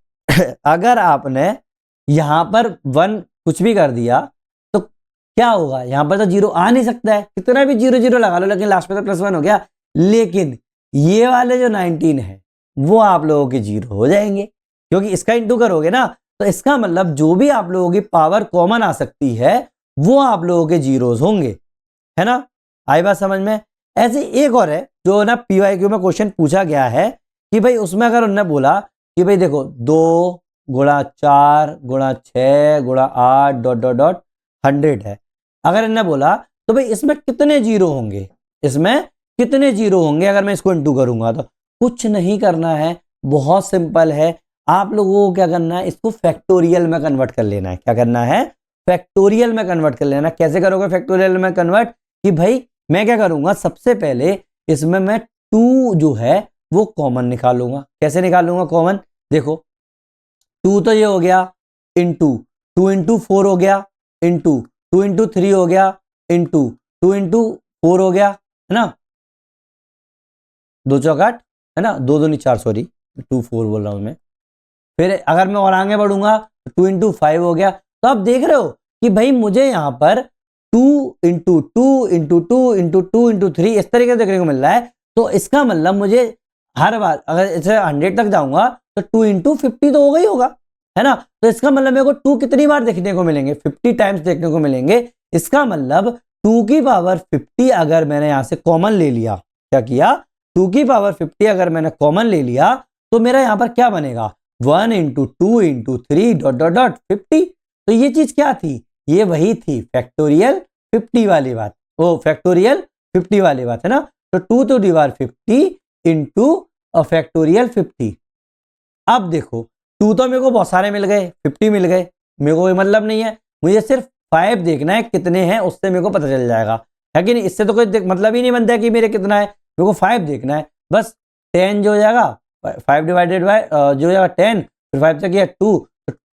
अगर आपने यहां पर 1 कुछ भी कर दिया तो क्या होगा? यहां पर तो जीरो आ नहीं सकता है, कितना भी जीरो जीरो लगा लो, लेकिन लास्ट में तो +1 हो गया। लेकिन ये वाले जो 19 है वो आप लोगों के जीरो हो जाएंगे, क्योंकि इसका इंटू करोगे ना, तो इसका मतलब जो भी आप लोगों की पावर कॉमन आ सकती है वो आप लोगों के जीरोस होंगे, है ना? आई बात समझ में? ऐसे एक और है जो ना पीवाईक्यू में क्वेश्चन पूछा गया है कि भाई उसमें अगर उन्होंने बोला कि भाई देखो 2 गुणा 4 गुणा 6 गुणा 8 डॉट डॉट डॉट 100 है, अगर इन्होंने बोला तो भाई इसमें कितने जीरो होंगे, इसमें कितने जीरो होंगे अगर मैं इसको इंटू करूंगा? तो कुछ नहीं करना है, बहुत सिंपल है। आप लोगों को क्या करना है? इसको फैक्टोरियल में कन्वर्ट कर लेना है। क्या करना है? फैक्टोरियल में कन्वर्ट कर लेना। कैसे करोगे फैक्टोरियल में कन्वर्ट? कि भाई मैं क्या करूंगा, सबसे पहले इसमें मैं 2 जो है वो कॉमन निकालूंगा। कैसे निकालूंगा कॉमन? देखो 2 तो ये हो गया, इंटू 2 इंटू 4 हो गया, इंटू 2 इंटू 3 हो गया, इंटू 2 इंटू 4 हो गया, है ना? 2 चौक 8, है ना? 2 दूनी 4, सॉरी 2 4 बोल रहा हूं मैं। फिर अगर मैं और आगे बढ़ूंगा तो 2 इंटू 5 हो गया। तो आप देख रहे हो कि भाई मुझे यहाँ पर 2 इंटू 2 इंटू 2 इंटू 2 इंटू 3 इस तरीके से देखने को मिल रहा है। तो इसका मतलब मुझे हर बार अगर इसे 100 तक जाऊंगा तो 2 इंटू 50 तो होगा ही होगा, है ना? तो इसका मतलब मेरे को 2 कितनी बार देखने को मिलेंगे? 50 टाइम्स देखने को मिलेंगे। इसका मतलब 2 की पावर 50 अगर मैंने यहां से कॉमन ले लिया, क्या किया? 2 की पावर 50 अगर मैंने कॉमन ले लिया तो मेरा यहां पर क्या बनेगा? 1 into 2 into 3 dot dot dot 50। तो ये चीज क्या थी? ये वही थी फैक्टोरियल 50 वाली बात, वो फैक्टोरियल 50 वाली बात, है ना? तो 2 to the power 50 into factorial 50। अब देखो 2 तो मेरे को बहुत सारे मिल गए, 50 मिल गए, मेरे को कोई मतलब नहीं है, मुझे सिर्फ 5 देखना है कितने हैं, उससे मेरे को पता चल जाएगा, है कि नहीं। इससे तो कोई मतलब ही नहीं बनता है कि मेरे कितना है, मेरे को 5 देखना है बस। 10 जो हो जाएगा 5 डिवाइडेड बाय जो हो जाएगा 10, फिर 5 तक 2,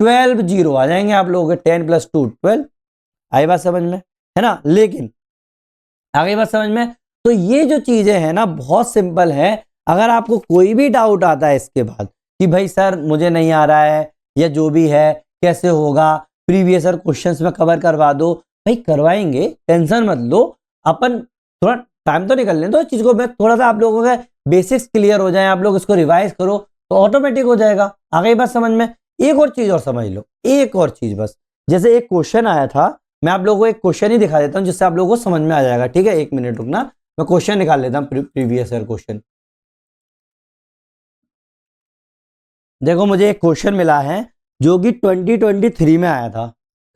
12 जीरो आ जाएंगे आप लोगों के। 10 + 2 12। आई बात समझ में, है ना। लेकिन आगे बात समझ में, तो ये जो चीजें हैं ना बहुत सिंपल है। अगर आपको कोई भी डाउट आता है इसके बाद कि भाई सर मुझे नहीं आ रहा है या जो भी है कैसे होगा, प्रीवियस ईयर क्वेश्चंस में कवर करवा दो, भाई करवाएंगे, टेंशन मत लो। अपन थोड़ा टाइम तो निकल लें तो चीज को, मैं थोड़ा सा आप लोगों के बेसिक्स क्लियर हो जाए, आप लोग इसको रिवाइज करो तो ऑटोमेटिक हो जाएगा। आगे बात समझ में। एक और चीज और समझ लो, एक और चीज बस। जैसे एक क्वेश्चन आया था, मैं आप लोगों को एक क्वेश्चन ही दिखा देता हूं जिससे आप लोगों को समझ में आ जाएगा, ठीक है। 1 मिनट रुकना, मैं क्वेश्चन निकाल लेता हूं, प्रीवियस ईयर क्वेश्चन। देखो मुझे एक क्वेश्चन मिला है जो कि 2023 में आया था।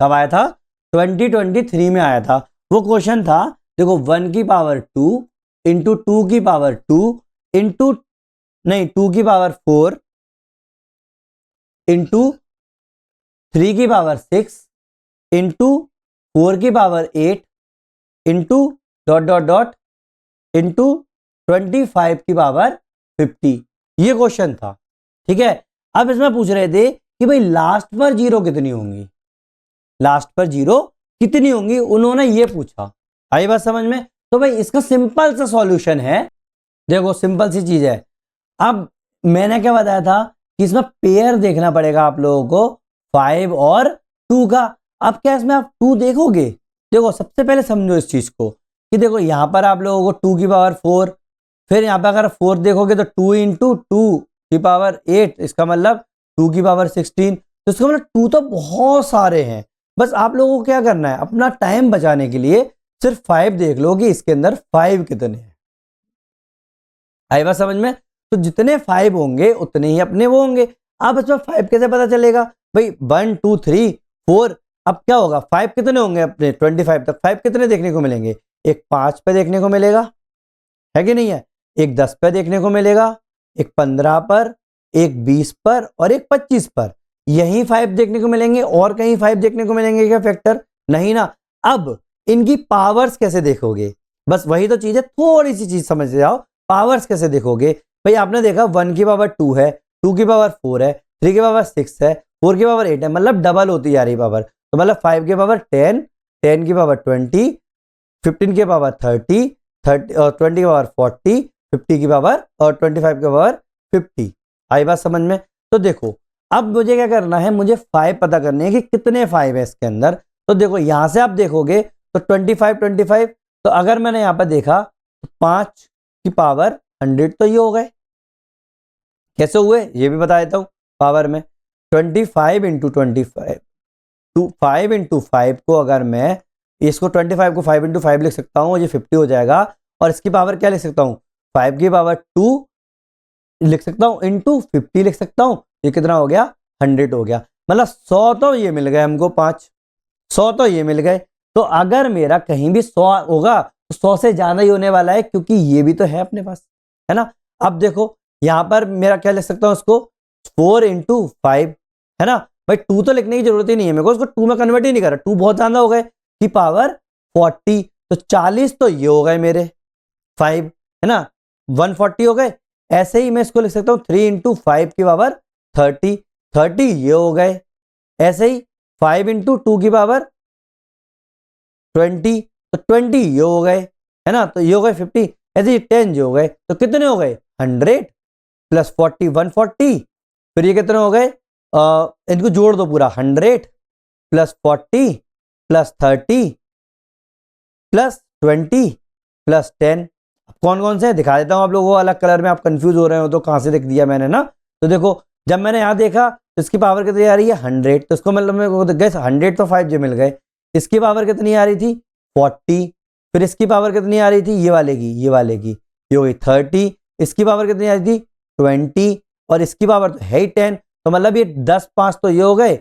कब आया था? 2023 में आया था। वो क्वेश्चन था, देखो 1 की पावर 2 इंटू 2 की पावर 2 इंटू नहीं 2 की पावर 4 इंटू 3 की पावर 6 इंटू 4 की power 8 into dot dot dot into 25 की पावर 50। ये क्वेश्चन था, ठीक है। अब इसमें पूछ रहे थे कि भाई लास्ट पर जीरो कितनी होंगी, लास्ट पर जीरो कितनी होंगी, उन्होंने ये पूछा। आई बात समझ में। तो भाई इसका सिंपल सा सॉल्यूशन है, देखो सिंपल सी चीज है। अब मैंने क्या बताया था कि इसमें पेयर देखना पड़ेगा आप लोगों को 5 और 2 का। अब क्या इसमें आप 2 देखोगे? देखो सबसे पहले समझो इस चीज को कि देखो यहां पर आप लोगों को 2 की पावर 4, फिर यहां पर अगर 4 देखोगे तो 2 इंटू 2 की पावर 8, इसका मतलब 2 की पावर 16। तो इसका मतलब 2 तो बहुत सारे हैं। बस आप लोगों को क्या करना है, अपना टाइम बचाने के लिए सिर्फ 5 देख लो कि इसके अंदर 5 कितने हैं। आई बात समझ में। तो जितने 5 होंगे उतने ही अपने वो होंगे। अब इसमें 5 कैसे पता चलेगा भाई? 1 2 3 4। अब क्या होगा, 5 कितने होंगे अपने 25 तक? 5 कितने देखने को मिलेंगे? एक 5 पे देखने को मिलेगा, है कि नहीं है, एक 10 पे देखने को मिलेगा, एक 15 पर, एक 20 पर और एक 25 पर। यही 5 देखने को मिलेंगे, और कहीं 5 देखने को मिलेंगे क्या फैक्टर? नहीं ना। अब इनकी पावर्स कैसे देखोगे? बस वही तो चीज है, थोड़ी सी चीज समझ जाओ। पावर्स कैसे देखोगे भाई? आपने देखा 1 की पावर 2 है, 2 की पावर 4 है, 3 की पावर 6 है, 4 की पावर 8 है, मतलब डबल होती जा रही पावर। तो मतलब 5 की पावर 10, 10 की पावर 20, 15 की पावर 30, 20 की पावर 40, 50 की पावर और 25 की पावर 50। आई बात समझ में। तो देखो अब मुझे क्या करना है, मुझे 5 पता करने हैं कि कितने 5 है इसके अंदर। तो देखो यहां से आप देखोगे तो 25 तो अगर मैंने यहां पर देखा तो 5 की पावर 100 तो ये हो गए। कैसे हुए ये भी बता देता हूं पावर में। 25 इंटू 25, 5 इंटू 5 को अगर मैं इसको 25 को 5 इंटू 5 लिख सकता हूं, ये 50 हो जाएगा। और इसकी पावर क्या लिख सकता हूं? 5 की पावर 2 लिख सकता हूं इंटू 50 लिख सकता हूं। ये कितना हो गया? 100 हो गया। मतलब 100 तो ये मिल गए हमको, 5 100 तो ये मिल गए। तो अगर मेरा कहीं भी 100 होगा तो 100 से ज्यादा ही होने वाला है, क्योंकि ये भी तो है अपने पास, है ना। अब देखो यहां पर मेरा क्या लिख सकता हूं इसको? 4 इंटू 5, है ना भाई। 2 तो लिखने की जरूरत ही नहीं है मेरे को, इसको 2 में कन्वर्ट ही नहीं कर रहा, 2 बहुत ज्यादा हो गए, की पावर 40। तो 40 तो ये हो गए मेरे 5, है ना, 140 हो गए। ऐसे ही मैं इसको लिख सकता हूं 3 इंटू 5 की पावर 30, 30 ये हो गए। ऐसे ही 5 इंटू 2 की पावर 20, तो 20 ये हो गए, है ना, तो ये हो गए 50। ऐसे ही 10 जो हो गए, तो कितने हो गए? 100 प्लस 40 140। फिर ये कितने हो गए? इनको जोड़ दो पूरा, 100 प्लस 40 प्लस 30 प्लस 20 प्लस 10। कौन कौन से दिखा देता हूं आप लोगों को अलग कलर में, आप कंफ्यूज हो रहे हो तो कहां से लिख दिया मैंने ना। तो देखो जब मैंने यहां देखा तो इसकी पावर कितनी आ रही है? 100। तो इसको मतलब मेरे को गए 100 तो 5 जो मिल गए। इसकी पावर कितनी आ रही थी? 40। फिर इसकी पावर कितनी आ रही थी? ये वाले की, ये वाले की, ये हो गई 30। इसकी पावर कितनी आ रही थी? 20। और इसकी पावर तो है ही 10। तो मतलब ये 10 5 तो ये हो गए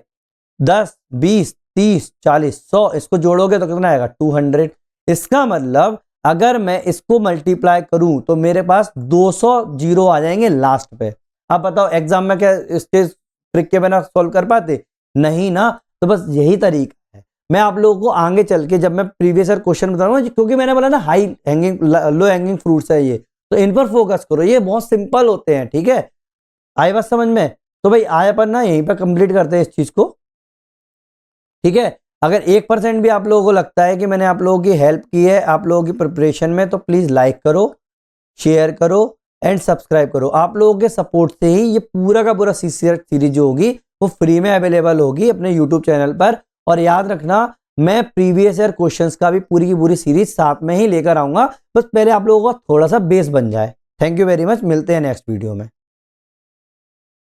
10 20 30 40 100। इसको जोड़ोगे तो कितना आएगा? 200। इसका मतलब अगर मैं इसको मल्टीप्लाई करूं तो मेरे पास 200 जीरो आ जाएंगे लास्ट पे। अब बताओ एग्जाम में क्या इसके ट्रिक के बिना सॉल्व कर पाते? नहीं ना। तो बस यही तरीका है। मैं आप लोगों को आगे चल के जब मैं प्रीवियस ईयर क्वेश्चन बताऊंगा, क्योंकि मैंने बोला ना high hanging low hanging fruits है ये, तो इन पर फोकस करो, ये बहुत सिंपल होते हैं। ठीक है, आई बात समझ में? तो भाई आए अपन ना यहीं पर कंप्लीट करते हैं इस चीज को। ठीक है, अगर 1% भी आप लोगों को लगता है कि मैंने आप लोगों की हेल्प की है आप लोगों की प्रिपरेशन में, तो प्लीज लाइक करो, शेयर करो एंड सब्सक्राइब करो। आप लोगों के सपोर्ट से ही ये पूरा का पूरा सीरीज जो होगी वो फ्री में अवेलेबल होगी अपने यूट्यूब चैनल पर। और याद रखना, मैं प्रीवियस ईयर क्वेश्चंस का भी पूरी की पूरी सीरीज साथ में ही लेकर आऊंगा, बस पहले आप लोगों का थोड़ा सा बेस बन जाए। थैंक यू वेरी मच, मिलते हैं नेक्स्ट वीडियो में।